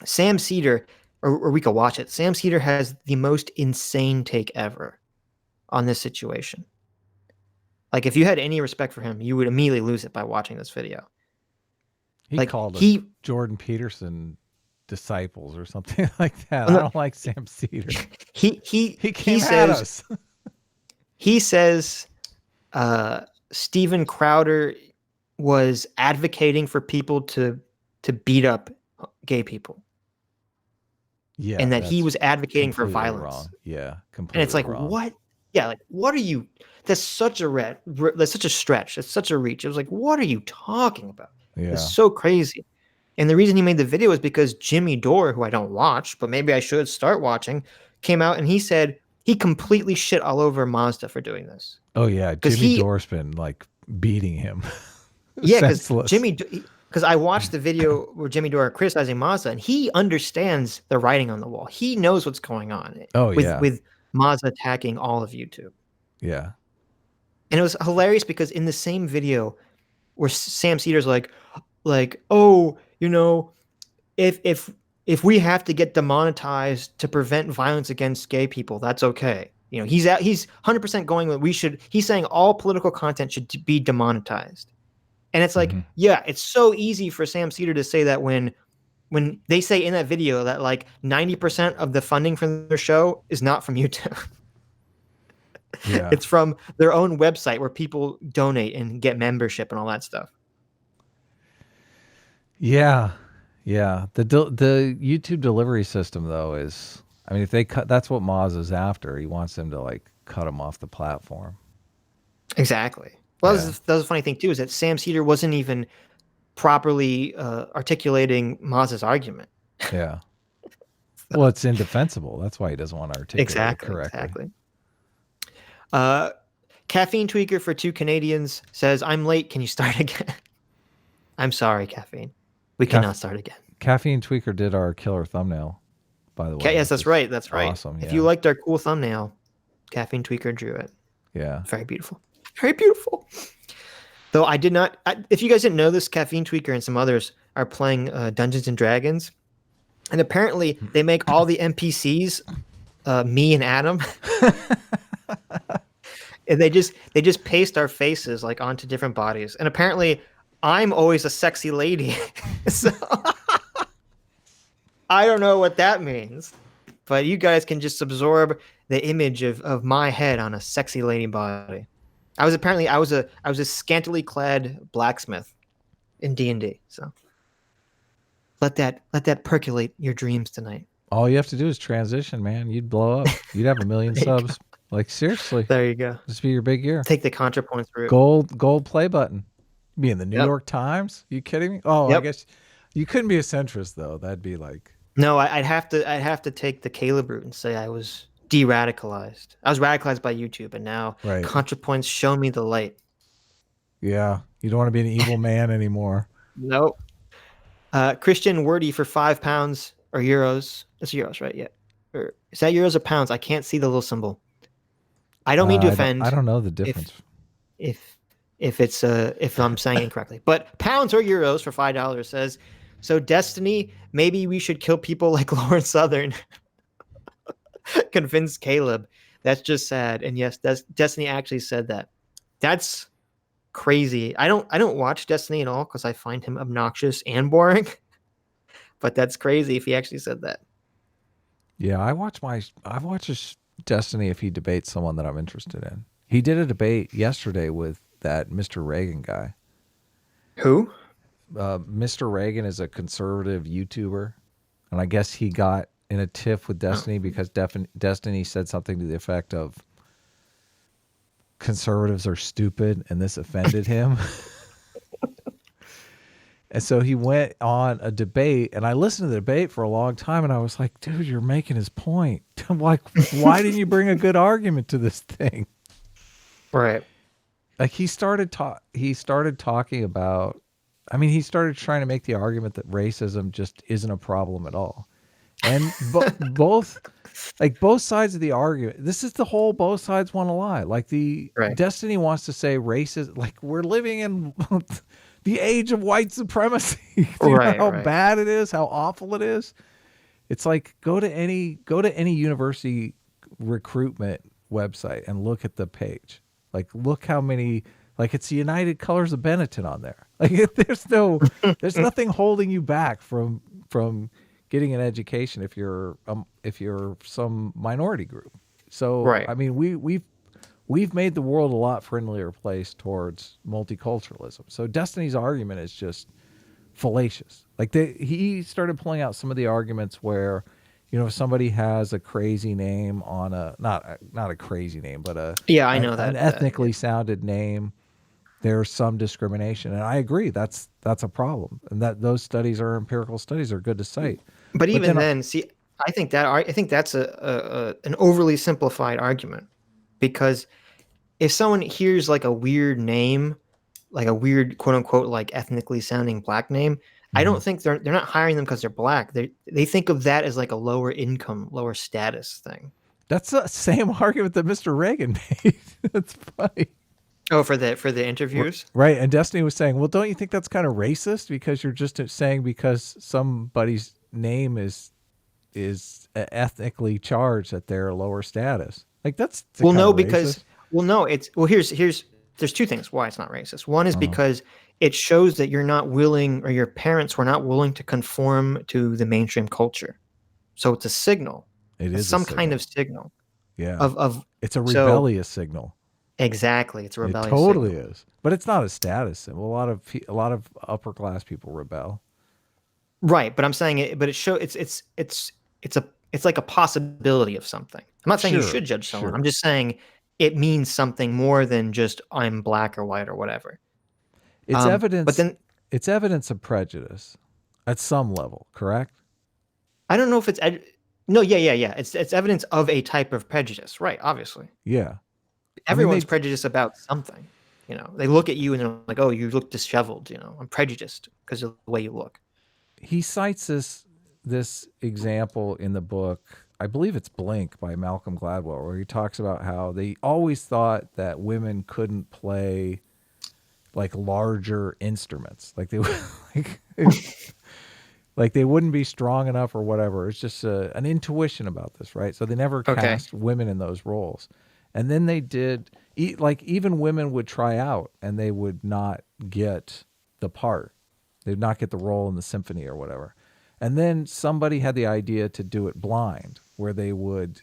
Sam Cedar, or we could watch it. Sam Cedar has the most insane take ever on this situation. Like, if you had any respect for him, you would immediately lose it by watching this video. He called Jordan Peterson disciples or something like that. I don't like Sam Cedar. He came at us. He says Steven Crowder was advocating for people to beat up gay people. Yeah, and that he was advocating for violence. Wrong. Yeah, completely. And it's like, wrong. what? Yeah, like, what are you? That's such a that's such a stretch. It's such a reach. It was like, what are you talking about? Yeah. It's so crazy. And the reason he made the video is because Jimmy Dore, who I don't watch, but maybe I should start watching, came out and he said he completely shit all over Mazda for doing this. Oh yeah, Jimmy Dore's been like beating him. Yeah, because I watched the video where Jimmy Dore criticizing Maza, and he understands the writing on the wall. He knows what's going on. With Maza attacking all of YouTube. Yeah. And it was hilarious because in the same video where Sam Cedar's like, oh, you know, if we have to get demonetized to prevent violence against gay people, that's okay. You know, he's 100% going with he's saying all political content should be demonetized. And it's like, yeah, it's so easy for Sam Cedar to say that when they say in that video that like 90% of the funding from their show is not from YouTube. Yeah. It's from their own website where people donate and get membership and all that stuff. Yeah. Yeah. The YouTube delivery system though is, I mean, if they that's what Moz is after. He wants them to like cut him off the platform. Exactly. Well, that was a funny thing too, is that Sam Cedar wasn't even properly articulating Maz's argument. Yeah. Well, it's indefensible. That's why he doesn't want to articulate it correctly. Exactly. Caffeine Tweaker for 2 Canadians says, I'm late. Can you start again? I'm sorry, Caffeine. We cannot start again. Caffeine Tweaker did our killer thumbnail, by the way. Yes, that's right. That's right. Awesome. If you liked our cool thumbnail, Caffeine Tweaker drew it. Yeah. Very beautiful. Very beautiful. Though I did not, if you guys didn't know this, Caffeine Tweaker and some others are playing Dungeons and Dragons. And apparently they make all the NPCs me and Adam. And they just paste our faces like onto different bodies. And apparently I'm always a sexy lady. So I don't know what that means. But you guys can just absorb the image of my head on a sexy lady body. I was a scantily clad blacksmith in D&D. So let that percolate your dreams tonight. All you have to do is transition, man. You'd blow up. You'd have 1 million subs. Like, seriously. There you go. Just be your big year. Take the ContraPoints route. Gold play button. Be in the New York Times? You kidding me? Oh, I guess you couldn't be a centrist though. That'd be like. No, I'd have to take the Caleb route and say I was de-radicalized. I was radicalized by YouTube, and now ContraPoints show me the light. Yeah, you don't want to be an evil man anymore. Nope. Christian Wordy for £5 or euros. It's euros, right? Yeah. Or is that euros or pounds? I can't see the little symbol. I don't mean to offend. I don't know the difference. If I'm saying it incorrectly, but pounds or euros for $5 says, so Destiny, maybe we should kill people like Lauren Southern. Convince Caleb. That's just sad. And yes, Destiny actually said that. That's crazy. I don't watch Destiny at all because I find him obnoxious and boring. But that's crazy if he actually said that. Yeah, I watch Destiny if he debates someone that I'm interested in. He did a debate yesterday with that Mr. Reagan guy. Who? Mr. Reagan is a conservative YouTuber, and I guess he got in a tiff with Destiny because Destiny said something to the effect of conservatives are stupid, and this offended him. And so he went on a debate, and I listened to the debate for a long time, and I was like, dude, you're making his point. I'm like, why didn't you bring a good argument to this thing? Right. Like he started talking about, I mean, he started trying to make the argument that racism just isn't a problem at all. And both sides of the argument, this is the whole both sides want to lie. Like Destiny wants to say racist, like we're living in the age of white supremacy. You know how bad it is, how awful it is. It's like go to any university recruitment website and look at the page. Like look how many, like it's the United Colors of Benetton on there. Like there's nothing holding you back from getting an education if you're some minority group. So I mean we've made the world a lot friendlier place towards multiculturalism. So Destiny's argument is just fallacious. Like he started pulling out some of the arguments where, you know, if somebody has a crazy name on a not a crazy name, but an ethnically sounded name, there's some discrimination, and I agree that's a problem, and that those studies are empirical studies are good to cite. But even then, see, I think that's an overly simplified argument, because if someone hears like a weird name, like a weird quote unquote like ethnically sounding black name, I don't think they're not hiring them because they're black. They think of that as like a lower income, lower status thing. That's the same argument that Mr. Reagan made. That's funny. Oh, for the interviews? Right. And Destiny was saying, well, don't you think that's kind of racist? Because you're just saying because somebody's name is ethnically charged that they're a lower status. Like that's well, no, because there's two things why it's not racist. One is because it shows that you're not willing, or your parents were not willing to conform to the mainstream culture. So it's a signal. It's some kind of signal. Yeah. It's a rebellious signal. Exactly. It's a rebellious signal. It totally signal. is. But it's not a status symbol. A lot of upper class people rebel. Right, but I'm saying it's like a possibility of something. I'm not saying you should judge someone. I'm just saying it means something more than just I'm black or white or whatever. It's evidence. But then it's evidence of prejudice at some level, correct? I don't know if it's no. Yeah. It's evidence of a type of prejudice, right? Obviously. Yeah, everyone's prejudiced about something. You know, they look at you and they're like, "Oh, you look disheveled." You know, I'm prejudiced because of the way you look. He cites this example in the book. I believe it's Blink by Malcolm Gladwell, where he talks about how they always thought that women couldn't play like larger instruments, like they like they wouldn't be strong enough or whatever. It's just an intuition about this, right? So they never cast women in those roles. And then they did, like even women would try out and they would not get the part. They'd not get the role in the symphony or whatever. And then somebody had the idea to do it blind, where they would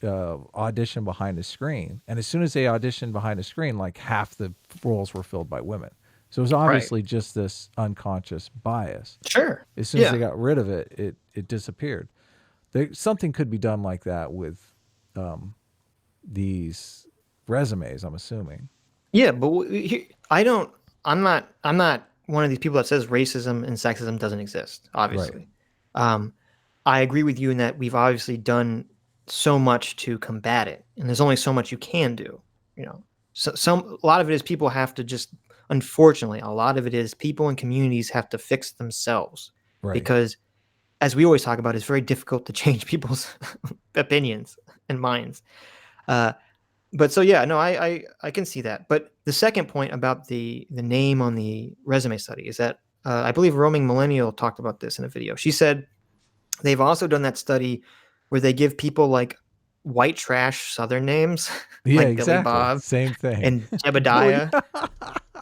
audition behind a screen. And as soon as they auditioned behind a screen, like half the roles were filled by women. So it was obviously just this unconscious bias. Sure. As soon as they got rid of it, it disappeared. Something could be done like that with these resumes, I'm assuming. Yeah, but I'm not one of these people that says racism and sexism doesn't exist, obviously. Right. I agree with you in that we've obviously done so much to combat it, and there's only so much you can do. You know, a lot of it is people have to just, unfortunately, a lot of it is people and communities have to fix themselves. Right. Because, as we always talk about, it's very difficult to change people's opinions and minds. But so, yeah, no, I can see that. But the second point about the name on the resume study is that I believe Roaming Millennial talked about this in a video. She said they've also done that study where they give people like white trash Southern names, like Billy Bob, same thing, and Jebediah,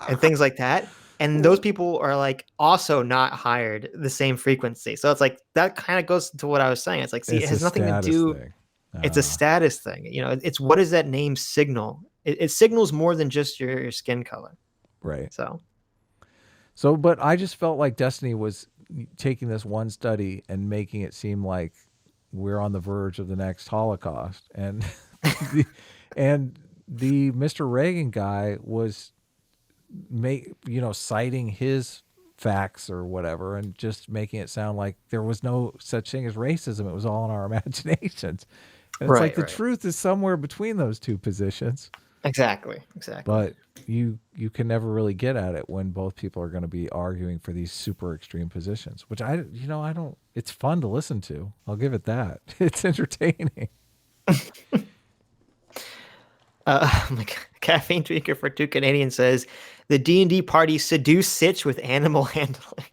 and things like that. And those people are like also not hired the same frequency. So it's like that kind of goes to what I was saying. It's like, see, it has nothing to do. It's a status thing. You know, it's what does that name signal? It signals more than just your skin color. Right. So, but I just felt like Destiny was taking this one study and making it seem like we're on the verge of the next Holocaust. And the Mr. Reagan guy was citing his facts or whatever and just making it sound like there was no such thing as racism. It was all in our imaginations. And it's like the truth is somewhere between those two positions. Exactly. But you can never really get at it when both people are going to be arguing for these super extreme positions, which I don't, it's fun to listen to. I'll give it that. It's entertaining. Caffeine Tweaker for 2 Canadians says the D&D party seduced Sitch with animal handling.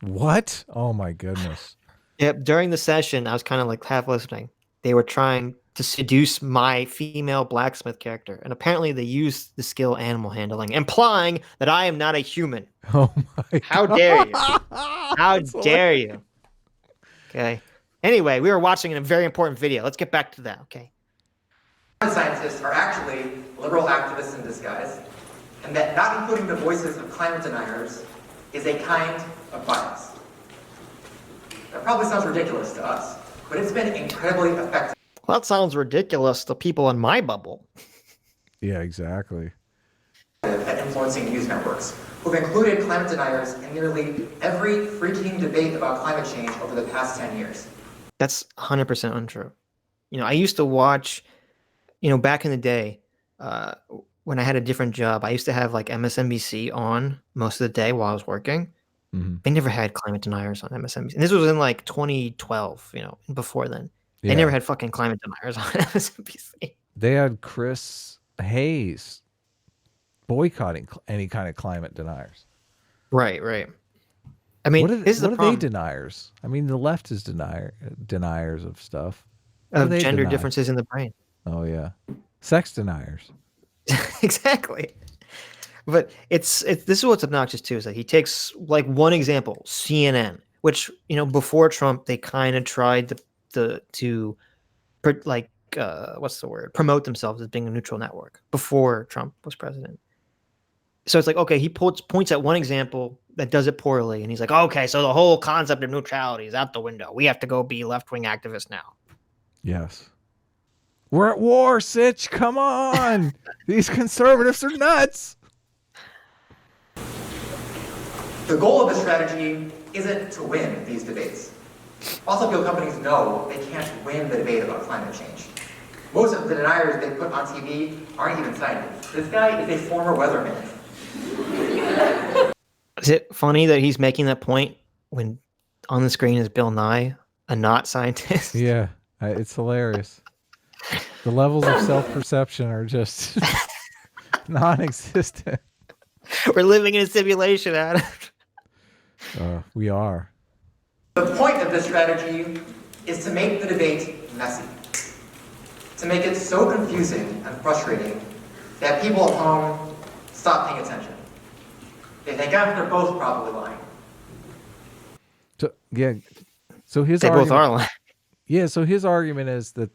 What? Oh my goodness. Yep. During the session, I was kind of like half listening. They were trying to seduce my female blacksmith character, and apparently they used the skill animal handling, implying that I am not a human. Oh my! How dare you? How dare you? Okay. Anyway, we were watching a very important video. Let's get back to that. Okay. Scientists are actually liberal activists in disguise, and that not including the voices of climate deniers is a kind of bias. That probably sounds ridiculous to us, but it's been incredibly effective. Well, that sounds ridiculous to people in my bubble. Yeah, exactly. At influencing news networks, who've included climate deniers in nearly every freaking debate about climate change over the past 10 years. That's 100% untrue. You know, I used to watch, back in the day, when I had a different job, I used to have like MSNBC on most of the day while I was working. Mm-hmm. They never had climate deniers on MSNBC. And this was in like 2012, before then. They never had fucking climate deniers on MSNBC. They had Chris Hayes boycotting any kind of climate deniers. Right. I mean, what are they deniers? I mean, the left is deniers of stuff. Of gender differences in the brain. Oh, yeah. Sex deniers. Exactly. But it's this is what's obnoxious, too, is that he takes, like, one example, CNN, which, before Trump, they kind of tried to promote themselves as being a neutral network before Trump was president. So it's like, okay, he points at one example that does it poorly, and he's like, okay, so the whole concept of neutrality is out the window. We have to go be left-wing activists now. Yes. We're at war, Sitch. Come on. These conservatives are nuts. The goal of the strategy isn't to win these debates. Fossil fuel companies know they can't win the debate about climate change. Most of the deniers they put on TV aren't even scientists. This guy is a former weatherman. Is it funny that he's making that point when on the screen is Bill Nye, a not scientist? Yeah, it's hilarious. The levels of self-perception are just non-existent. We're living in a simulation, Adam. We are. The point of this strategy is to make the debate messy. To make it so confusing and frustrating that people at home stop paying attention. They think, they're both probably lying. So, yeah. So his they argument, both are lying. Yeah. So his argument is that,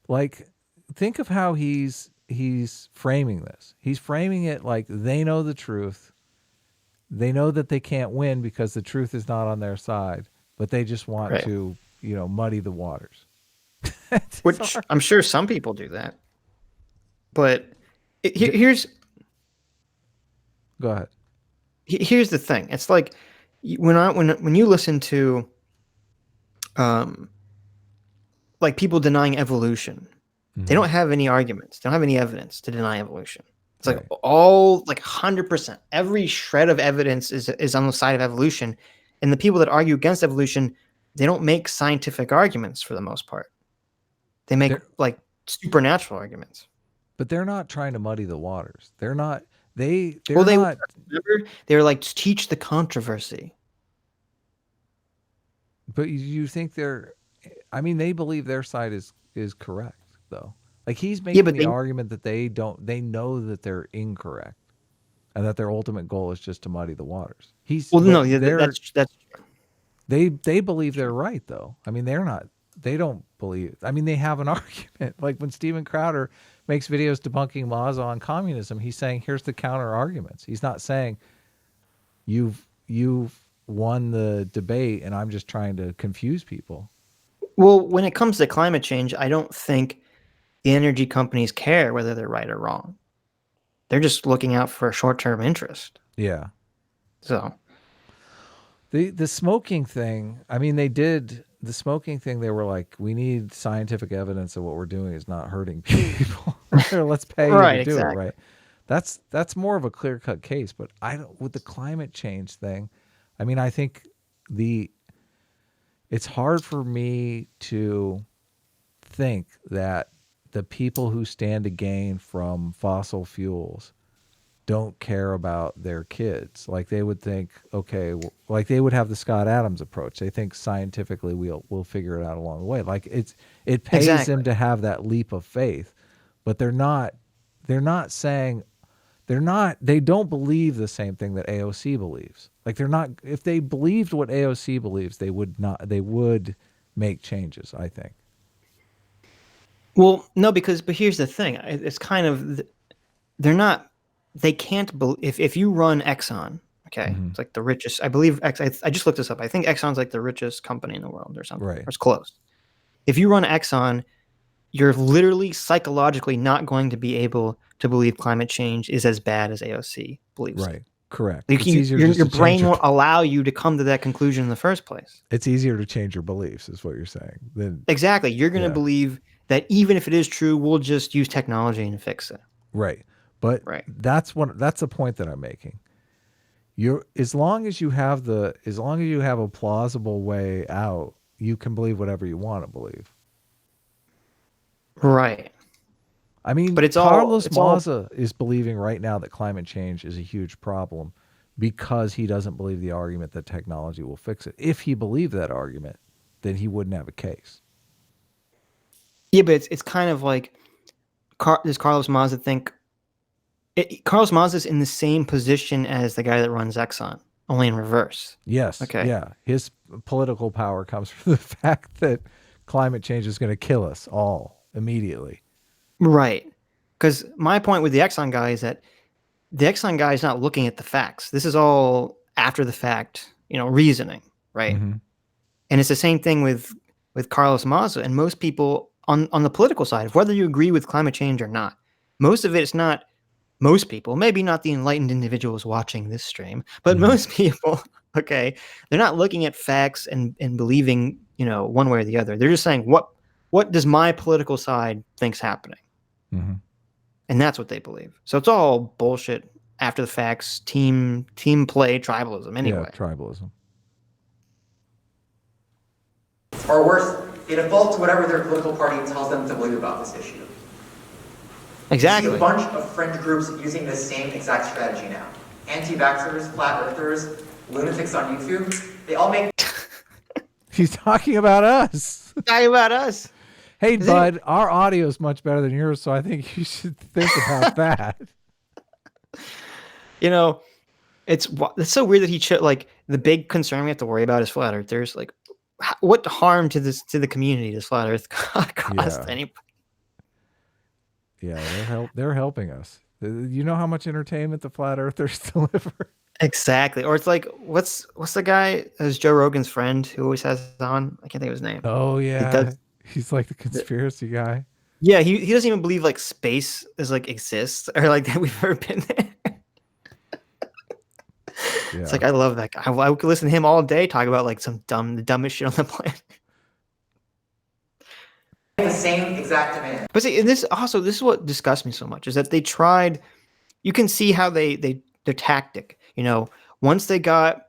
like, think of how he's framing this. He's framing it like they know the truth. They know that they can't win because the truth is not on their side, but they just want to, muddy the waters. Which I'm sure some people do that. But here's... Go ahead. Here's the thing. It's like when you listen to like people denying evolution, they don't have any arguments. They don't have any evidence to deny evolution. It's like all like 100%. Every shred of evidence is on the side of evolution. And the people that argue against evolution, they don't make scientific arguments for the most part. They make like supernatural arguments. But they're not trying to muddy the waters. They're not. They're like, teach the controversy. But you think they believe their side is correct though. Like he's making the argument that they know that they're incorrect and that their ultimate goal is just to muddy the waters. That's true. They believe they're right though. I mean, they don't believe. I mean, they have an argument. Like when Steven Crowder makes videos debunking Maza on communism, he's saying, here's the counter arguments. He's not saying you've won the debate and I'm just trying to confuse people. Well, when it comes to climate change, I don't think the energy companies care whether they're right or wrong. They're just looking out for a short-term interest. Yeah. So the smoking thing, I mean, they did the smoking thing. They were like, we need scientific evidence that what we're doing is not hurting people. Let's pay you to do it. Right. That's more of a clear-cut case, but with the climate change thing, I mean, I think it's hard for me to think that the people who stand to gain from fossil fuels don't care about their kids. Like they would think, okay, like they would have the Scott Adams approach. They think scientifically we'll figure it out along the way. Like it pays them to have that leap of faith, but they don't believe the same thing that AOC believes. Like if they believed what AOC believes, they would make changes, I think. Well, no, but here's the thing. It's kind of, they can't believe, if you run Exxon, okay, it's like the richest, I believe, I just looked this up. I think Exxon's like the richest company in the world or something, or it's close. If you run Exxon, you're literally psychologically not going to be able to believe climate change is as bad as AOC believes. Right. Correct. Your brain won't allow you to come to that conclusion in the first place. It's easier to change your beliefs, is what you're saying. Exactly. You're going to believe that even if it is true, we'll just use technology and fix it. Right. But that's the point that I'm making. As long as you have a plausible way out, you can believe whatever you want to believe. Right. I mean, but Carlos Maza is believing right now that climate change is a huge problem because he doesn't believe the argument that technology will fix it. If he believed that argument, then he wouldn't have a case. Yeah, but it's kind of like, does Carlos Maza think... Carlos Maza is in the same position as the guy that runs Exxon, only in reverse. Yes. Okay. Yeah. His political power comes from the fact that climate change is going to kill us all immediately. Right. Because my point with the Exxon guy is that the Exxon guy is not looking at the facts. This is all after the fact, reasoning, right? Mm-hmm. And it's the same thing with Carlos Maza and most people on the political side, whether you agree with climate change or not. Most of it is not most people, maybe not the enlightened individuals watching this stream, but most people, okay, they're not looking at facts and believing, one way or the other. They're just saying what does my political side think's happening? Mm-hmm. And that's what they believe. So it's all bullshit, after the facts, team play, tribalism anyway. Yeah, tribalism. Or worse, they default to whatever their political party tells them to believe about this issue. Exactly. You see a bunch of fringe groups using this same exact strategy now. Anti-vaxxers, flat earthers, lunatics on YouTube, they all make... He's talking about us. Talking about us. Hey, bud, our audio is much better than yours, so I think you should think about that. You know, it's so weird that he like, the big concern we have to worry about is flat earthers. Like, what harm to the community does flat earth cost anybody? Yeah, they're helping us. You know how much entertainment the flat earthers deliver? Exactly. Or it's like, what's the guy as Joe Rogan's friend who always has on? I can't think of his name. Oh yeah, he's like the conspiracy guy. Yeah, he doesn't even believe like space is like exists or like that we've ever been there. Yeah. It's like, I love that guy. I could listen to him all day talk about like the dumbest shit on the planet. The same exact demand. But see, this is what disgusts me so much, is that they tried. You can see how their tactic. You know, once they got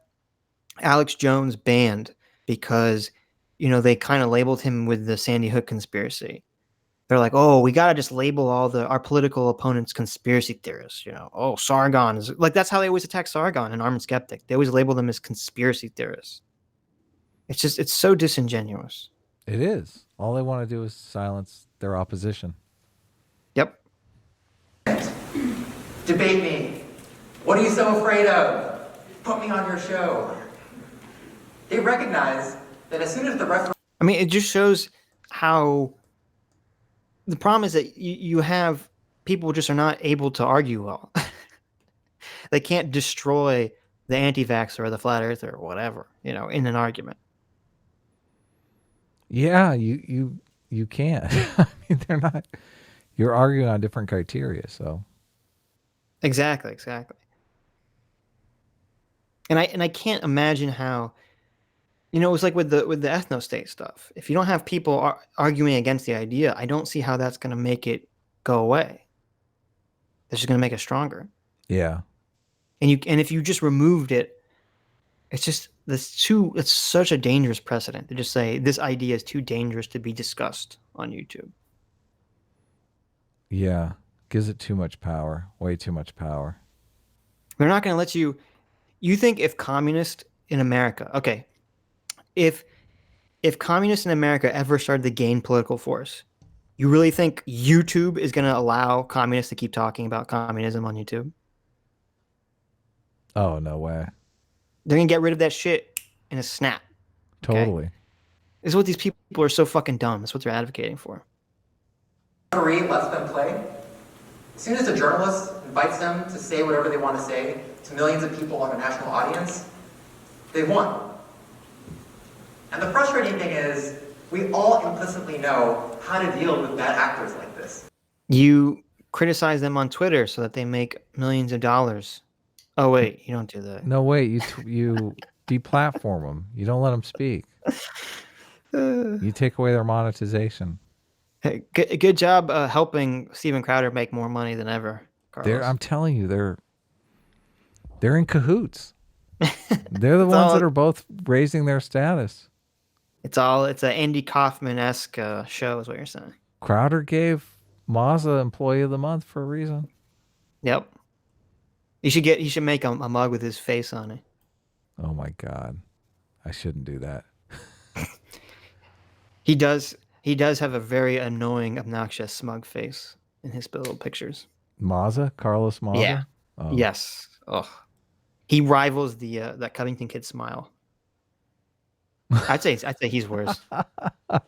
Alex Jones banned because, you know, they kind of labeled him with the Sandy Hook conspiracy. They're like, oh, we gotta just label all our political opponents conspiracy theorists. You know, oh, Sargon is like, that's how they always attack Sargon and Armin Skeptic. They always label them as conspiracy theorists. It's so disingenuous. It is. All they want to do is silence their opposition. Yep. Debate me. What are you so afraid of? Put me on your show. They recognize that as soon as the referendum... I mean, it just shows how... The problem is that you have people just are not able to argue well. They can't destroy the anti-vaxxer or the flat earther or whatever, you know, in an argument. Yeah, you can't. I mean, they're not. You're arguing on different criteria, so. Exactly. And I can't imagine how, you know, it was like with the ethno-state stuff. If you don't have people arguing against the idea, I don't see how that's going to make it go away. It's just going to make it stronger. Yeah. And if you just removed it, it's just it's such a dangerous precedent to just say this idea is too dangerous to be discussed on YouTube. Yeah. Gives it too much power. Way too much power. They're not going to let you think if communists in America, okay, if communists in America ever started to gain political force, you really think YouTube is going to allow communists to keep talking about communism on YouTube? Oh, no way. They're going to get rid of that shit in a snap. Totally. Okay? This is what these people are so fucking dumb. That's what they're advocating for. Referee lets them play. As soon as a journalist invites them to say whatever they want to say to millions of people on a national audience, they won. And the frustrating thing is, we all implicitly know how to deal with bad actors like this. You criticize them on Twitter so that they make millions of dollars. Oh wait, you don't do that. No, wait. You deplatform them. You don't let them speak. You take away their monetization. Hey, good job helping Steven Crowder make more money than ever, Carlos. I'm telling you, they're in cahoots. They're the ones that are both raising their status. It's an Andy Kaufman-esque show, is what you're saying. Crowder gave Maza Employee of the Month for a reason. Yep. He should make a mug with his face on it. Oh my God. I shouldn't do that. He does have a very annoying, obnoxious, smug face in his little pictures. Maza? Carlos Maza? Yeah. Oh. Yes. Oh. He rivals that Covington kid smile. I'd say he's worse.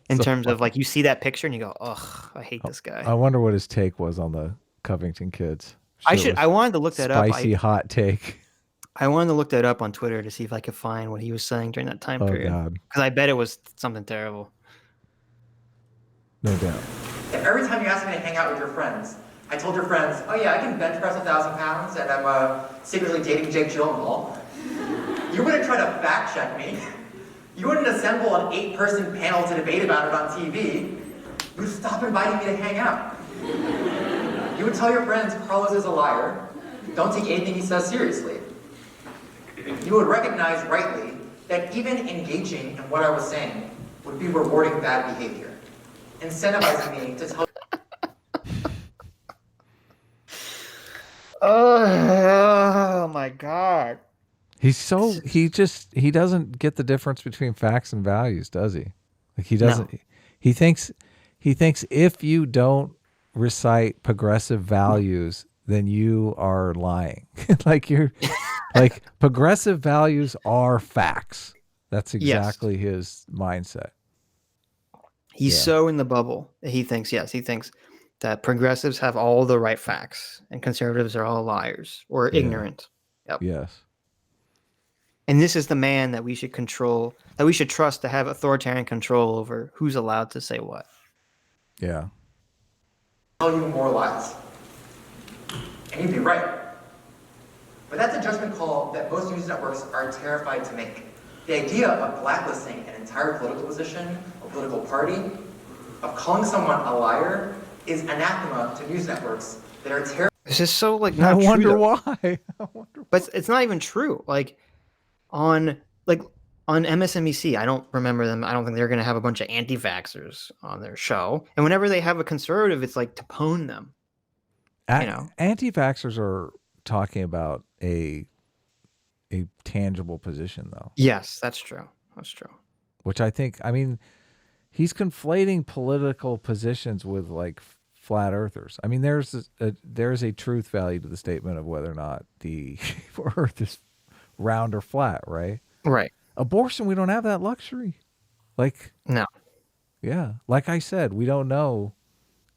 In terms of like, you see that picture and you go, ugh, I hate this guy. I wonder what his take was on the Covington kids. I wanted to look that up. Spicy hot take. I wanted to look that up on Twitter to see if I could find what he was saying during that time period. Because I bet it was something terrible. No doubt. Every time you ask me to hang out with your friends, I told your friends, oh yeah, I can bench press 1,000 pounds and I'm secretly dating Jake Gyllenhaal. You wouldn't try to fact check me. You wouldn't assemble an 8-person panel to debate about it on TV. You would stop inviting me to hang out. You would tell your friends Carlos is a liar. Don't take anything he says seriously. You would recognize rightly that even engaging in what I was saying would be rewarding bad behavior, incentivizing me to tell. Oh my God. He doesn't get the difference between facts and values, does he? Like he doesn't. No. He thinks if you don't recite progressive values, then you are lying. Like progressive values are facts. That's exactly his mindset. He's so in the bubble. He thinks that progressives have all the right facts and conservatives are all liars or ignorant. Yep. Yes. And this is the man that we should control, that we should trust to have authoritarian control over who's allowed to say what. Yeah. Tell you more lies. And you'd be right. But that's a judgment call that most news networks are terrified to make. The idea of blacklisting an entire political position, a political party, of calling someone a liar is anathema to news networks that are terrified. This is so not true. I wonder why. But it's not even true. On MSNBC, I don't remember them. I don't think they're going to have a bunch of anti-vaxxers on their show. And whenever they have a conservative, it's like to pwn them. Anti-vaxxers are talking about a tangible position, though. Yes, that's true. That's true. Which I think, he's conflating political positions with flat earthers. There's a truth value to the statement of whether or not the earth is round or flat, right? Right. Abortion, we don't have that luxury. No. Yeah. Like I said, we don't know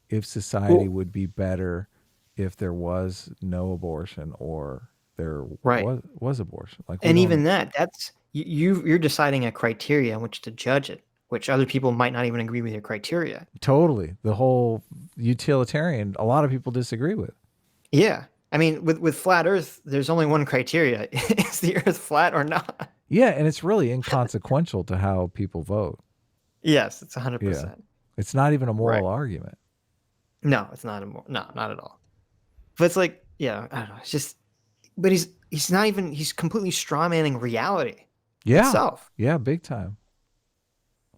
if society would be better if there was no abortion or there was abortion. And even that's you're deciding a criteria in which to judge it, which other people might not even agree with your criteria. Totally. The whole utilitarian, a lot of people disagree with. Yeah. With flat earth, there's only one criteria. Is the earth flat or not? Yeah, and it's really inconsequential to how people vote. Yes, it's 100%. Yeah. It's not even a moral argument. No, it's not not at all. But it's I don't know. It's just, but he's not even, he's completely strawmanning reality itself. Yeah, big time.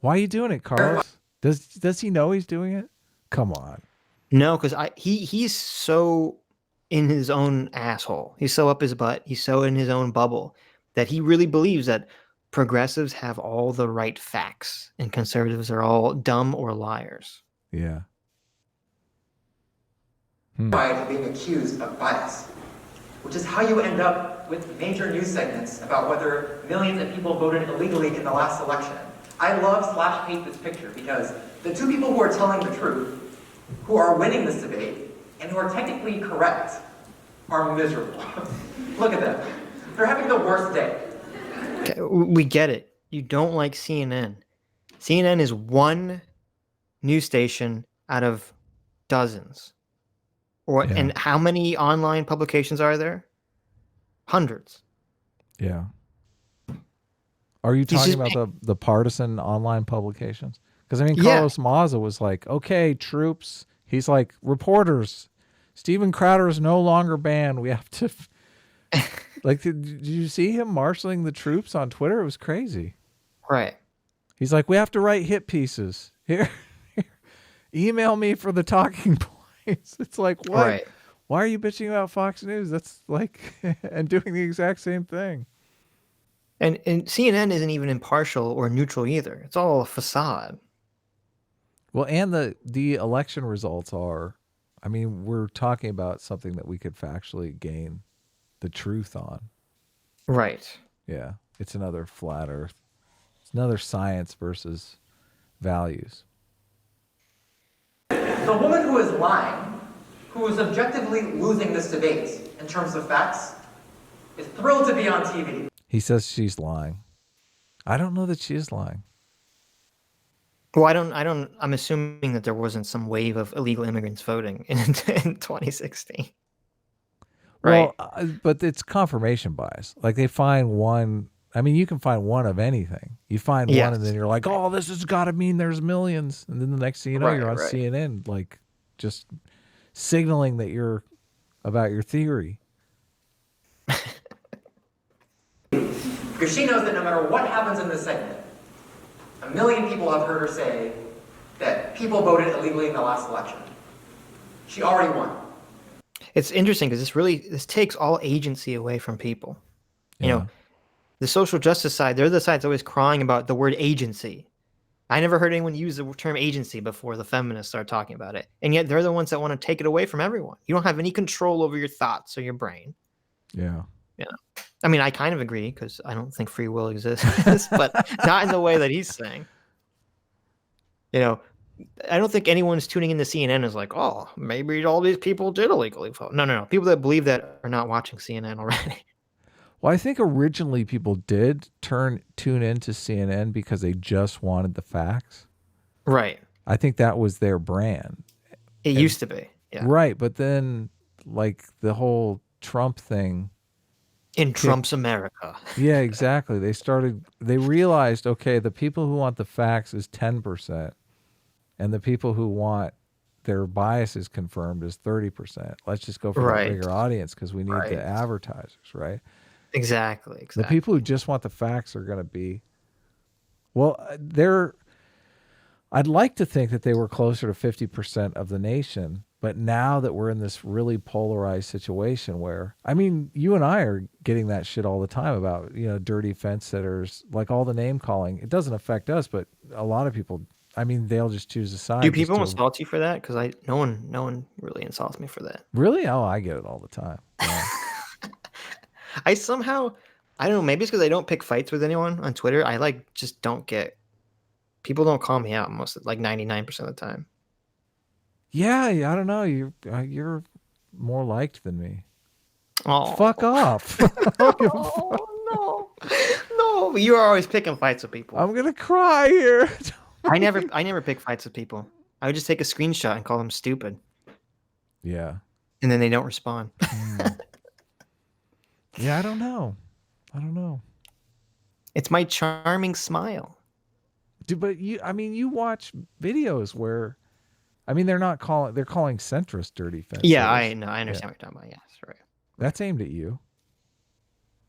Why are you doing it, Carlos? Does he know he's doing it? Come on. No, because he's so in his own asshole. He's so up his butt. He's so in his own bubble that he really believes that progressives have all the right facts and conservatives are all dumb or liars. Yeah. By being accused of bias, which is how you end up with major news segments about whether millions of people voted illegally in the last election. I love /hate this picture because the two people who are telling the truth, who are winning this debate, and who are technically correct, are miserable. Look at them. They're having the worst day. Okay, we get it. You don't like CNN. CNN is one news station out of dozens. And how many online publications are there? Hundreds. Yeah. Are you talking about the partisan online publications? Because Carlos Maza was like, okay, troops. He's like, reporters. Steven Crowder is no longer banned. We have to. Did you see him marshaling the troops on Twitter? It was crazy. Right. He's like, we have to write hit pieces. Here. Email me for the talking points. It's like, what? Right. Why are you bitching about Fox News? That's and doing the exact same thing. And CNN isn't even impartial or neutral either. It's all a facade. Well, and the election results are, we're talking about something that we could factually gain the truth on. Right. Yeah. It's another flat earth. It's another science versus values. The woman who is lying, who is objectively losing this debate in terms of facts, is thrilled to be on TV. He says she's lying. I don't know that she is lying. Well, I'm assuming that there wasn't some wave of illegal immigrants voting in 2016. Right. Well, but it's confirmation bias. They find one I mean, you can find one of anything. You find one, and then Yes. you're like, "Oh, this has got to mean there's millions." And then the next thing you know, you're on Right. CNN, like just signaling that you're about your theory. Because she knows that no matter what happens in this segment, 1 million people have heard her say that people voted illegally in the last election. She already won. It's interesting because this takes all agency away from people. You know, the social justice side, they're the side that's always crying about the word agency. I never heard anyone use the term agency before the feminists started talking about it. And yet they're the ones that want to take it away from everyone. You don't have any control over your thoughts or your brain. Yeah. I mean, I kind of agree because I don't think free will exists, but not in the way that he's saying. You know, I don't think anyone's tuning into CNN is like, oh, maybe all these people did illegally vote. No. People that believe that are not watching CNN already. Well, I think originally people did tune into CNN because they just wanted the facts. Right. I think that was their brand. It used to be. Yeah. Right. But then, like, the whole Trump thing. In Trump's America. Yeah, exactly. They realized, okay, the people who want the facts is 10%, and the people who want their biases confirmed is 30%. Let's just go for a bigger audience because we need the advertisers, right? Exactly. The people who just want the facts are going to be, well, I'd like to think that they were closer to 50% of the nation. But now that we're in this really polarized situation where, I mean, you and I are getting that shit all the time about, dirty fence sitters, like all the name calling. It doesn't affect us, but a lot of people, I mean, they'll just choose a side. Do people insult you for that? Because no one really insults me for that. Really? Oh, I get it all the time. Yeah. I don't know, maybe it's because I don't pick fights with anyone on Twitter. I just don't get, people don't call me out like 99% of the time. Yeah, I don't know. You're more liked than me. Oh, fuck off! No, you are always picking fights with people. I'm gonna cry here. I never pick fights with people. I would just take a screenshot and call them stupid. Yeah, and then they don't respond. Yeah, I don't know. It's my charming smile. Dude, but you watch videos where. I mean, they're calling centrist dirty fence. Yeah, I know. I understand what you're talking about. Yes, right. That's aimed at you.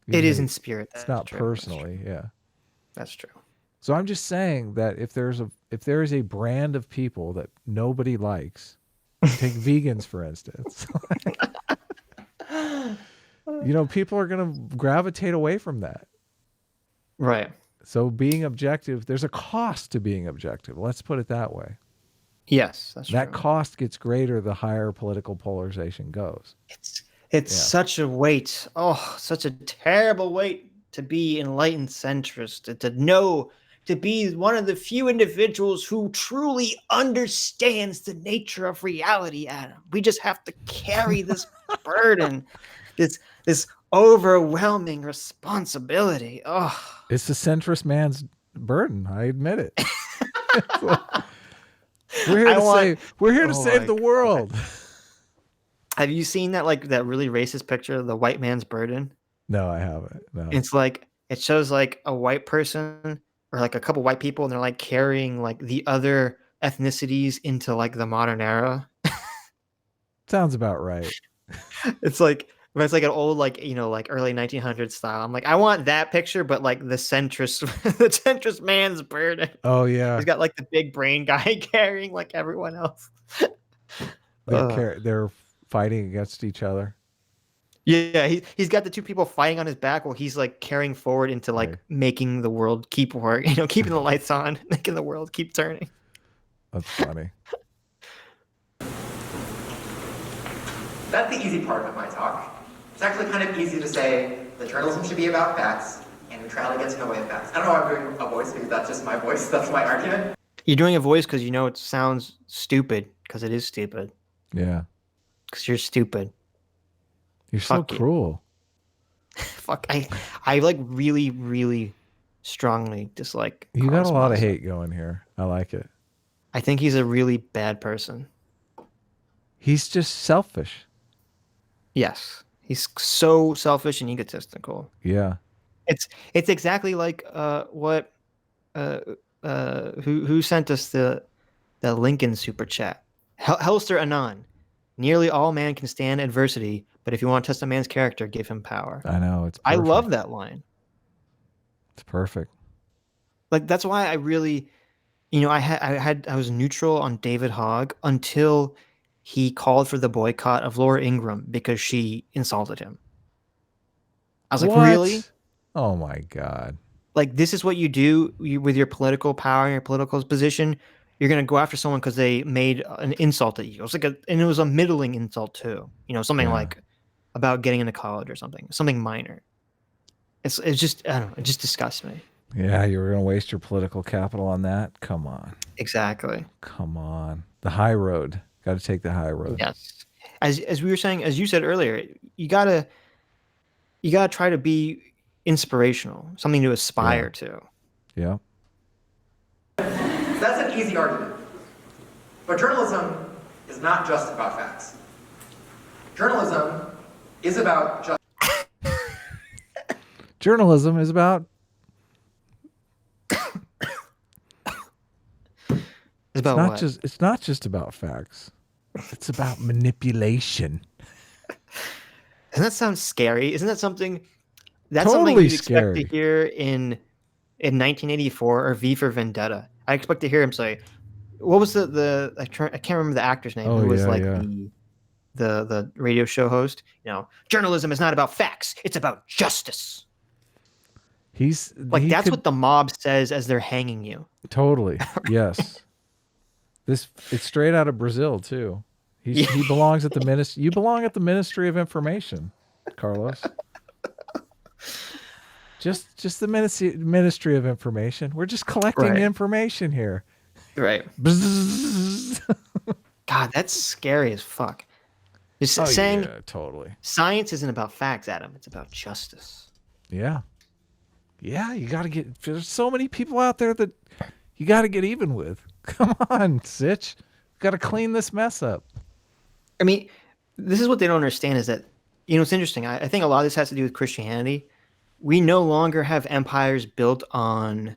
It is in spirit. It's not personally. Yeah, that's true. So I'm just saying that if there is a brand of people that nobody likes, take vegans for instance. People are gonna gravitate away from that. Right. So being objective, there's a cost to being objective. Let's put it that way. Yes, that's true. That cost gets greater the higher political polarization goes. It's such a weight. Oh, such a terrible weight to be enlightened centrist, to be one of the few individuals who truly understands the nature of reality, Adam. We just have to carry this burden, this overwhelming responsibility. Oh, it's the centrist man's burden. I admit it. We're here to save the world. Have you seen that that really racist picture of the white man's burden? No, I haven't. No. It's it shows a white person or a couple white people, and they're carrying the other ethnicities into the modern era. Sounds about right. It's it's an old early 1900s style. I'm I want that picture, but the centrist man's burden. Oh yeah, he's got the big brain guy carrying everyone else. They're fighting against each other. Yeah, he's got the two people fighting on his back while he's carrying forward into making the world keep working, keeping the lights on, making the world keep turning. That's funny. That's the easy part of my talk. It's actually kind of easy to say that journalism should be about facts and neutrality gets in the way of facts. I don't know why I'm doing a voice because that's just my voice. That's my argument. You're doing a voice because it sounds stupid because it is stupid. Yeah. Because you're stupid. You're so cruel. Fuck. I really, really strongly dislike. You got a lot of hate going here. I like it. I think he's a really bad person. He's just selfish. Yes. He's so selfish and egotistical. Yeah. It's exactly like what who sent us the Lincoln super chat. Helster Anon. Nearly all man can stand adversity, but if you want to test a man's character, give him power. I know, it's I perfect. love that line. It's perfect. Like that's why I really, I was neutral on David Hogg until he called for the boycott of Laura Ingraham because she insulted him. I was like, really? Oh my God. Like this is what you do with your political power and your political position. You're gonna go after someone because they made an insult at you. It was and it was a middling insult too. Something like about getting into college or something minor. It's just I don't know. It just disgusts me. Yeah, you were gonna waste your political capital on that? Come on. Exactly. Come on. The high road. Got to take the high road. Yes. As we were saying, as you said earlier, you gotta try to be inspirational, something to aspire to. Yeah. That's an easy argument. But journalism is not just about facts. Journalism is about Journalism is about it's not just about facts. It's about manipulation. Doesn't that sound scary? Isn't that something that's totally something you'd scary. expect to hear in 1984 or V for Vendetta? I expect to hear him say, what was the I can't remember the actor's name who was the radio show host. Journalism is not about facts, it's about justice. That's what the mob says as they're hanging you. Totally. Yes. It's straight out of Brazil too. He belongs at the ministry. You belong at the Ministry of Information, Carlos. Just the Ministry of Information. We're just collecting information here. Right. God, that's scary as fuck. Just saying totally. Science isn't about facts, Adam. It's about justice. Yeah. Yeah, you got to get... There's so many people out there that you got to get even with. Come on, Sitch. Got to clean this mess up. I mean, this is what they don't understand is that, it's interesting. I think a lot of this has to do with Christianity. We no longer have empires built on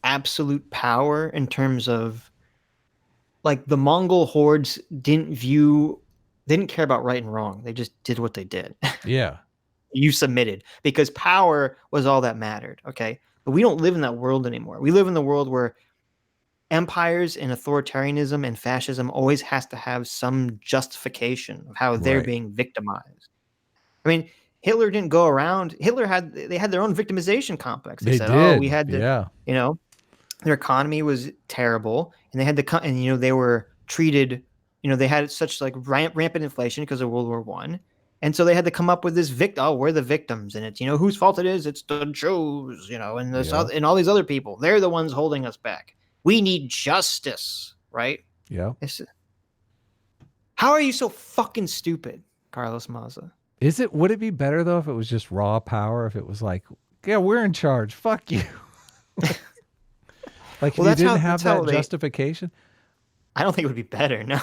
absolute power in terms of, like, the Mongol hordes didn't care about right and wrong. They just did what they did. Yeah. You submitted because power was all that mattered. Okay. But we don't live in that world anymore. We live in the world where empires and authoritarianism and fascism always has to have some justification of how they're being victimized. I mean, Hitler didn't go around. They had their own victimization complex. They said, did. "Oh, we had to," their economy was terrible, and they had to, and they were treated. They had such like rampant inflation because of World War I. And so they had to come up with this we're the victims, and it's whose fault it is. It's the Jews, and and all these other people. They're the ones holding us back. We need justice, right? Yeah. How are you so fucking stupid, Carlos Maza? Would it be better though if it was just raw power? If it was like, yeah, we're in charge. Fuck you. Like if you didn't have that justification. I don't think it would be better. No.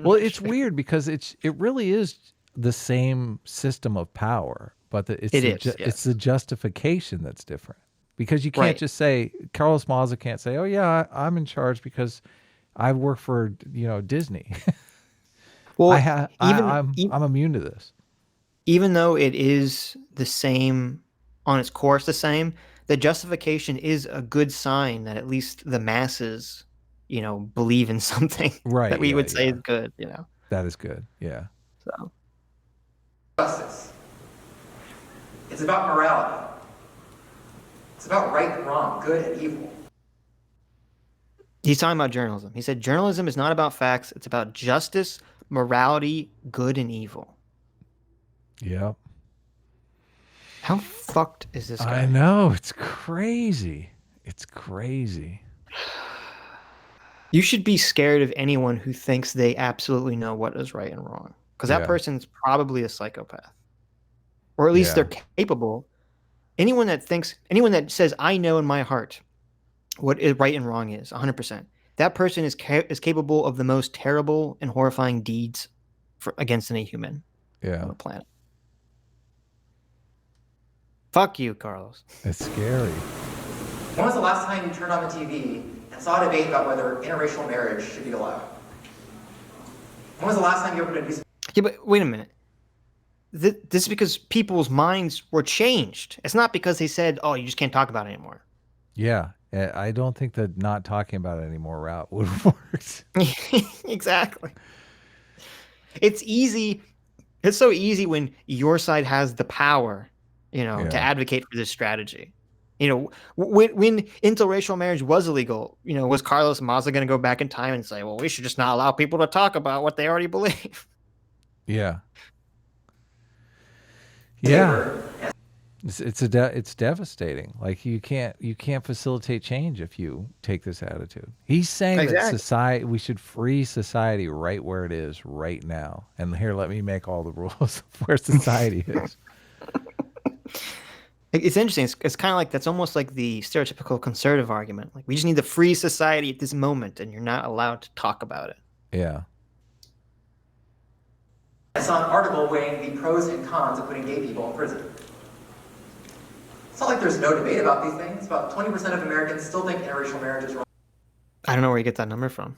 Well, it's weird because it really is the same system of power, but it's the justification that's different. Because you can't just say, Carlos Maza can't say, oh yeah, I'm in charge because I work for Disney. Well, I'm immune to this. Even though it is the same on its course, the justification is a good sign that at least the masses, believe in something that we would say is good. That is good. Yeah. So justice. It's about morality. It's about right and wrong, good and evil. He's talking about journalism. He said journalism is not about facts. It's about justice, morality, good and evil. Yeah. How fucked is this guy? I know. It's crazy. It's crazy. You should be scared of anyone who thinks they absolutely know what is right and wrong. Because that person's probably a psychopath. Or at least they're capable. Anyone that says, I know in my heart what is right and wrong is, 100%. That person is capable of the most terrible and horrifying deeds against any human on the planet. Fuck you, Carlos. It's scary. When was the last time you turned on the TV and saw a debate about whether interracial marriage should be allowed? When was the last time you opened a newspaper? Yeah, but wait a minute. This is because people's minds were changed. It's not because they said, "Oh, you just can't talk about it anymore." Yeah, I don't think that not talking about it anymore route would have worked. Exactly. It's easy. It's so easy when your side has the power, to advocate for this strategy. When interracial marriage was illegal, was Carlos Maza going to go back in time and say, well, we should just not allow people to talk about what they already believe? Yeah. Yeah. It's devastating. Like you can't facilitate change if you take this attitude. He's saying that we should free society right where it is right now. And here, let me make all the rules of where society is. It's interesting. It's kind of like, that's almost like the stereotypical conservative argument. Like, we just need to free society at this moment, and you're not allowed to talk about it. Yeah. I saw an article weighing the pros and cons of putting gay people in prison. It's not like there's no debate about these things. About 20% of Americans still think interracial marriage is wrong. I don't know where you get that number from.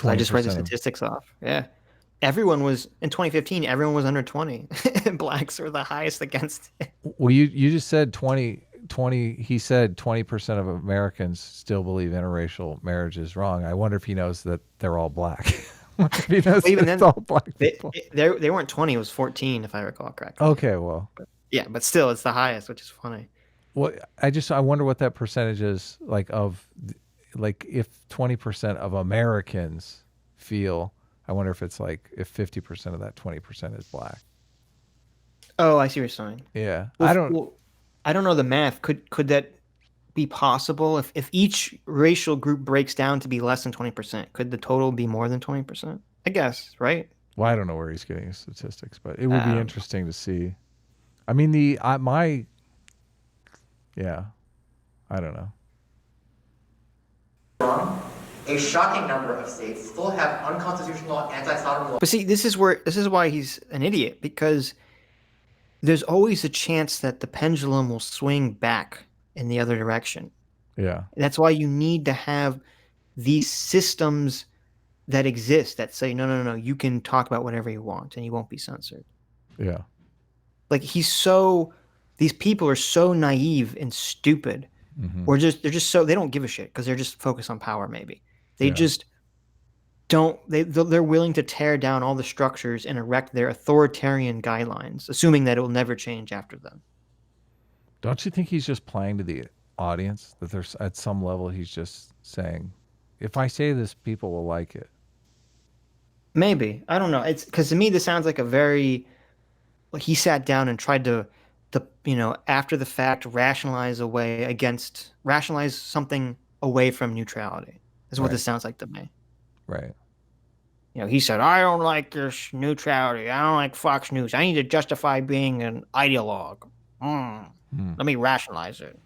I just read the statistics off. Yeah. Everyone was, in 2015, everyone was under 20. Blacks were the highest against it. Well, you just said 20, he said 20% of Americans still believe interracial marriage is wrong. I wonder if he knows that they're all black. He knows even then, all black people. They weren't 20, it was 14, if I recall correctly. Okay, well. Yeah, but still, it's the highest, which is funny. Well, I wonder what that percentage is, like if 20% of Americans feel, I wonder if it's like if 50% of that 20% is black. Oh, I see what you're saying. Yeah. I don't know the math. Could that be possible? If each racial group breaks down to be less than 20%, could the total be more than 20%? I guess, right? Well, I don't know where he's getting his statistics, but it would be interesting to see. I mean, I don't know. A shocking number of states still have unconstitutional anti-sodomy laws. But see, this is why he's an idiot, because there's always a chance that the pendulum will swing back in the other direction. Yeah. That's why you need to have these systems that exist that say, no, you can talk about whatever you want and you won't be censored. Yeah. Like, these people are so naive and stupid, or they're just so, they don't give a shit because they're just focused on power. Maybe they just don't. They're willing to tear down all the structures and erect their authoritarian guidelines, assuming that it will never change after them. Don't you think he's just playing to the audience? That there's at some level he's just saying, if I say this, people will like it. Maybe, I don't know. It's because to me this sounds like a very, like, he sat down and tried to after the fact rationalize something away from neutrality. Is what this sounds like to me. Right. He said, I don't like this neutrality. I don't like Fox News. I need to justify being an ideologue. Let me rationalize it.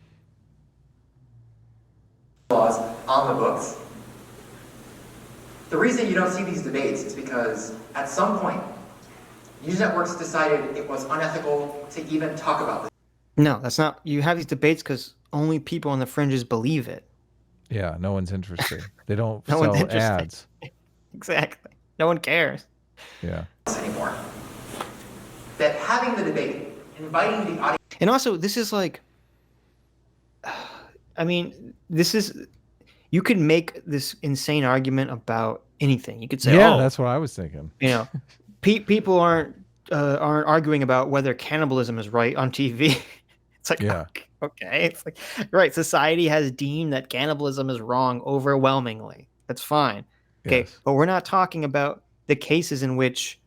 Laws on the books. The reason you don't see these debates is because at some point, news networks decided it was unethical to even talk about this. No, that's not. You have these debates because only people on the fringes believe it. Yeah, no one's interested. They don't No sell one's interested. ads. Exactly. No one cares. Yeah. Anymore. That having the debate, inviting the audience. And also, this is like, I mean, you could make this insane argument about anything. You could say, that's what I was thinking. People aren't arguing about whether cannibalism is right on TV. It's like, okay. It's like, right. Society has deemed that cannibalism is wrong overwhelmingly. That's fine. Okay. Yes. But we're not talking about the cases in which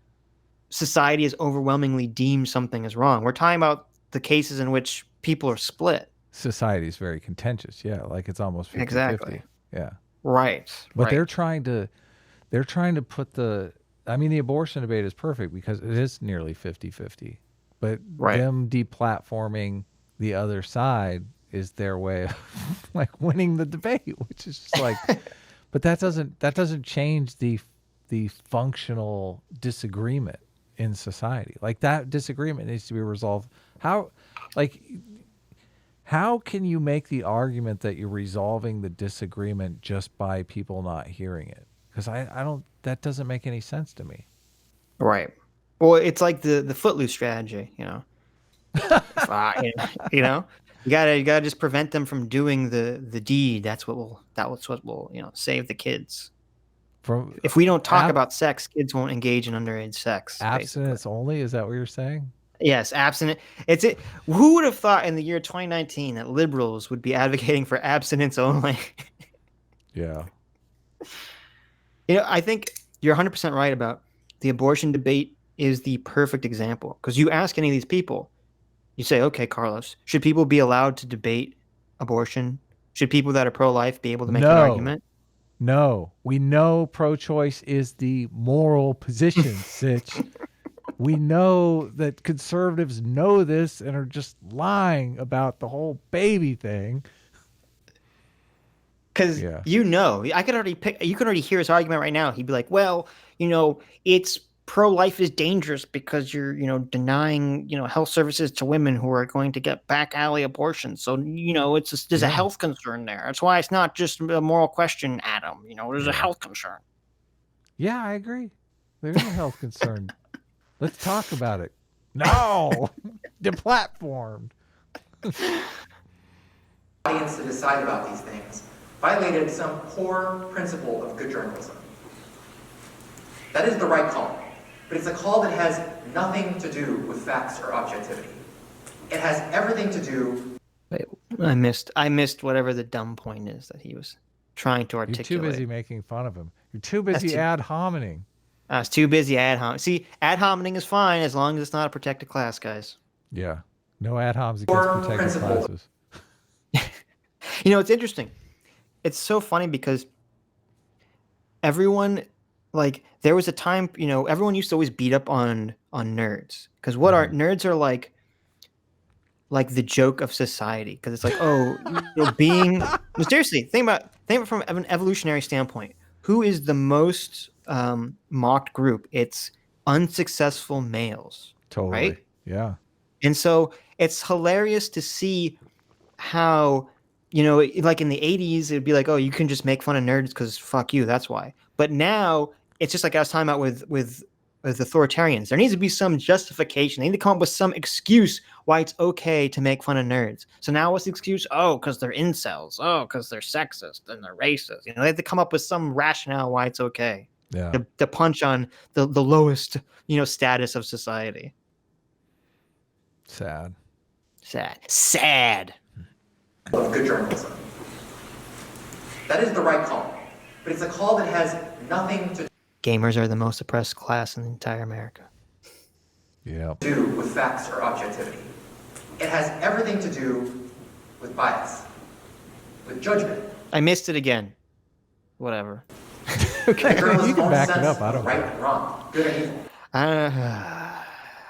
society has overwhelmingly deemed something as wrong. We're talking about the cases in which people are split. Society is very contentious. Yeah. Like it's almost 50-50. Exactly. Yeah. Right. But they're trying to put the abortion debate is perfect because it is nearly 50-50. But them deplatforming the other side is their way of like winning the debate, which is just like, but that doesn't change the functional disagreement. in society. Like, that disagreement needs to be resolved. How can you make the argument that you're resolving the disagreement just by people not hearing it? Because I don't, that doesn't make any sense to me. Right. Well, it's like the footloose strategy, you know. You know, you gotta just prevent them from doing the deed. That's what will save the kids. If we don't talk about sex, kids won't engage in underage sex. Abstinence basically. only? Is that what you're saying? Yes, abstinent. It's it. Who would have thought in the year 2019 that liberals would be advocating for abstinence only? Yeah. You know, I think you're 100% right about the abortion debate is the perfect example, because you ask any of these people, you say, okay, Carlos, should people be allowed to debate abortion? Should people that are pro-life be able to make an argument? No, we know pro-choice is the moral position, Sitch. We know that conservatives know this and are just lying about the whole baby thing. Because I could already you could already hear his argument right now. He'd be like, well, it's pro-life is dangerous because you're, denying, health services to women who are going to get back alley abortions. So, there's a health concern there. That's why it's not just a moral question, Adam. There's a health concern. Yeah, I agree. There's a health concern. Let's talk about it. No, deplatformed. Audience to decide about these things violated some core principle of good journalism. That is the right call, but it's a call that has nothing to do with facts or objectivity. It has everything to do. Wait, I missed whatever the dumb point is that he was trying to articulate. You're too busy making fun of him. You're too busy ad hominem. I was too busy ad hominem. See, ad hominem is fine as long as it's not a protected class, guys. Yeah, no ad homs against protected classes. It's interesting. It's so funny because everyone, there was a time, everyone used to always beat up on nerds, because what are nerds are like the joke of society, because it's like, being seriously, think about from an evolutionary standpoint, who is the most mocked group? It's unsuccessful males. Totally. Right? Yeah. And so it's hilarious to see how, like in the 80s, it'd be like, oh, you can just make fun of nerds because fuck you, that's why. But now it's just like I was talking about with authoritarians. There needs to be some justification. They need to come up with some excuse why it's okay to make fun of nerds. So now what's the excuse? Oh, because they're incels. Oh, because they're sexist and they're racist. They have to come up with some rationale why it's okay. Yeah. To punch on the lowest, status of society. Sad. Of good journalism. That is the right call, but it's a call that has nothing to Gamers are the most oppressed class in the entire America. Yeah. Do with facts or objectivity. It has everything to do with bias, with judgment. I missed it again. Whatever. Okay. You can back it up. I don't right and wrong, good and evil.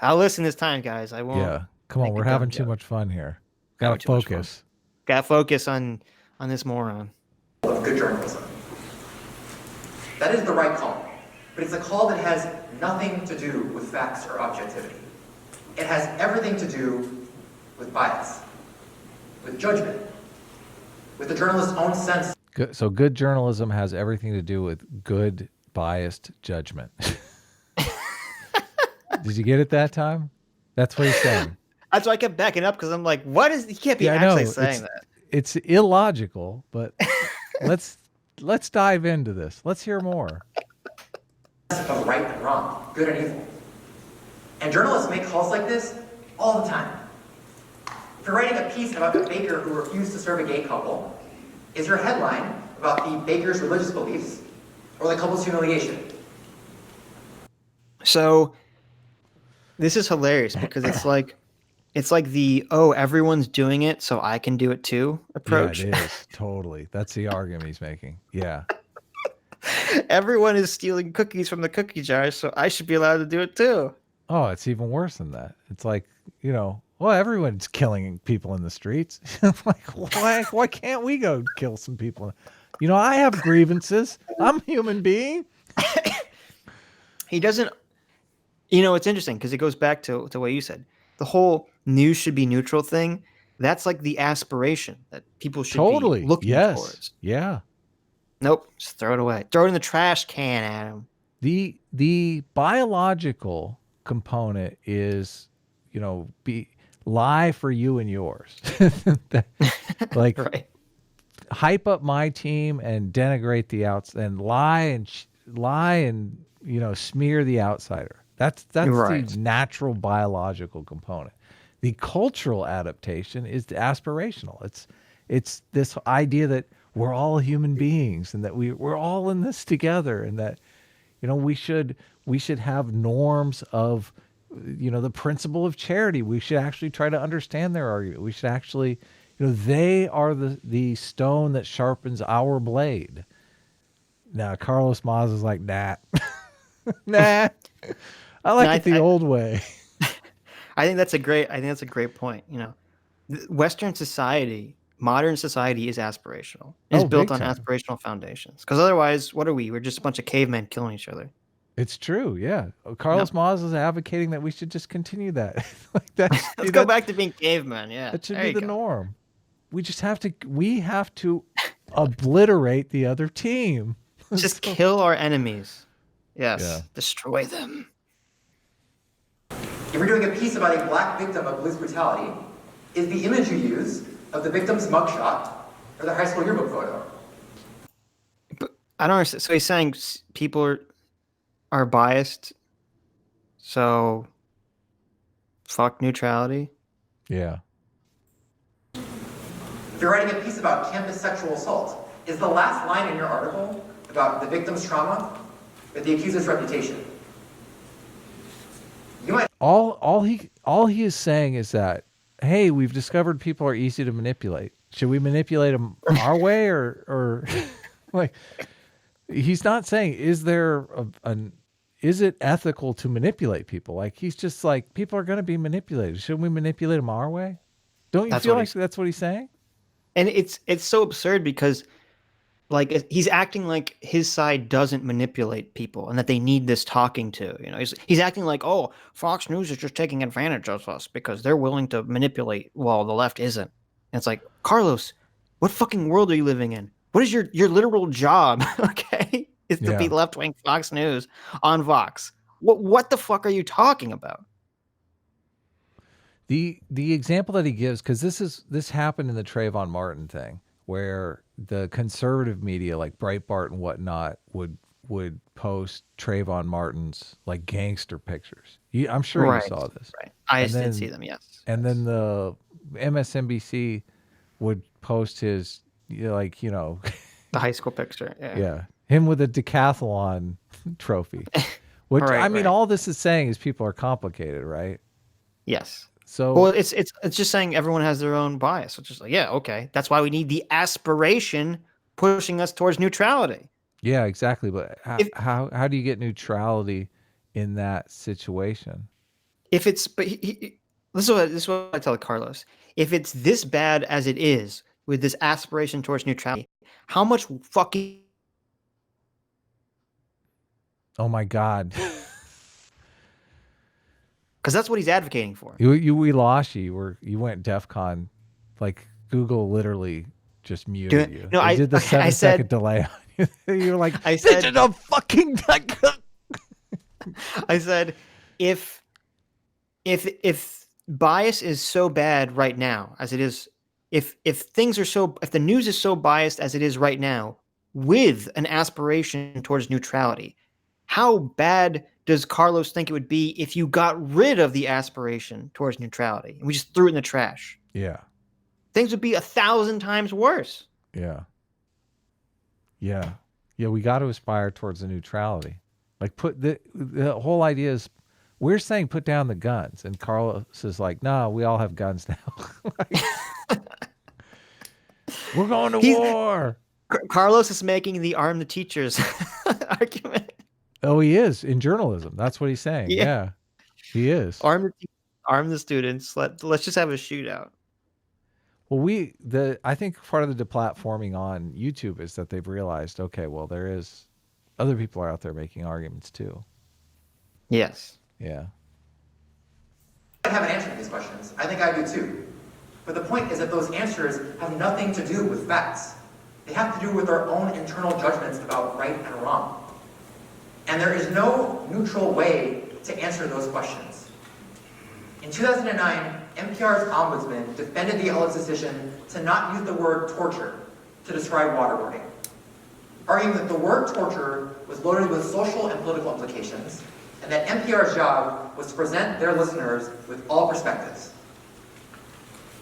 I'll listen this time, guys. I won't. Yeah. Come on, we're having too much fun here. Gotta focus. Gotta focus on this moron. Of good journalism. That is the right call, but it's a call that has nothing to do with facts or objectivity. It has everything to do with bias, with judgment, with the journalist's own sense. So good journalism has everything to do with good biased judgment. Did you get it that time? That's what he's saying. That's why I kept backing up, because I'm like, what is, he can't be actually saying that. It's illogical, but let's dive into this. Let's hear more. Of right and wrong, good and evil. And journalists make calls like this all the time. If you're writing a piece about the baker who refused to serve a gay couple, is your headline about the baker's religious beliefs or the couple's humiliation? So this is hilarious, because it's like the, everyone's doing it so I can do it too approach. Yeah, it is. Totally. That's the argument he's making. Yeah. Everyone is stealing cookies from the cookie jar, so I should be allowed to do it too. Oh, it's even worse than that. It's like, everyone's killing people in the streets. Like, why can't we go kill some people? I have grievances. I'm a human being. He doesn't. You know, it's interesting because it goes back to what you said. The whole news should be neutral thing. That's like the aspiration that people should be Totally. looking Yes. towards. Yeah. Nope, just throw it away. Throw it in the trash can, Adam. The biological component is, be lie for you and yours. Like Right. hype up my team and denigrate the outs and lie and smear the outsider. That's Right. the natural biological component. The cultural adaptation is the aspirational. It's this idea that we're all human beings and that we're all in this together, and that we should have norms of the principle of charity. We should actually try to understand their argument. We should actually they are the stone that sharpens our blade. Now Carlos Maza is like, nah. Nah. I like it the old way. I think that's a great point. Western society, modern society is aspirational. It's built on aspirational foundations. Because otherwise, what are we? We're just a bunch of cavemen killing each other. It's true, yeah. Carlos Maza is advocating that we should just continue that. Let's go back to being cavemen. Yeah, that should be the norm. We have to obliterate the other team. Just kill our enemies. Yes, destroy them. If you're doing a piece about a black victim of police brutality, is the image you use of the victim's mugshot or the high school yearbook photo? But I don't understand. So he's saying people are biased. So fuck neutrality. Yeah. If you're writing a piece about campus sexual assault, is the last line in your article about the victim's trauma or the accuser's reputation? You might. All he is saying is that, hey, we've discovered people are easy to manipulate. Should we manipulate them our way or like? He's not saying is it ethical to manipulate people? Like, he's just like, people are going to be manipulated. Shouldn't we manipulate them our way? Don't you feel like that's what he's saying? And it's so absurd because like he's acting like his side doesn't manipulate people and that they need this talking to. He's acting like, oh, Fox News is just taking advantage of us because they're willing to manipulate while the left isn't. And it's like, Carlos, what fucking world are you living in? What is your literal job? Okay, is to be left-wing Fox News on Vox. What the fuck are you talking about? The example that he gives, because this happened in the Trayvon Martin thing, where the conservative media like Breitbart and whatnot would post Trayvon Martin's like gangster pictures. I'm sure you saw this. Right. I did see them, yes. And then the MSNBC would post his the high school picture. Yeah. Him with a decathlon trophy. Which all this is saying is people are complicated, right? Yes. So well, it's just saying everyone has their own bias. It's just like, yeah, okay. That's why we need the aspiration pushing us towards neutrality. Yeah, exactly. But how do you get neutrality in that situation? If it's this is what I tell Carlos. If it's this bad as it is with this aspiration towards neutrality, how much fucking oh my God. Because that's what he's advocating for. We lost you. You went DEFCON. Like Google literally just muted you. No, I did the 7-second delay on you. You're like, I said, digital fucking. I said, if bias is so bad right now as it is, if the news is so biased as it is right now, with an aspiration towards neutrality, how bad does Carlos think it would be if you got rid of the aspiration towards neutrality and we just threw it in the trash? Yeah. Things would be 1,000 times worse. Yeah. Yeah. Yeah. We got to aspire towards the neutrality. Like the whole idea is we're saying put down the guns, and Carlos is like, no, we all have guns now. We're going to war. Carlos is making the arm the teachers argument. Oh, he is in journalism. That's what he's saying. Yeah, he is. Arm the students. Let's just have a shootout. Well, I think part of the deplatforming on YouTube is that they've realized, okay, well, there is other people are out there making arguments too. Yes. Yeah. I have an answer to these questions. I think I do too. But the point is that those answers have nothing to do with facts. They have to do with our own internal judgments about right and wrong. And there is no neutral way to answer those questions. In 2009, NPR's ombudsman defended the LA's decision to not use the word torture to describe waterboarding, arguing that the word torture was loaded with social and political implications, and that NPR's job was to present their listeners with all perspectives.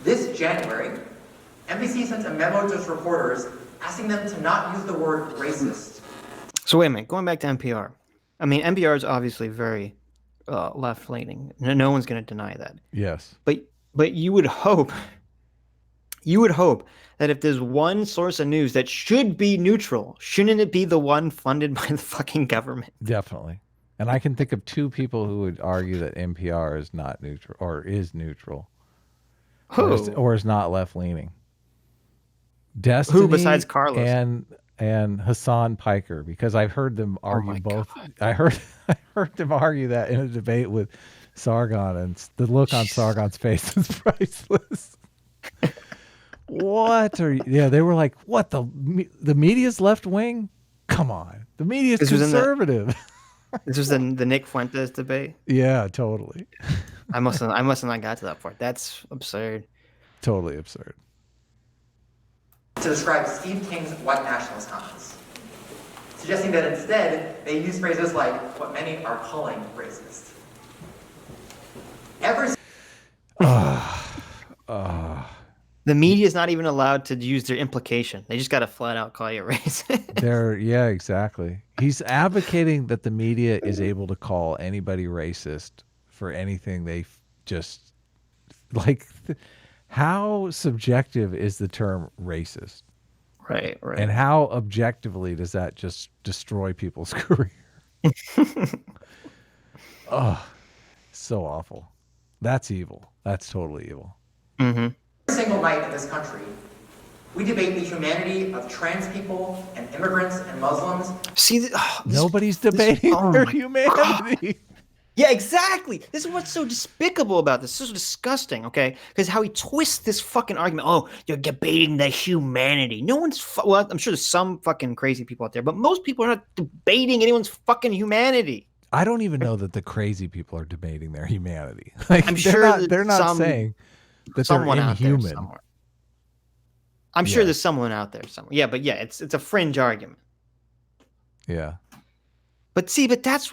This January, NBC sent a memo to its reporters asking them to not use the word racist. So wait a minute, going back to NPR. I mean, NPR is obviously very left-leaning. No one's going to deny that. Yes. But you would hope that if there's one source of news that should be neutral, shouldn't it be the one funded by the fucking government? Definitely. And I can think of two people who would argue that NPR is not neutral or is neutral. Who? Or is not left-leaning. Destiny. Who besides Carlos? And Hassan Piker, because I've heard them argue both. God. I heard them argue that in a debate with Sargon, and the look on Sargon's face is priceless. What are you? Yeah, they were like, "What the media's left wing? Come on, the media's conservative." This was the Nick Fuentes debate. Yeah, totally. I must have not got to that part. That's absurd. Totally absurd. To describe Steve King's white nationalist comments, suggesting that instead they use phrases like what many are calling racist. The media is not even allowed to use their implication. They just got to flat out call you racist. Yeah, exactly. He's advocating that the media is able to call anybody racist for anything they just like. How subjective is the term racist? Right. And how objectively does that just destroy people's career? Oh, so awful. That's evil. That's totally evil. Mm-hmm. Every single night in this country, we debate the humanity of trans people and immigrants and Muslims. See, nobody's debating their humanity. God. Yeah, exactly. This is what's so despicable about this. This is so disgusting, okay? Because how he twists this fucking argument. Oh, you're debating the humanity. No one's... well, I'm sure there's some fucking crazy people out there, but most people are not debating anyone's fucking humanity. I don't even know that the crazy people are debating their humanity. Like, I'm sure they're not saying that they're inhuman. I'm sure there's someone out there somewhere. Yeah, but yeah, it's a fringe argument. Yeah. But see, that's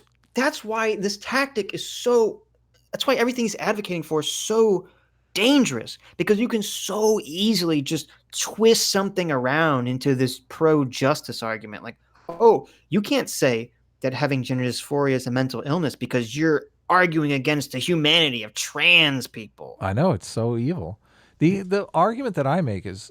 why this tactic is so... That's why everything he's advocating for is so dangerous. Because you can so easily just twist something around into this pro-justice argument. Like, oh, you can't say that having gender dysphoria is a mental illness because you're arguing against the humanity of trans people. I know, it's so evil. The argument that I make is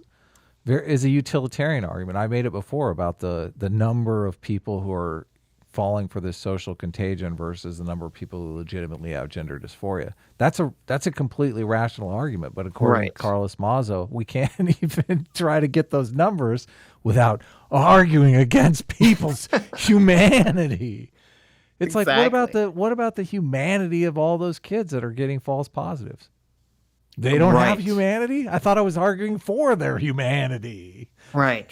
a utilitarian argument. I made it before about the number of people who are falling for this social contagion versus the number of people who legitimately have gender dysphoria. That's a completely rational argument, but according to Carlos Maza, we can't even try to get those numbers without arguing against people's humanity. It's like, what about the humanity of all those kids that are getting false positives? They don't have humanity? I thought I was arguing for their humanity. Right.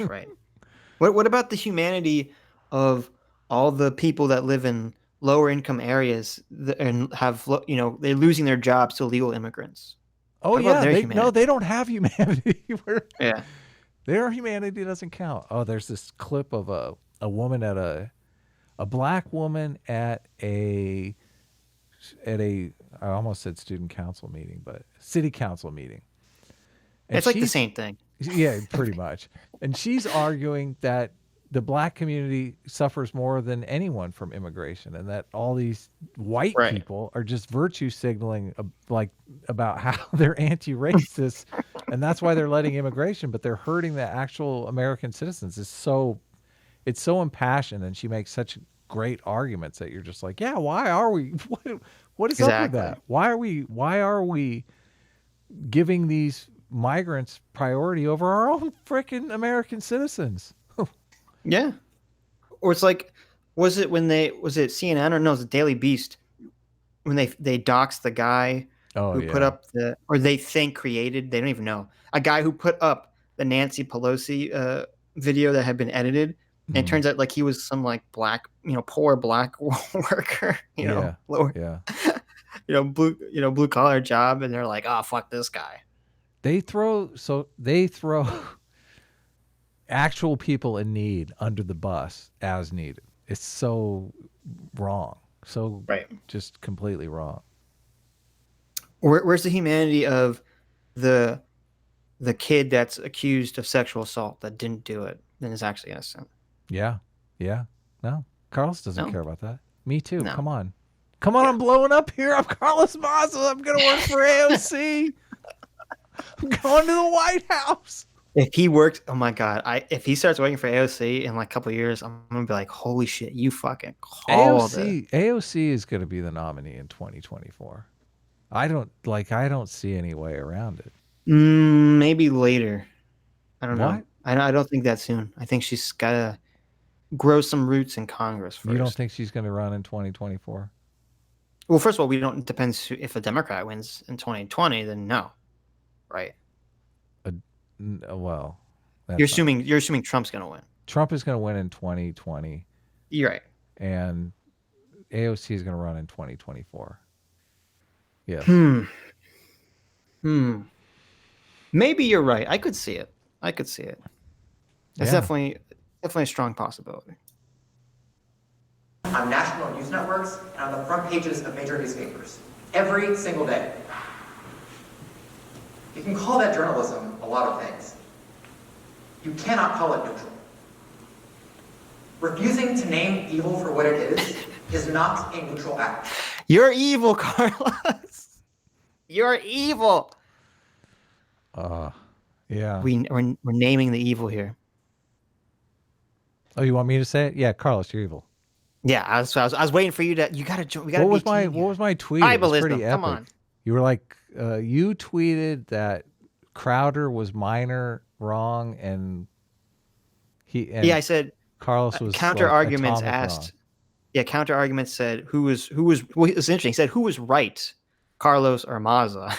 What about the humanity of all the people that live in lower income areas and have, they're losing their jobs to illegal immigrants? Oh, yeah. They don't have humanity. Yeah. Their humanity doesn't count. Oh, there's this clip of a woman at a black woman at a I almost said student council meeting, but city council meeting. And it's like the same thing. Yeah, pretty much. And she's arguing that the black community suffers more than anyone from immigration, and that all these white people are just virtue signaling about how they're anti-racist, and that's why they're letting immigration, but they're hurting the actual American citizens. It's so impassioned, and she makes such great arguments that you're just like, yeah, why are we? What is up with that? Why are we giving these migrants priority over our own freaking American citizens? Yeah. Or it's like, was it CNN or no, it was the Daily Beast when they doxed the guy Oh who put yeah. up or they think created, they don't even know, a guy who put up the Nancy Pelosi video that had been edited, and it Mhm. turns out like he was some like black, poor black worker, Yeah. lower, Yeah. blue collar job, and they're like, oh fuck this guy. They throw actual people in need under the bus as needed. It's so wrong. So Right. just completely wrong. Where's the humanity of the kid that's accused of sexual assault that didn't do it and is actually innocent? Yeah. Yeah. No. Carlos doesn't No, care about that. Me too. no. Come on. Come on, Yeah. I'm blowing up here. I'm Carlos Maza. I'm gonna work for AOC. I'm going to the White House. If he works, oh my god! If he starts working for AOC in like a couple of years, I'm gonna be like, holy shit, you fucking called it. AOC is gonna be the nominee in 2024. I don't see any way around it. Maybe later. I don't know. What? I don't think that soon. I think she's gotta grow some roots in Congress first. You don't think she's gonna run in 2024? Well, first of all, we don't. It depends if a Democrat wins in 2020. Then no, right? Well, You're assuming Trump's gonna win. Trump is gonna win in 2020, You're right. and AOC is gonna run in 2024. Yes. Maybe you're right. I could see it. That's Yeah. definitely a strong possibility. On national news networks and on the front pages of major newspapers every single day. You can call that journalism a lot of things. You cannot call it neutral. Refusing to name evil for what it is not a neutral act. You're evil, Carlos. You're evil. Yeah. We're naming the evil here. Oh, you want me to say it? Yeah, Carlos, you're evil. Yeah, I was waiting for you to. You gotta join. What was my tweet? It was pretty epic. Come on. You were like, you tweeted that Crowder was minor wrong, and I said Carlos was counter arguments atomic asked. wrong. Yeah, counter arguments said who was. Well, it's interesting. He said who was right, Carlos or Maza,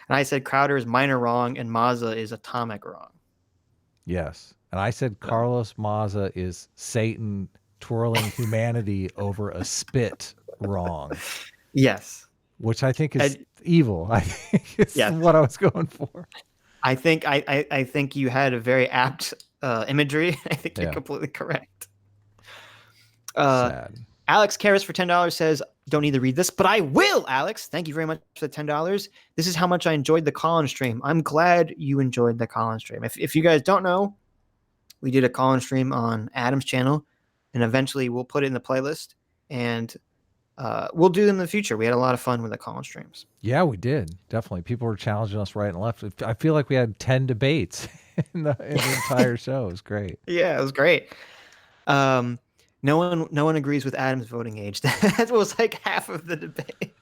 and I said Crowder is minor wrong and Maza is atomic wrong. Yes, and I said Carlos Maza is Satan twirling humanity over a spit wrong. Yes. Which I think is evil. I think it's what I was going for. I think you had a very apt imagery. I think you're completely correct. Sad. Alex Karras for $10 says, don't need to read this, but I will, Alex. Thank you very much for the $10. This is how much I enjoyed the call-in stream. I'm glad you enjoyed the call-in stream. If you guys don't know, we did a call-in stream on Adam's channel, and eventually we'll put it in the playlist, and we'll do them in the future. We had a lot of fun with the call-in streams. Yeah, we did. Definitely. People were challenging us right and left. I feel like we had 10 debates in the entire show. It was great. Yeah, it was great. No one agrees with Adam's voting age. That was like half of the debate.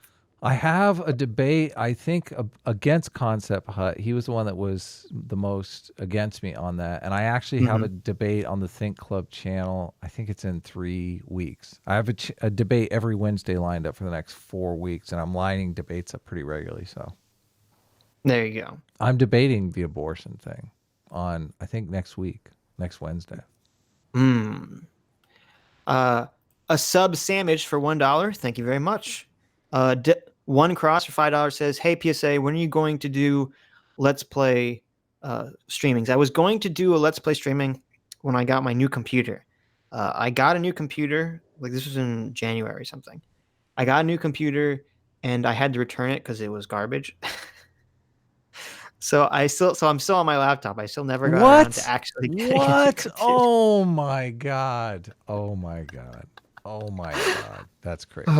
I have a debate, I think, against Concept Hut. He was the one that was the most against me on that. And I actually have a debate on the Think Club channel. I think it's in 3 weeks. I have a debate every Wednesday lined up for the next 4 weeks, and I'm lining debates up pretty regularly. So there you go. I'm debating the abortion thing on, I think, next Wednesday. A sub sandwich for $1. Thank you very much. One cross for $5 says, hey PSA, when are you going to do let's play streamings? I was going to do a let's play streaming when I got my new computer. I got a new computer, like this was in January or something. I got a new computer and I had to return it because it was garbage. So I'm still on my laptop. I still never got around to actually getting What? Oh my god. Oh my god. Oh my god. That's crazy.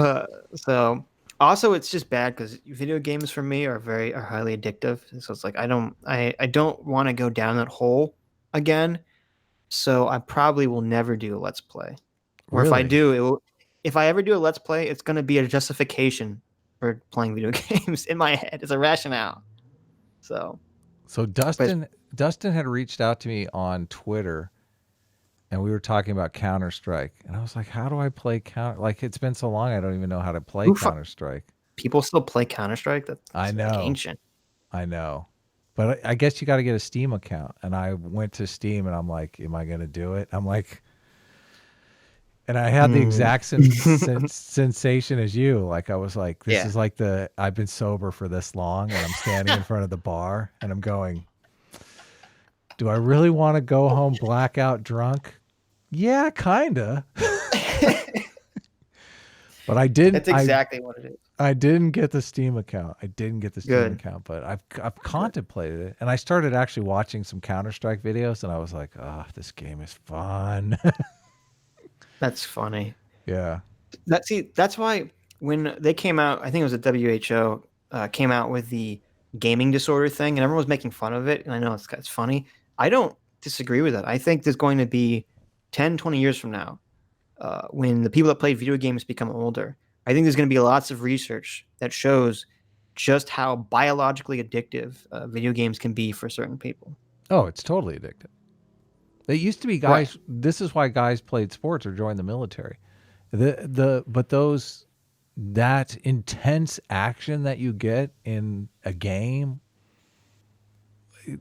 So also it's just bad because video games for me are highly addictive. So it's like I don't want to go down that hole again. So I probably will never do a let's play. Or if I do, if I ever do a let's play, it's going to be a justification for playing video games in my head. It's a rationale. So Dustin had reached out to me on Twitter and we were talking about Counter-Strike, and I was like, how do I play Counter? Like, it's been so long, I don't even know how to play Counter-Strike. People still play Counter-Strike? That's I know. like ancient. I know. But I guess you got to get a Steam account. And I went to Steam and I'm like, am I going to do it? I'm like, and I had the exact sensation as you. Like, I was like, this is like I've been sober for this long and I'm standing in front of the bar and I'm going, do I really want to go home blackout drunk? Yeah, kinda. But I didn't. That's exactly what it is. I didn't get the Steam account. But I've contemplated it, and I started actually watching some Counter-Strike videos, and I was like, "Oh, this game is fun." That's funny. Yeah. That's why when they came out, I think it was the WHO came out with the gaming disorder thing, and everyone was making fun of it. And I know it's funny. I don't disagree with that. I think there's going to be 10, 20 years from now, when the people that played video games become older, I think there's going to be lots of research that shows just how biologically addictive video games can be for certain people. Oh, it's totally addictive. It used to be guys. Right. This is why guys played sports or joined the military. But that intense action that you get in a game,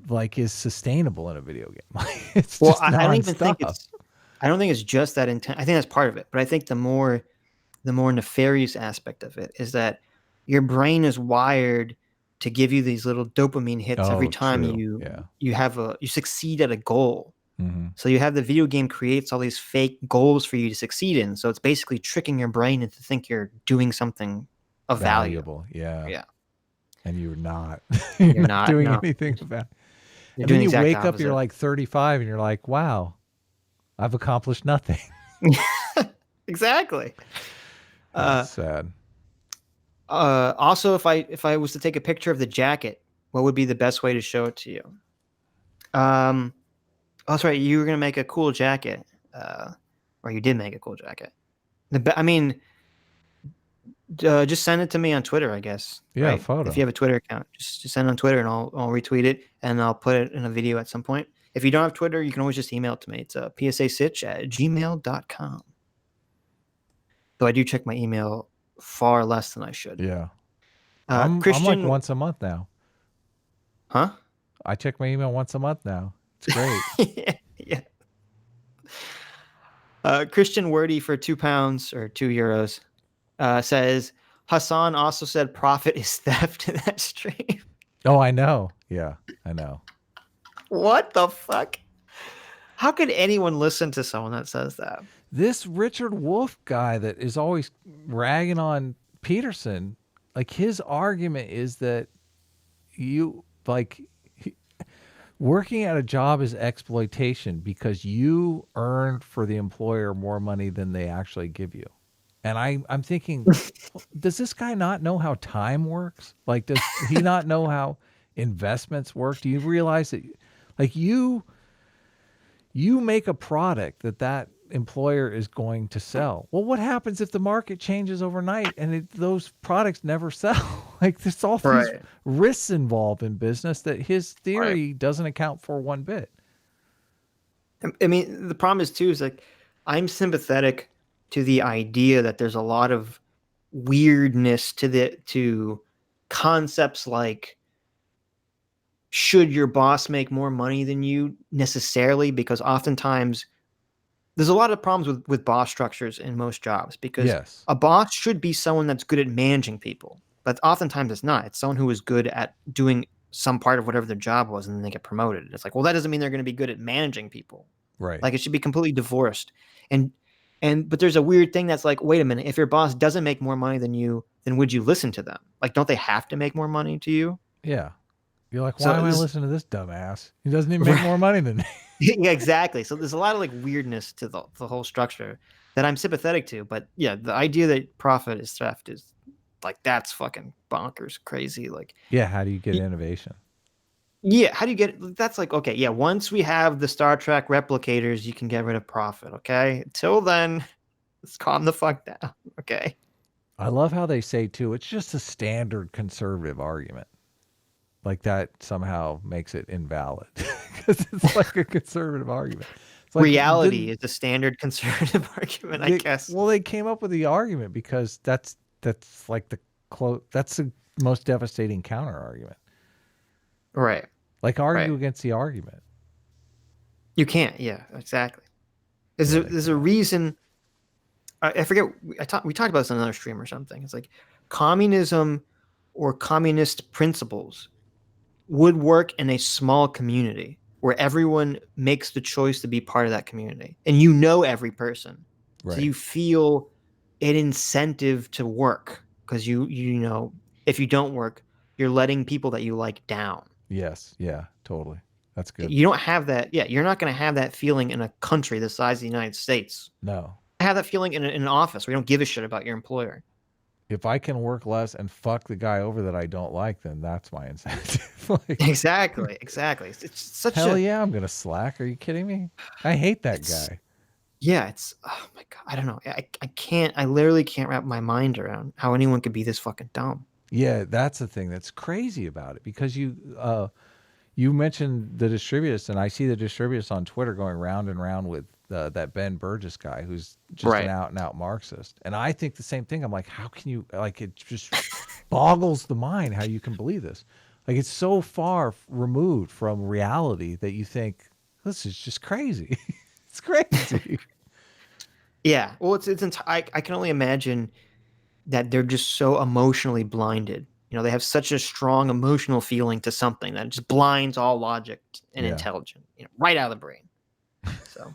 like, is sustainable in a video game. It's just I don't even think it's just that intense. I think that's part of it. But I think the more nefarious aspect of it is that your brain is wired to give you these little dopamine hits every time you succeed at a goal. Mm-hmm. So you have the video game creates all these fake goals for you to succeed in. So it's basically tricking your brain into think you're doing something of valuable. Yeah. And you're not. You're not doing anything about it. And then you wake up, you're like 35, and you're like, wow, I've accomplished nothing. Exactly. That's sad. Also, if I was to take a picture of the jacket, what would be the best way to show it to you? That's right. You were gonna make a cool jacket, or you did make a cool jacket. Just send it to me on Twitter, I guess. Yeah, right? photo. If you have a Twitter account, just send it on Twitter, and I'll retweet it, and I'll put it in a video at some point. If you don't have Twitter, you can always just email it to me. It's psasitch@gmail.com. Though I do check my email far less than I should. Yeah. Christian, I'm like once a month now. Huh? I check my email once a month now. It's great. Yeah. Christian Wordy for £2 or €2 says Hassan also said profit is theft in that stream. Oh, I know. Yeah, I know. What the fuck? How could anyone listen to someone that says that? This Richard Wolff guy that is always ragging on Peterson, like, his argument is that working at a job is exploitation because you earned for the employer more money than they actually give you. And I'm thinking, does this guy not know how time works? Like, does he not know how investments work? Do you realize that, like, you make a product that employer is going to sell? Well, what happens if the market changes overnight and those products never sell? Like, there's all these risks involved in business that his theory doesn't account for one bit. I mean, the problem is too, is like, I'm sympathetic to the idea that there's a lot of weirdness to concepts like, should your boss make more money than you necessarily? Because oftentimes there's a lot of problems with boss structures in most jobs, because a boss should be someone that's good at managing people, but oftentimes it's not. It's someone who is good at doing some part of whatever their job was, and then they get promoted. It's like, well, that doesn't mean they're going to be good at managing people. Right. Like, it should be completely divorced. But there's a weird thing that's like, wait a minute, if your boss doesn't make more money than you, then would you listen to them? Like, don't they have to make more money to you? Yeah. You're like, why am I listening to this dumbass? He doesn't even make more money than me. Yeah, exactly. So there's a lot of like weirdness to the whole structure that I'm sympathetic to. But yeah, the idea that profit is theft is like, that's fucking bonkers, crazy. Like, yeah, how do you get innovation? Yeah, how do you get? That's like, okay, yeah. Once we have the Star Trek replicators, you can get rid of profit. Okay, until then, let's calm the fuck down. Okay. I love how they say too, it's just a standard conservative argument. Like, that somehow makes it invalid because it's like a conservative argument. like, reality is the standard conservative argument, I guess. Well, they came up with the argument because that's like that's the most devastating counter argument. Right. Like, argue against the argument. You can't. Yeah, exactly. There's a reason. I forget. We talked about this on another stream or something. It's like communism or communist principles would work in a small community where everyone makes the choice to be part of that community, and you know every person, so you feel an incentive to work because you know if you don't work, you're letting people that you like down. Yes. Yeah. Totally. That's good. You don't have that. Yeah, you're not going to have that feeling in a country the size of the United States. No. I have that feeling in an office where you don't give a shit about your employer. If I can work less and fuck the guy over that I don't like, then that's my incentive. Like, exactly. It's such hell yeah, I'm gonna slack. Are you kidding me? I hate that guy. Yeah, it's oh my god. I don't know. I can't. I literally can't wrap my mind around how anyone could be this fucking dumb. Yeah, that's the thing that's crazy about it because you mentioned the distributors, and I see the distributors on Twitter going round and round with that Ben Burgess guy who's just an out and out Marxist. And I think the same thing. I'm like, how can you, like, it just boggles the mind how you can believe this. Like, it's so far removed from reality that you think, this is just crazy. It's crazy. Yeah. Well, I can only imagine that they're just so emotionally blinded. You know, they have such a strong emotional feeling to something that just blinds all logic and intelligence, right out of the brain. So,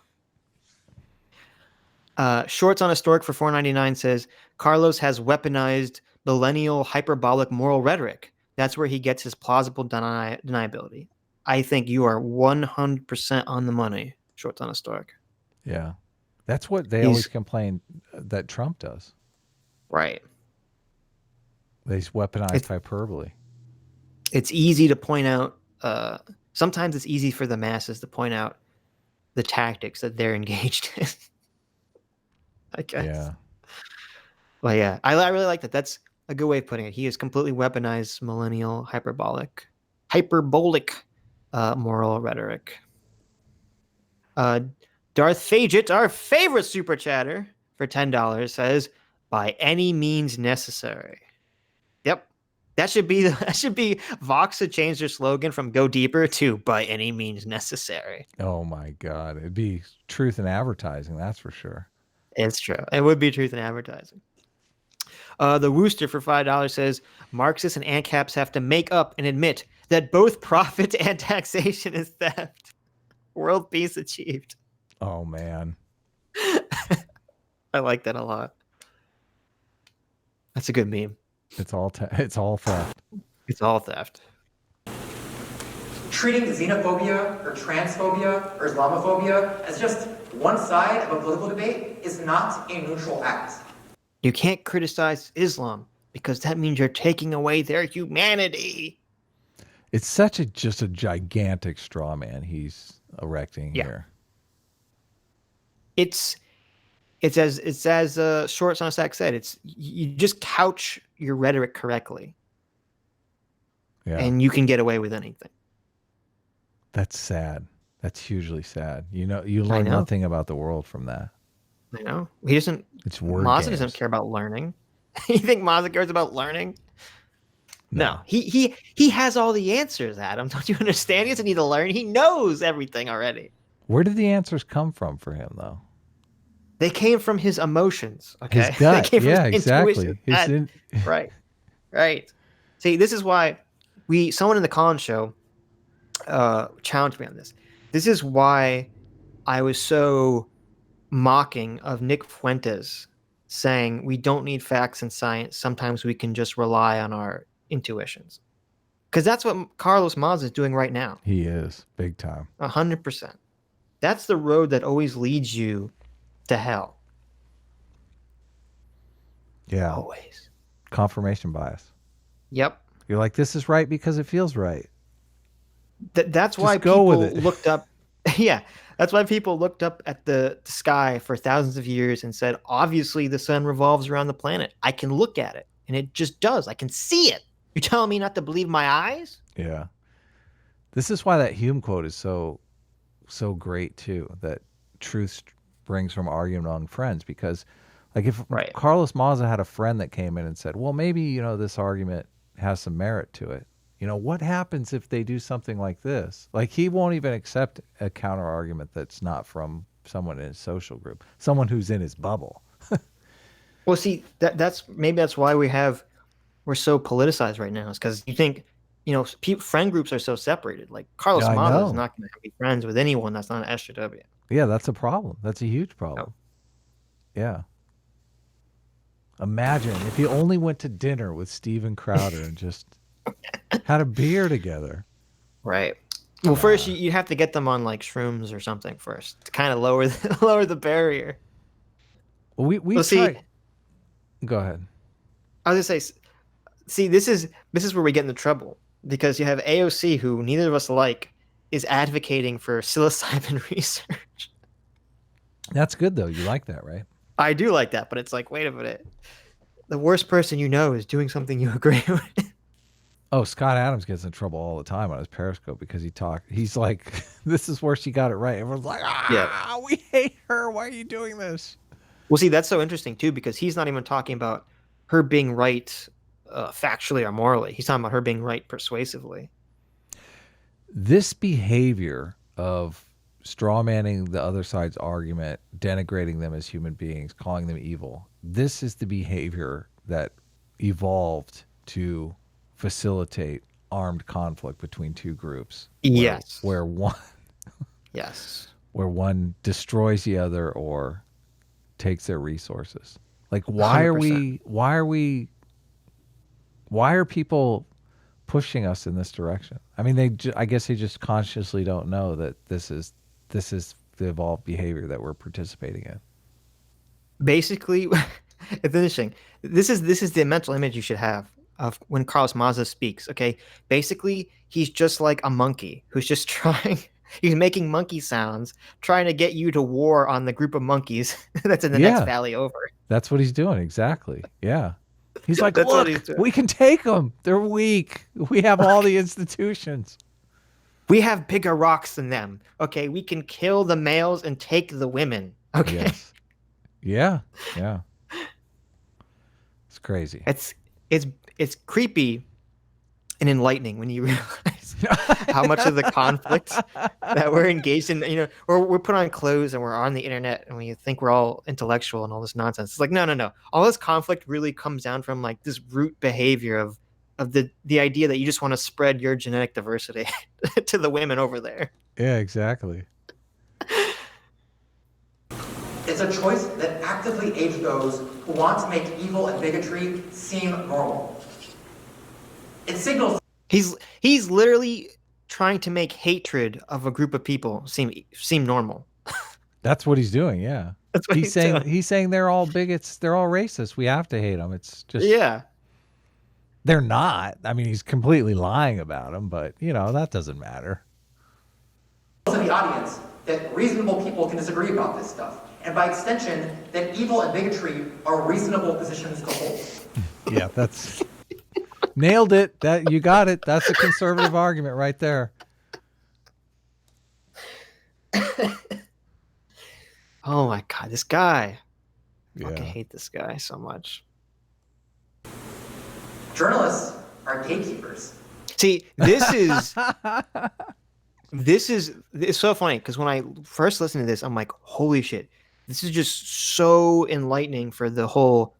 Shorts on a Stork for $4.99 says Carlos has weaponized millennial hyperbolic moral rhetoric. That's where he gets his plausible deniability. I think you are 100% on the money, Shorts on a Stork. Yeah, that's what they always complain that Trump does. Right. They weaponize hyperbole. It's easy to point out. Sometimes it's easy for the masses to point out the tactics that they're engaged in. I guess. Yeah. Well, yeah, I really like that. That's a good way of putting it. He has completely weaponized millennial hyperbolic moral rhetoric. Darth Fagit, our favorite super chatter, for $10 says, "By any means necessary." Yep, that should be Vox to change their slogan from "Go deeper" to "By any means necessary." Oh my God, it'd be truth in advertising, that's for sure. It's true. It would be truth in advertising. The Wooster for $5 says Marxists and ANCAPs have to make up and admit that both profit and taxation is theft. World peace achieved. Oh man, I like that a lot. That's a good meme. It's all theft. It's all theft. Treating xenophobia or transphobia or Islamophobia as just one side of a political debate is not a neutral act. You can't criticize Islam because that means you're taking away their humanity. It's just a gigantic straw man he's erecting here. It's as Shorts on a Stack said. It's you just couch your rhetoric correctly, and you can get away with anything. That's sad. That's hugely sad. You learn nothing about the world from that. I know. He doesn't. It's word Maza games. doesn't care about learning. You think Maza cares about learning? No. He has all the answers, Adam. Don't you understand? He doesn't need to learn. He knows everything already. Where did the answers come from for him, though? They came from his emotions. Okay. His gut. They came yeah, from exactly. Right. See, this is why someone in the Collins show challenged me on this. This is why I was so mocking of Nick Fuentes saying we don't need facts and science. Sometimes we can just rely on our intuitions. Because that's what Carlos Maza is doing right now. He is. Big time. 100%. That's the road that always leads you to hell. Yeah. Always. Confirmation bias. Yep. You're like, this is right because it feels right. That's why people looked up. Yeah. That's why people looked up at the sky for thousands of years and said, obviously the sun revolves around the planet. I can look at it and it just does. I can see it. You're telling me not to believe my eyes? Yeah. This is why that Hume quote is so great too. That truth springs from argument among friends. Because, like, if Right. Carlos Maza had a friend that came in and said, well, maybe, you know, this argument has some merit to it. You know, what happens if they do something like this? Like, he won't even accept a counter argument that's not from someone in his social group, someone who's in his bubble. Well, see, that's why we're so politicized right now. Is because you think, you know, friend groups are so separated. Like Carlos I Maza know. is not going to be friends with anyone that's not an SJW. Yeah, that's a problem. That's a huge problem. No. Yeah. Imagine if he only went to dinner with Steven Crowder and just had a beer together. Right. Well, first you have to get them on like shrooms or something first to kind of lower the barrier. We Well, see, go ahead. I was gonna say, see, this is where we get into trouble because you have AOC, who neither of us like, is advocating for psilocybin research. That's good though. You like that, right? I do like that, but it's like, wait a minute. The worst person you know is doing something you agree with. Oh, Scott Adams gets in trouble all the time on his Periscope because he's like, this is where she got it right. Everyone's like, we hate her. Why are you doing this? Well, see, that's so interesting too, because he's not even talking about her being right factually or morally. He's talking about her being right persuasively. This behavior of strawmanning the other side's argument, denigrating them as human beings, calling them evil, this is the behavior that evolved to facilitate armed conflict between two groups. Yes. Where one where one destroys the other or takes their resources. Like, why 100%. are people pushing us in this direction? I mean, I guess they just consciously don't know that this is the evolved behavior that we're participating in. Basically, it's interesting. This is the mental image you should have of when Carlos Maza speaks. Okay, basically, he's just like a monkey who's just trying. He's making monkey sounds, trying to get you to war on the group of monkeys that's in the next valley over. That's what he's doing, exactly. Yeah. He's like, That's what look, he's doing. we can take them. They're weak. We have all the institutions. We have bigger rocks than them. Okay, we can kill the males and take the women. Okay. Yes. Yeah. Yeah. It's crazy. It's creepy and enlightening when you realize how much of the conflict that we're engaged in, you know, or we're put on clothes and we're on the internet and we think we're all intellectual and all this nonsense. It's like, no. All this conflict really comes down from like this root behavior of the idea that you just want to spread your genetic diversity to the women over there. Yeah, exactly. It's a choice that actively aids those who want to make evil and bigotry seem normal. It signals He's literally trying to make hatred of a group of people seem normal. That's what he's doing. Yeah. That's what he's saying. He's saying they're all bigots. They're all racist. We have to hate them. It's just, they're not. I mean, he's completely lying about them, but you know, that doesn't matter. To the audience that reasonable people can disagree about this stuff. And by extension, that evil and bigotry are reasonable positions to hold. Yeah, that's nailed it. That you got it. That's a conservative argument right there. Oh my God, this guy. Yeah. I fucking hate this guy so much. Journalists are gatekeepers. See, it's so funny because when I first listened to this, I'm like, holy shit, this is just so enlightening for the whole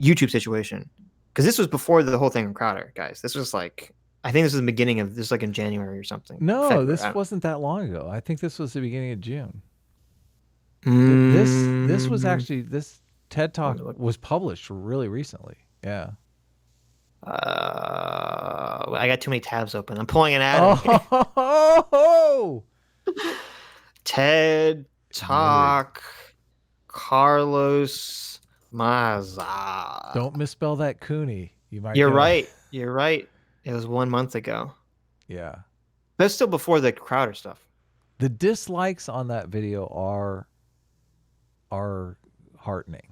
YouTube situation. Because this was before the whole thing with Crowder, guys. This was like, I think this was the beginning of this, like in January or something. No, February, this wasn't that long ago. I think this was the beginning of June. Mm. This was actually, this TED Talk was published really recently. Yeah. I got too many tabs open. I'm pulling an ad. Oh! TED Talk, Carlos Maza. Don't misspell that Cooney. You're right. You're right. It was 1 month ago. Yeah. That's still before the Crowder stuff. The dislikes on that video are heartening.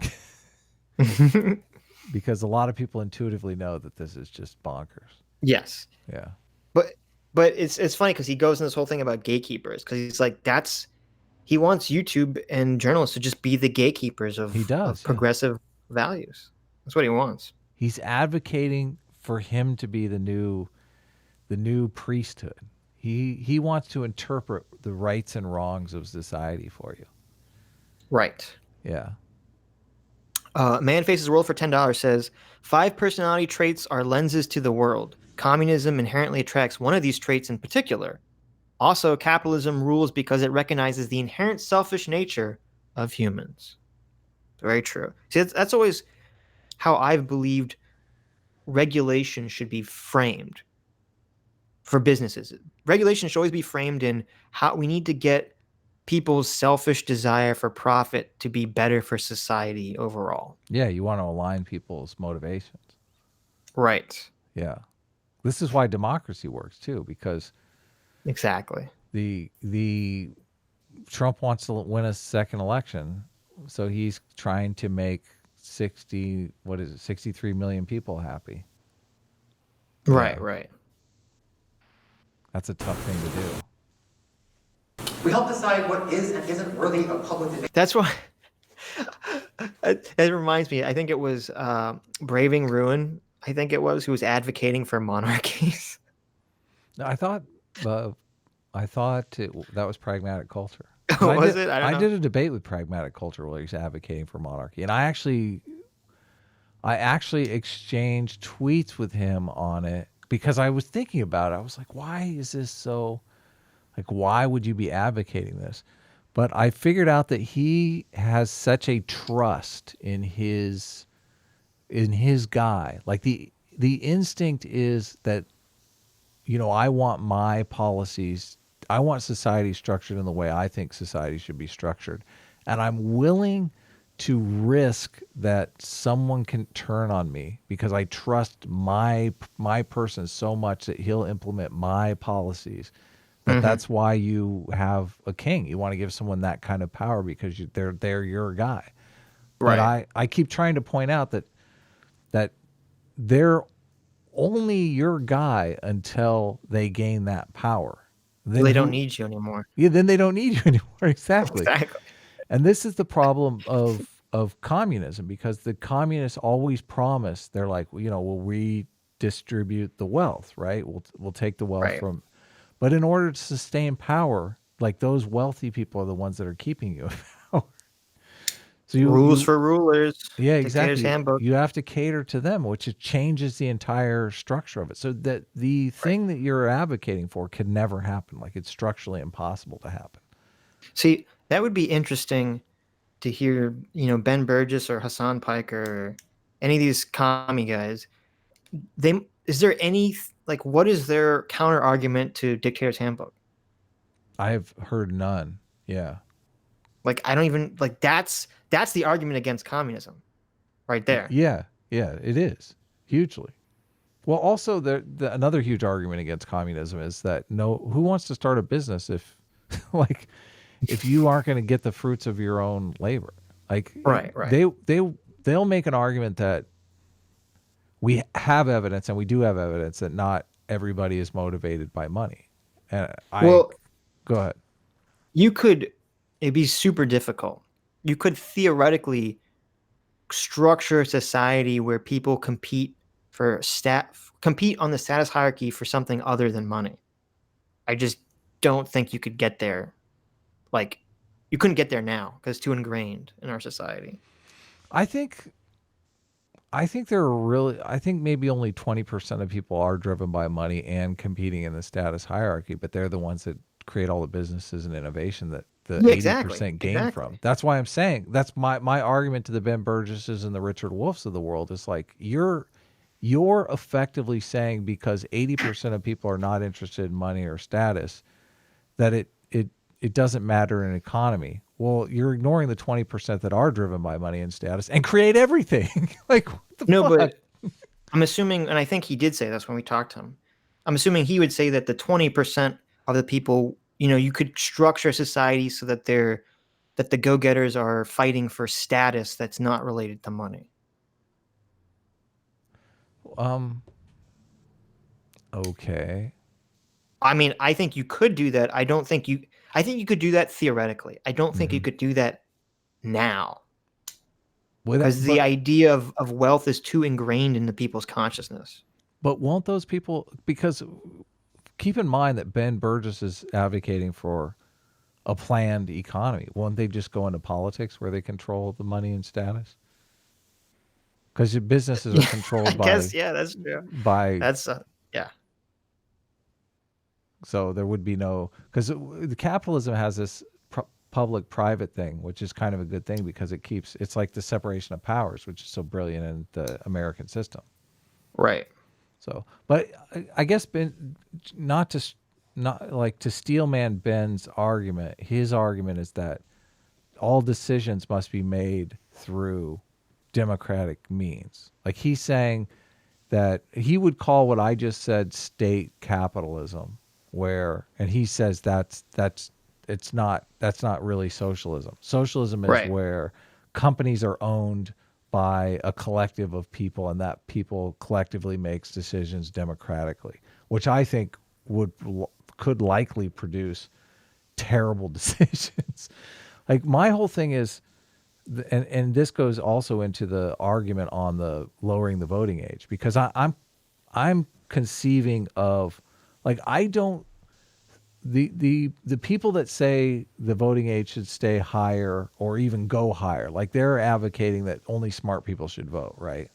Because a lot of people intuitively know that this is just bonkers. Yes. Yeah. But it's funny because he goes in this whole thing about gatekeepers because he's like, that's he wants YouTube and journalists to just be the gatekeepers He does, of progressive values. That's what he wants. He's advocating for him to be the new priesthood. He wants to interpret the rights and wrongs of society for you. Right. Yeah. Man Faces the World for $10 says 5 personality traits are lenses to the world. Communism inherently attracts one of these traits in particular. Also, capitalism rules because it recognizes the inherent selfish nature of humans. Very true. See, that's always how I've believed regulation should be framed for businesses. Regulation should always be framed in how we need to get people's selfish desire for profit to be better for society overall. Yeah, you want to align people's motivations. Right. Yeah. This is why democracy works too, because exactly the Trump wants to win a second election, so he's trying to make 63 million people happy. Right, yeah. Right. That's a tough thing to do. We help decide what is and isn't worthy of public debate. That's why it reminds me, I think it was Braving Ruin, I think it was, who was advocating for monarchies. No, I thought that was Pragmatic Culture. Was it? I don't know. I did a debate with Pragmatic Culture where he's advocating for monarchy, and I actually exchanged tweets with him on it because I was thinking about it. I was like, why is this so? Like, why would you be advocating this? But I figured out that he has such a trust in his guy. Like the instinct is that, I want my policies, I want society structured in the way I think society should be structured. And I'm willing to risk that someone can turn on me because I trust my person so much that he'll implement my policies. But that's why you have a king. You want to give someone that kind of power because they're your guy. Right. But I keep trying to point out that they're only your guy until they gain that power. Then they don't need you anymore. Yeah, then they don't need you anymore. Exactly. Exactly. And this is the problem of communism, because the communists always promise, they're like, we'll redistribute the wealth, right? We'll take the wealth from. But in order to sustain power, like, those wealthy people are the ones that are keeping you in power. So rules for rulers. Yeah, exactly. Handbook. You have to cater to them, which changes the entire structure of it. So that the thing that you're advocating for can never happen. Like, it's structurally impossible to happen. See, that would be interesting to hear, Ben Burgess or Hassan Piker or any of these commie guys. Is there any, what is their counter argument to Dictator's Handbook? I've heard none. Yeah. I don't even, that's the argument against communism right there. Yeah, it is hugely. Well, also another huge argument against communism is that who wants to start a business if you aren't going to get the fruits of your own labor? Right. They'll make an argument that we have evidence, and we do have evidence, that not everybody is motivated by money. And go ahead. It'd be super difficult. You could theoretically structure a society where people compete on the status hierarchy for something other than money. I just don't think you could get there. You couldn't get there now because it's too ingrained in our society. I think maybe only 20% of people are driven by money and competing in the status hierarchy, but they're the ones that create all the businesses and innovation that the 80% gain from. That's why I'm saying, that's my argument to the Ben Burgesses and the Richard Wolfs of the world is you're effectively saying, because 80% of people are not interested in money or status, that it doesn't matter in an economy. Well, you're ignoring the 20% that are driven by money and status and create everything. What the fuck? But I'm assuming, and I think he did say this when we talked to him, I'm assuming he would say that the 20% of the people, you could structure society so that the go-getters are fighting for status that's not related to money. Okay. I mean, I think you could do that. I I think you could do that theoretically. I don't think you could do that now. Because the idea of wealth is too ingrained into people's consciousness. But won't those people, because keep in mind that Ben Burgess is advocating for a planned economy. Won't they just go into politics where they control the money and status? Because your businesses are controlled I guess, yeah, that's true. That's yeah. So there would be no, because the capitalism has this public-private thing, which is kind of a good thing because it's like the separation of powers, which is so brilliant in the American system. Right. So, but I guess not to steelman Ben's argument. His argument is that all decisions must be made through democratic means. Like he's saying that he would call what I just said state capitalism, and he says that's not really socialism. Socialism is where companies are owned by a collective of people, and that people collectively makes decisions democratically, which I think could likely produce terrible decisions. Like my whole thing is, and this goes also into the argument on the lowering the voting age, because I'm conceiving of, like, I don't, the people that say the voting age should stay higher or even go higher, like they're advocating that only smart people should vote, right?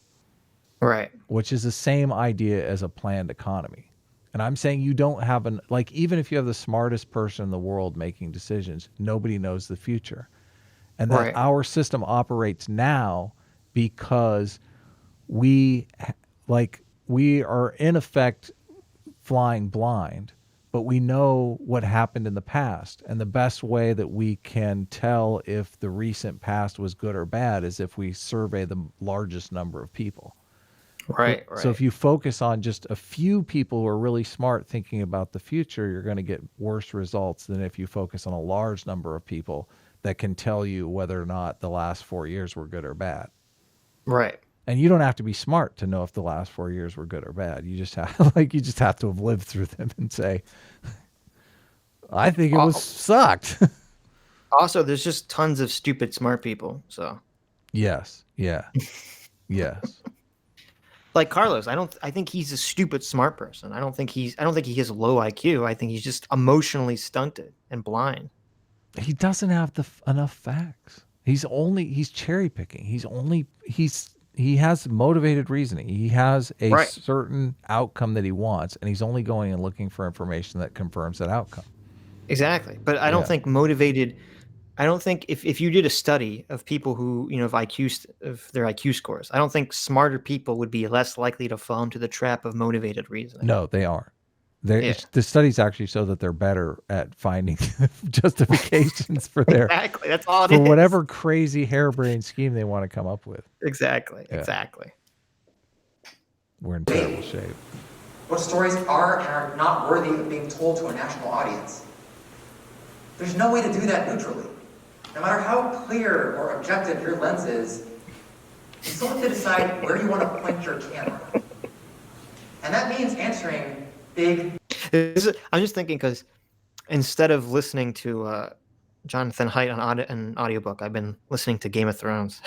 Right. Which is the same idea as a planned economy. And I'm saying you don't have even if you have the smartest person in the world making decisions, nobody knows the future. And that our system operates now because we are in effect flying blind, but we know what happened in the past. And the best way that we can tell if the recent past was good or bad is if we survey the largest number of people. Right. So if you focus on just a few people who are really smart thinking about the future, you're going to get worse results than if you focus on a large number of people that can tell you whether or not the last 4 years were good or bad. Right. And you don't have to be smart to know if the last 4 years were good or bad. You just have to have lived through them and say, I think it sucked. Also, there's just tons of stupid smart people. So. Yes. Yeah. Yes. Like Carlos, I think he's a stupid smart person. I don't think he has low IQ. I think he's just emotionally stunted and blind. He doesn't have enough facts. He's cherry picking. He has motivated reasoning. He has a certain outcome that he wants, and he's only going and looking for information that confirms that outcome. Exactly. But I don't think motivated. I don't think if you did a study of people who, of their IQ scores, I don't think smarter people would be less likely to fall into the trap of motivated reasoning. No, they aren't. The studies actually show that they're better at finding justifications for exactly. That's all it is. For whatever crazy harebrained scheme they want to come up with. Exactly. Yeah. Exactly. We're in terrible shape. What stories are and are not worthy of being told to a national audience? There's no way to do that neutrally. No matter how clear or objective your lens is, you still have to decide where you want to point your camera. And that means answering big... I'm just thinking because instead of listening to Jonathan Haidt on an audiobook, I've been listening to Game of Thrones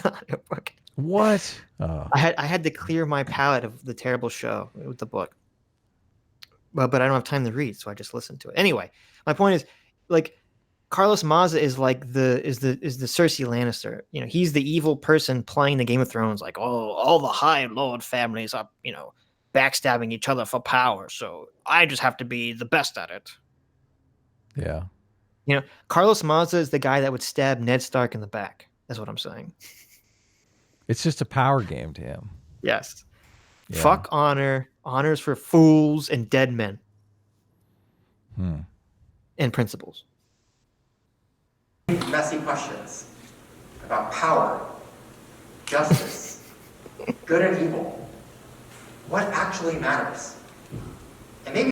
audiobook. What? Oh. I had to clear my palate of the terrible show with the book. But I don't have time to read, so I just listened to it. Anyway, my point is, like, Carlos Maza is like the Cersei Lannister. He's the evil person playing the Game of Thrones, like, oh, all the High Lord families are, backstabbing each other for power, so I just have to be the best at it. Yeah. Carlos Maza is the guy that would stab Ned Stark in the back. That's what I'm saying. It's just a power game to him. Yes. Yeah. Fuck honor. Honor's for fools and dead men. And principles. Messy questions about power, justice, good and evil. What actually matters? And maybe...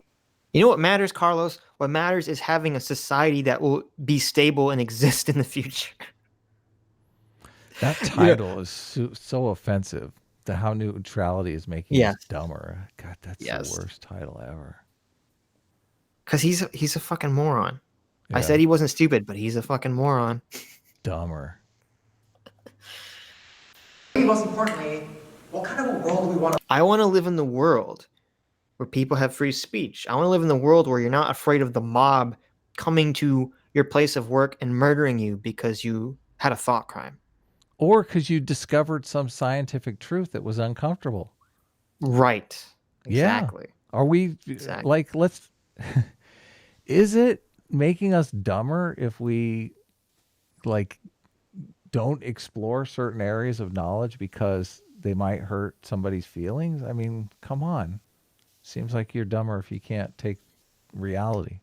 You know what matters, Carlos? What matters is having a society that will be stable and exist in the future. That title is so offensive. To how neutrality is making us dumber. God, that's the worst title ever. Because he's a fucking moron. I said he wasn't stupid, but he's a fucking moron. Dumber. Most importantly, what kind of a world do we want to? I want to live in the world where people have free speech. I want to live in the world where you're not afraid of the mob coming to your place of work and murdering you because you had a thought crime. Or because you discovered some scientific truth that was uncomfortable. Right. Exactly. Yeah. Are we like, let's, is it making us dumber if we like don't explore certain areas of knowledge because they might hurt somebody's feelings? I mean, come on. Seems like you're dumber if you can't take reality.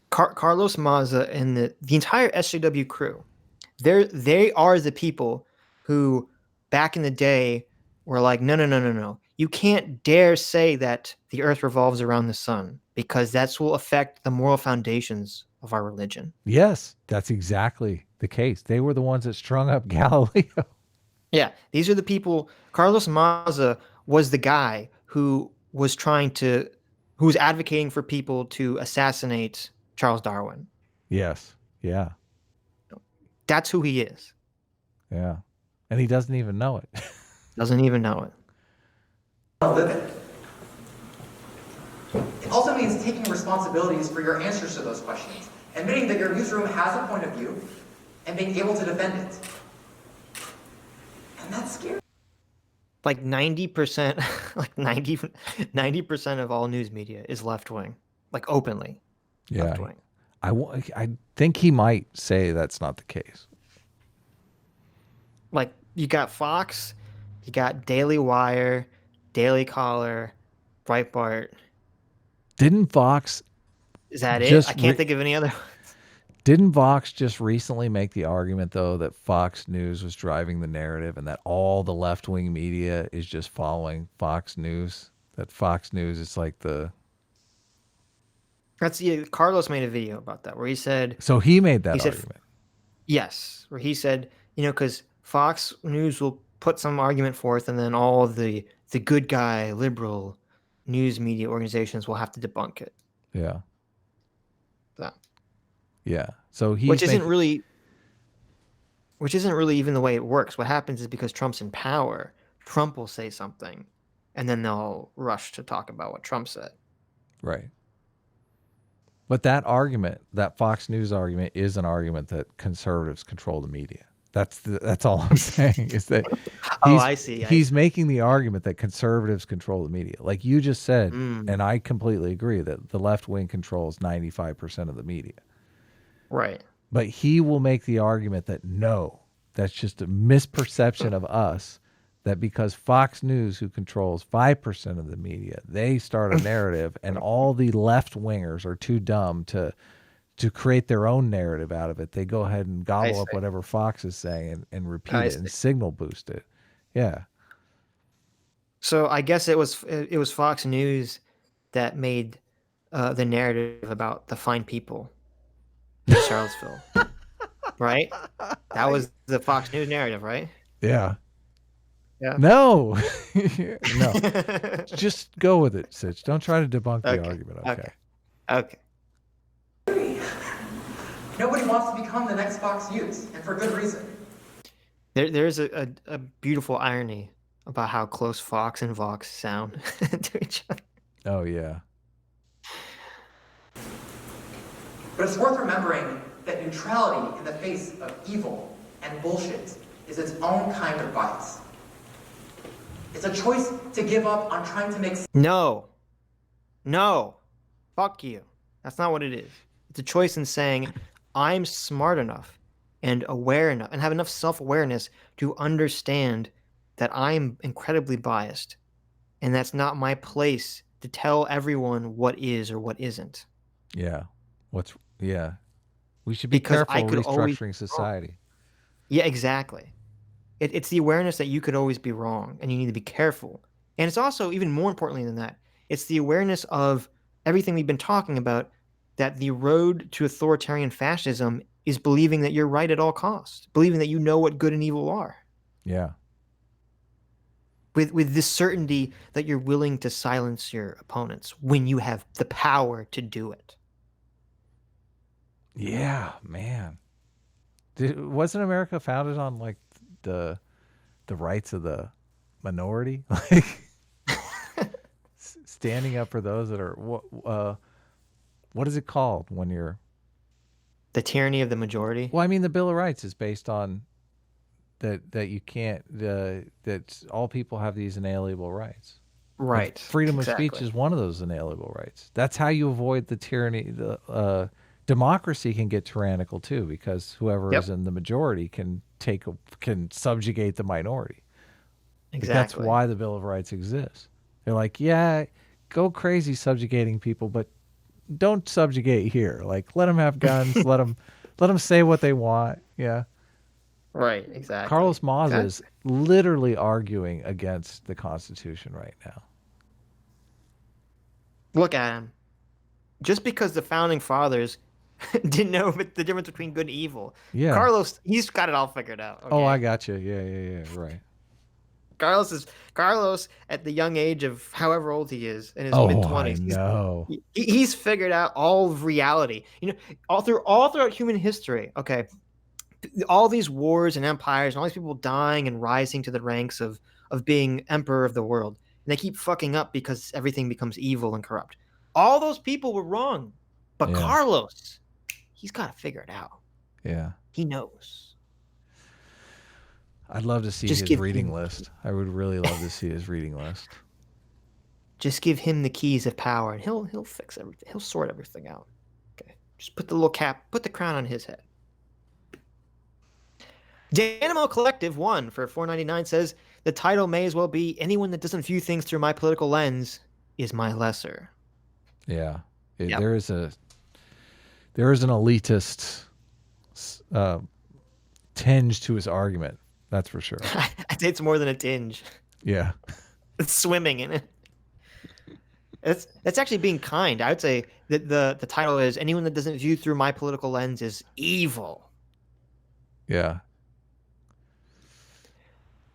Carlos Maza and the entire SJW crew, they are the people who back in the day were like, no. You can't dare say that the earth revolves around the sun because that will affect the moral foundations of our religion. Yes, that's exactly the case. They were the ones that strung up Galileo. Yeah, these are the people. Carlos Maza was the guy who was who was advocating for people to assassinate Charles Darwin. Yes. Yeah. That's who he is. Yeah. And he doesn't even know it. Doesn't even know it. Live it. It also means taking responsibilities for your answers to those questions, admitting that your newsroom has a point of view, and being able to defend it. And that's scary. Like 90%, like 90% of all news media is left wing, like openly. Yeah. Left wing. I think he might say that's not the case. Like you got Fox, you got Daily Wire, Daily Caller, Breitbart. Didn't Fox? Is that it? I can't think of any other. Didn't Fox just recently make the argument though that Fox News was driving the narrative and that all the left-wing media is just following Fox News? That Fox News is like the. Carlos made a video about that where he said. So he made that argument. Yes, where he said, because Fox News will put some argument forth, and then all of the good guy liberal news media organizations will have to debunk it. Yeah. So. Yeah. So he's which isn't really even the way it works. What happens is because Trump's in power, Trump will say something, and then they'll rush to talk about what Trump said. Right. But that argument, that Fox News argument, is an argument that conservatives control the media. That's all I'm saying is that I see. He's making the argument that conservatives control the media. Like you just said, and I completely agree that the left wing controls 95% of the media. Right. But he will make the argument that no, that's just a misperception of us, that because Fox News, who controls 5% of the media, they start a narrative and all the left wingers are too dumb to create their own narrative out of it. They go ahead and gobble up whatever Fox is saying and repeat it and signal boost it. Yeah. So I guess it was Fox News that made the narrative about the fine people in Charlottesville, right? That was the Fox News narrative, right? Yeah. Yeah. No. No. Just go with it, Sitch. Don't try to debunk the argument. Okay. Nobody wants to become the next Fox News, and for good reason. There's a beautiful irony about how close Fox and Vox sound to each other. Oh, yeah. But it's worth remembering that neutrality in the face of evil and bullshit is its own kind of bias. It's a choice to give up on trying to make... No. Fuck you. That's not what it is. It's a choice in saying, I'm smart enough and aware enough and have enough self-awareness to understand that I'm incredibly biased, and that's not my place to tell everyone what is or what isn't. Yeah. We should be careful restructuring society. Yeah, exactly. It's the awareness that you could always be wrong and you need to be careful. And it's also, even more importantly than that, it's the awareness of everything we've been talking about, that the road to authoritarian fascism is believing that you're right at all costs, believing that you know what good and evil are. Yeah. With this certainty that you're willing to silence your opponents when you have the power to do it. Yeah, man. Wasn't America founded on like the rights of the minority, like standing up for those that are what is it called when you're? The tyranny of the majority. Well, I mean, the Bill of Rights is based on that you can't that all people have these inalienable rights. Right. And freedom exactly. of speech is one of those inalienable rights. That's how you avoid the tyranny. The democracy can get tyrannical too, because whoever is in the majority can subjugate the minority. Exactly. Like, that's why the Bill of Rights exists. They're like, yeah, go crazy subjugating people, but don't subjugate here. Like, let them have guns. let them say what they want. Yeah. Right. Exactly. Carlos Maza is literally arguing against the Constitution right now. Look at him. Just because the founding fathers didn't know the difference between good and evil. Yeah. Carlos, he's got it all figured out. Okay? Oh, I got you. Yeah. Right. Carlos at the young age of however old he is in his mid-20s. No. He's figured out all of reality. You know, all throughout human history. Okay, all these wars and empires and all these people dying and rising to the ranks of being emperor of the world, and they keep fucking up because everything becomes evil and corrupt. All those people were wrong, but Carlos, he's got to figure it out. Yeah, he knows. I'd love to see his reading list. I would really love to see his reading list. Just give him the keys of power, and he'll fix everything. He'll sort everything out. Okay, just put the little cap, put the crown on his head. Danimal Collective 1 for $4.99 says the title may as well be "Anyone that doesn't view things through my political lens is my lesser." Yeah, there is an elitist tinge to his argument. That's for sure. I'd say it's more than a tinge. Yeah. It's swimming in it. That's actually being kind. I would say that the title is "Anyone that doesn't view through my political lens is evil." Yeah.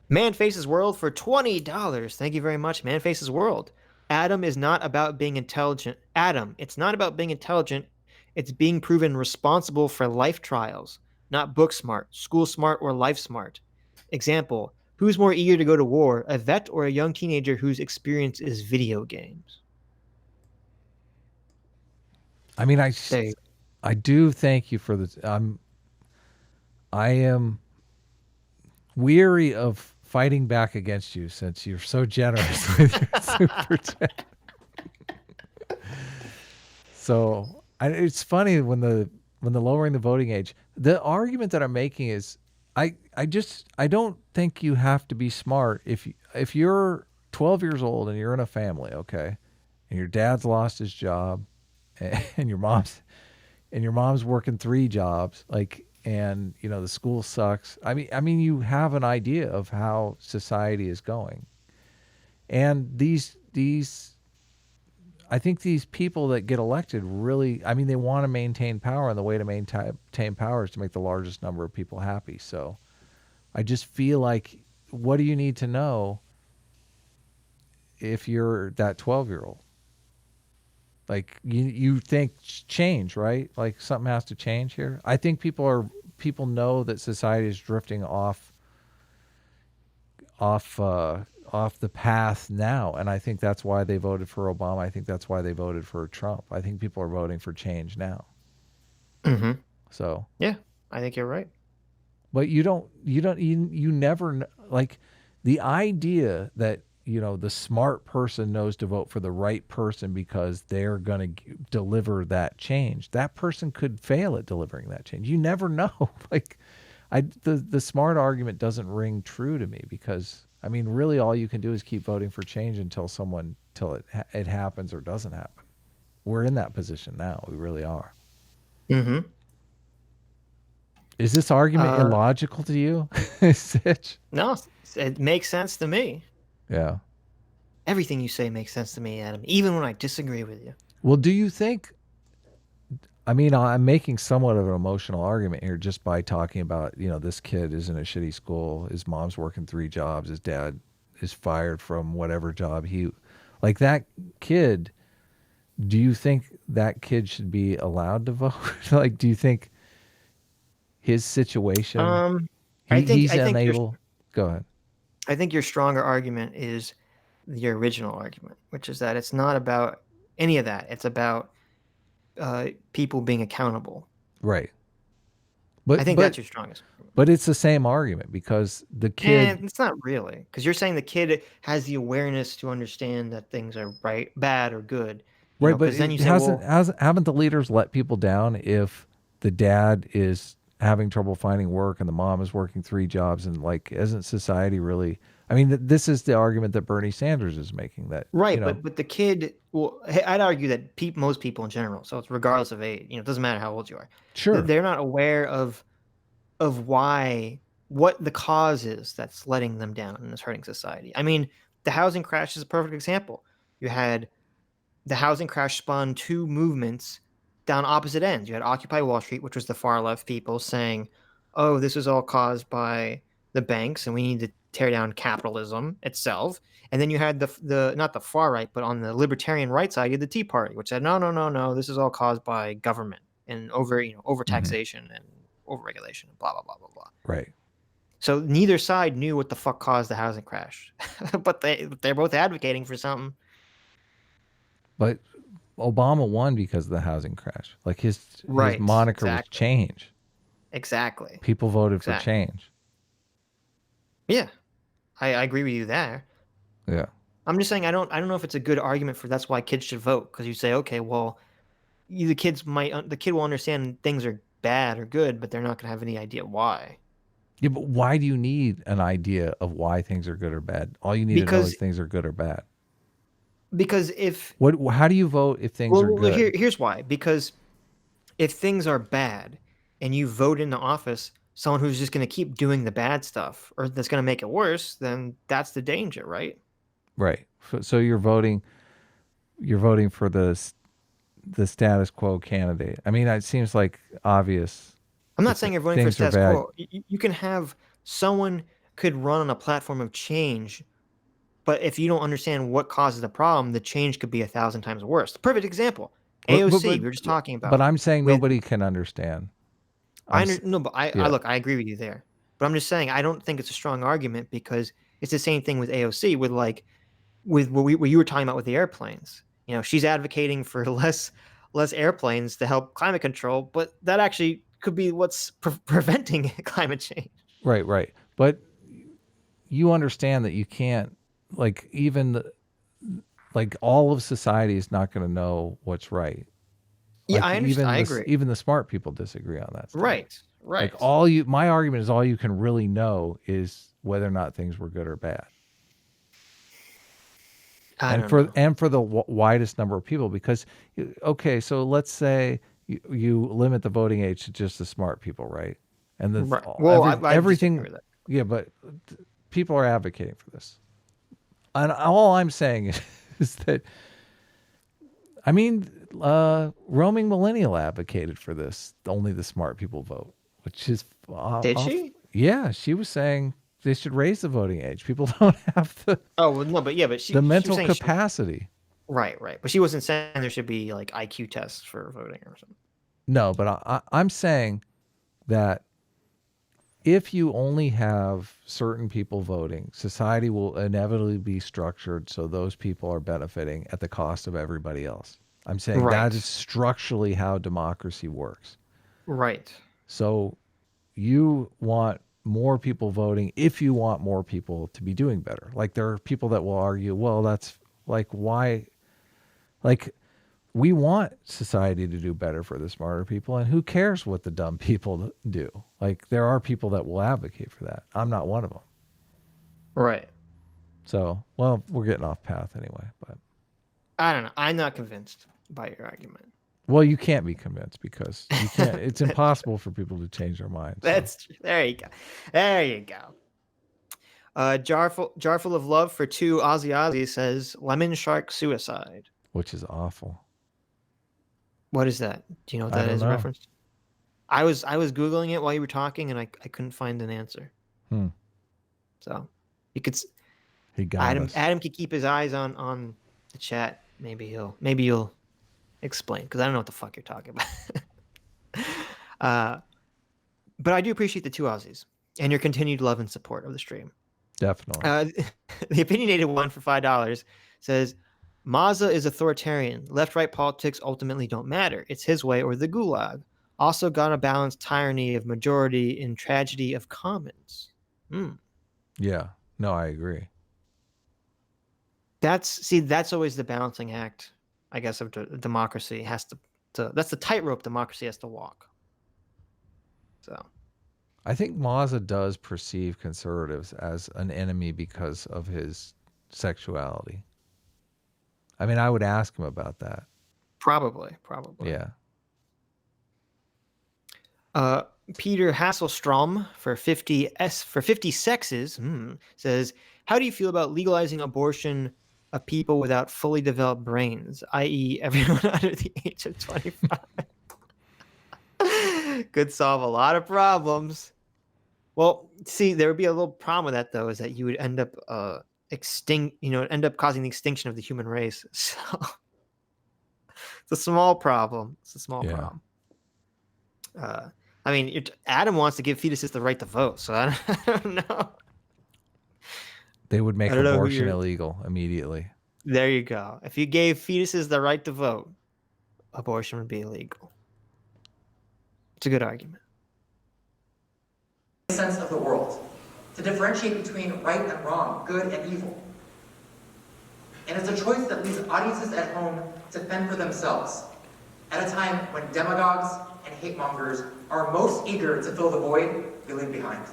Man Faces World for $20. Thank you very much, Man Faces World. Adam is not about being intelligent. Adam, it's not about being intelligent. It's being proven responsible for life trials, not book smart, school smart, or life smart. Example, who's more eager to go to war, a vet or a young teenager whose experience is video games? I mean, I do thank you for this. I am weary of fighting back against you since you're so generous with your super chat. So it's funny when the lowering the voting age, the argument that I'm making is I don't think you have to be smart if you're 12 years old and you're in a family, okay, and your dad's lost his job and your mom's working 3 jobs, like, and you know the school sucks. I mean you have an idea of how society is going. And these I think these people that get elected really, I mean, they want to maintain power, and the way to maintain power is to make the largest number of people happy. So I just feel like, what do you need to know if you're that 12-year-old? Like, you think change, right? Like something has to change here. I think people know that society is drifting off the path now, and I think that's why they voted for Obama. I think that's why they voted for Trump. I think people are voting for change now. Mm-hmm. So yeah, I think you're right. But you never, like, the idea that, you know, the smart person knows to vote for the right person because they're going to deliver that change. That person could fail at delivering that change. You never know. Like, the smart argument doesn't ring true to me, because I mean, really all you can do is keep voting for change until it happens or doesn't happen. We're in that position now. We really are. Mm-hmm. Is this argument illogical to you, Sitch? No, it makes sense to me. Yeah. Everything you say makes sense to me, Adam, even when I disagree with you. Well, do you think, I mean, I'm making somewhat of an emotional argument here just by talking about, you know, this kid is in a shitty school. His mom's working 3 jobs. His dad is fired from whatever job like, that kid Do you think that kid should be allowed to vote? Like, do you think his situation, Um, I think he's I think your unable? Go ahead. I think your stronger argument is the original argument, which is that it's not about any of that. It's about people being accountable. Right. I But think but that's your strongest argument. but it's the same argument because the kid. And it's not really, because you're saying the kid has the awareness to understand that things are right, bad, or good. Right, but Because then you it say, well, haven't the leaders let people down if the dad is having trouble finding work and the mom is working 3 jobs, and like isn't society really? I mean, this is the argument that Bernie Sanders is making, that right, but the kid, well, I'd argue that most people in general, so it's regardless of age, it doesn't matter how old you are, sure. they're not aware of what the cause is that's letting them down and is hurting society. I mean, the housing crash is a perfect example. You had the housing crash spawned two movements down opposite ends. You had Occupy Wall Street, which was the far left people saying, "Oh, this is all caused by the banks, and we need to tear down capitalism itself." And then you had the not the far right, but on the libertarian right side, you had the Tea Party, which said, "No, no, no, no, this is all caused by government and over Hmm. taxation and overregulation and blah blah blah blah blah." Right. So neither side knew what the fuck caused the housing crash, but they're both advocating for something. But Obama won because of the housing crash. Like his Right, moniker was exactly. change. Exactly. People voted for Exactly. change. Yeah, I agree with you there. Yeah. I'm just saying I don't know if it's a good argument for that's why kids should vote, because you say, okay, well, the kid will understand things are bad or good, but they're not going to have any idea why. Yeah, but why do you need an idea of why things are good or bad? All you need to know Because is things are good or bad. if What? How do you vote if things are good? here's why. Because if things are bad and you vote into office someone who's just going to keep doing the bad stuff or that's going to make it worse, then that's the danger, right? Right. So you're voting. You're voting for the status quo candidate. I mean, it seems like obvious. I'm not If saying you're voting for things are status bad, quo. You can have someone could run on a platform of change, but if you don't understand what causes the problem, the change could be 1,000 times worse. The perfect example, but but AOC. but, We were just talking but about I'm saying with nobody can understand. no, but I Yeah. look, I agree with you there. But I'm just saying I don't think it's a strong argument because it's the same thing with AOC with what you were talking about with the airplanes. She's advocating for less airplanes to help climate control, but that actually could be what's preventing climate change. Right. Right. But you understand that you can't, like, like all of society is not going to know what's right. Yeah, Like I understand. I agree. even the smart people disagree on that stuff. Right, Like right. my argument is all you can really know is whether or not things were good or bad. I don't know. And for the widest number of people, because okay, so let's say you limit the voting age to just the smart people, right? And Right. Well, I disagree everything, with that. yeah, but people are advocating for this, and all I'm saying is that, I mean, roaming millennial advocated for this. Only the smart people vote, which is Did she? yeah, she was saying they should raise the voting age. People don't have Oh well, no, but yeah, but she the was mental saying capacity. right, right. But she wasn't saying there should be like IQ tests for voting or something. No, but I'm saying that if you only have certain people voting, society will inevitably be structured so those people are benefiting at the cost of everybody else. I'm saying that Right, is structurally how democracy works. right. So you want more people voting if you want more people to be doing better. Like there are people that will argue, well, that's like why, like we want society to do better for the smarter people, and who cares what the dumb people do? Like there are people that will advocate for that. I'm not one of them. Right. So, well, we're getting off path anyway, but I don't know. I'm not convinced by your argument. well, you can't be convinced because you can't. It's impossible for people to change their minds. So. That's true. There you go. There you go. Jarful of love for two Ozzy says lemon shark suicide. Which is awful. What is that? Do you know what I that don't is a know. reference? I was Googling it while you were talking and I couldn't find an answer. So you could He got us. Adam could keep his eyes on the chat. Maybe you'll explain, because I don't know what the fuck you're talking about. But I do appreciate the 2 Aussies and your continued love and support of the stream. Definitely. The opinionated one for $5 says, Maza is authoritarian. Left-right politics ultimately don't matter. It's his way or the gulag. Also gotta balance tyranny of majority and tragedy of commons. Yeah. No, I agree. That's always the balancing act, I guess, of democracy. Has to that's the tightrope democracy has to walk. So I think Maza does perceive conservatives as an enemy because of his sexuality. I mean, I would ask him about that. probably. Yeah. Peter Hasselstrom for 50 sexes says, how do you feel about legalizing abortion of people without fully developed brains, i.e. everyone under the age of 25? Could solve a lot of problems. Well, see, there would be a little problem with that, though, is that you would end up end up causing the extinction of the human race. So it's a small problem. Problem. I mean, Adam wants to give fetuses the right to vote, so I don't know. They would make abortion illegal immediately. There you go. If you gave fetuses the right to vote, abortion would be illegal. It's a good argument. Sense of the world, to differentiate between right and wrong, good and evil. And it's a choice that leaves audiences at home to fend for themselves, at a time when demagogues and hate mongers are most eager to fill the void we leave behind.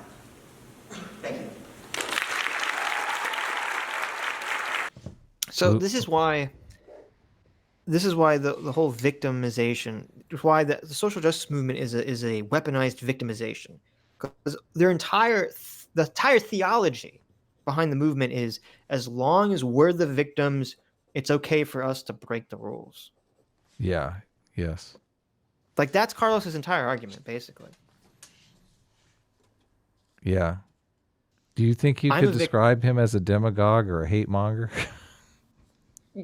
Thank you. So this is why the whole victimization, why the social justice movement is a weaponized victimization, because the entire theology behind the movement is, as long as we're the victims, it's okay for us to break the rules. Yeah. Yes. Like, that's Carlos's entire argument, basically. Yeah. Do you think you could describe him as a demagogue or a hate monger?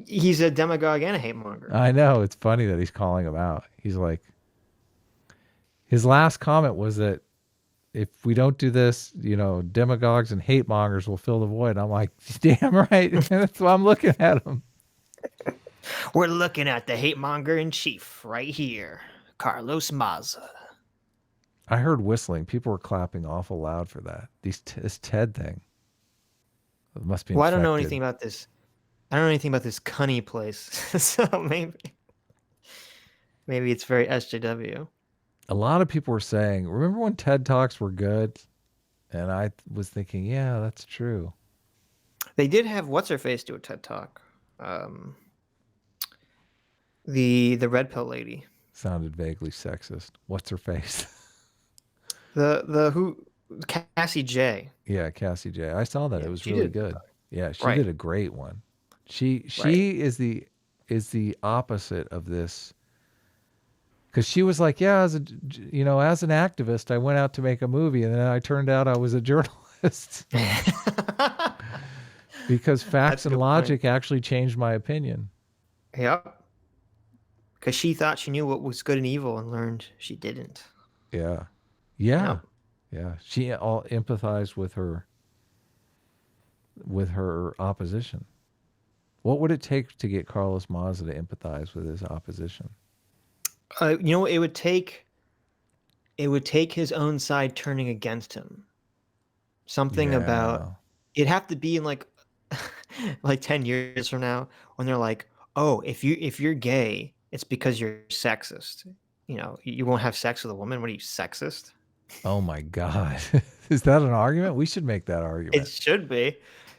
He's a demagogue and a hate monger. I know. It's funny that he's calling him out. He's like, his last comment was that if we don't do this, demagogues and hate mongers will fill the void. I'm like, damn right. That's why I'm looking at him. We're looking at the hate monger in chief right here, Carlos Maza. I heard whistling. People were clapping awful loud for that. This TED thing. It must be infected. Well, I don't know anything about this. I don't know anything about this cunny place. So maybe it's very SJW. A lot of people were saying, remember when TED Talks were good? And I was thinking, yeah, that's true. They did have what's-her-face do a TED Talk. The red pill lady. Sounded vaguely sexist. What's her face? Cassie J. Yeah, Cassie J. I saw that. Yeah, it was really good. Yeah, she Right. did a great one. She is the opposite of this. Because she was like, yeah, as an activist, I went out to make a movie, and then I turned out I was a journalist. Because facts and logic actually changed my opinion. Yep. Because she thought she knew what was good and evil and learned she didn't. Yeah. Yeah. Yeah. She all empathized with her opposition. What would it take to get Carlos Maza to empathize with his opposition? It would take his own side turning against him. Something about it'd have to be in like 10 years from now, when they're like, oh, if you're gay, it's because you're sexist. You won't have sex with a woman. What are you, sexist? Oh my God. Is that an argument? We should make that argument. It should be.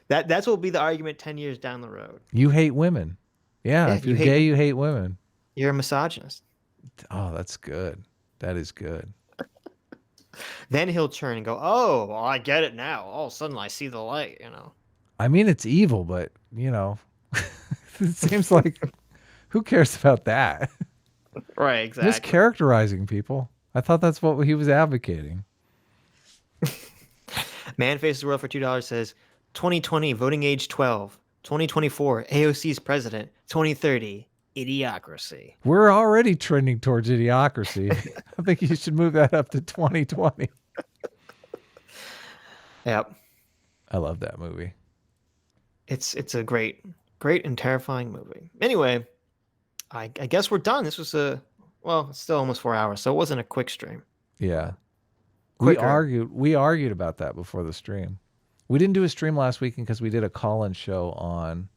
That's what will be the argument 10 years down the road. You hate women. Yeah, if you're gay, you hate women. You're a misogynist. Oh, that's good. That is good. Then he'll turn and go, oh, well, I get it now. All of a sudden I see the light, I mean, it's evil, but, it seems like, who cares about that? Right, exactly. Mischaracterizing people. I thought that's what he was advocating. Man Faces the World for $2 says, 2020, voting age 12. 2024, AOC's president. 2030, Idiocracy. We're already trending towards idiocracy. I think you should move that up to 2020. Yep. I love that movie. It's a great and terrifying movie. Anyway, I guess we're done. This was it's still almost 4 hours, so it wasn't a quick stream. Yeah. Quicker. We argued about that before the stream. We didn't do a stream last weekend because we did a call-in show on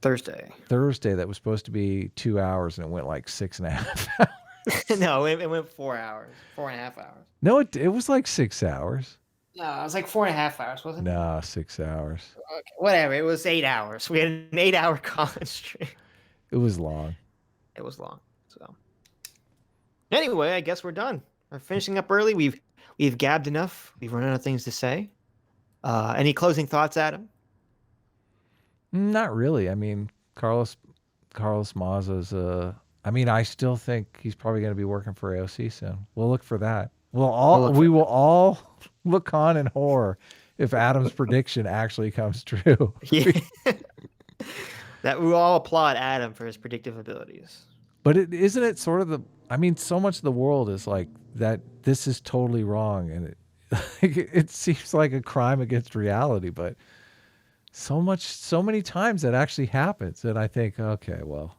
Thursday that was supposed to be 2 hours, and it went like 6.5 hours. No, it went 4 hours, 4.5 hours. No, it was like 6 hours. No, it was like 4.5 hours, wasn't it? No, 6 hours. Okay, whatever. It was 8 hours. We had an 8-hour call-in stream. It was long. It was long. So anyway, I guess we're done. We're finishing up early. We've gabbed enough. We've run out of things to say. Any closing thoughts, Adam? Not really. I mean, Carlos Maza's I still think he's probably going to be working for AOC soon. We'll look for that. We will all look on in horror if Adam's prediction actually comes true. Yeah. That we all applaud Adam for his predictive abilities. But isn't it sort of so much of the world is like that this is totally wrong, and it seems like a crime against reality, but so many times that actually happens, and I think, okay, well,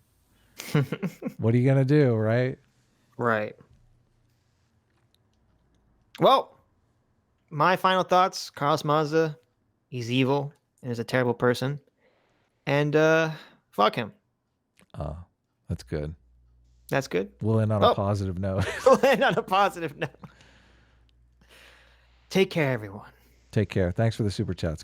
what are you gonna do, right? Right. Well, my final thoughts: Carlos Maza, he's evil and is a terrible person, and fuck him. Oh, that's good. That's good. We'll end on a positive note. We'll end on a positive note. Take care, everyone. Take care. Thanks for the super chats.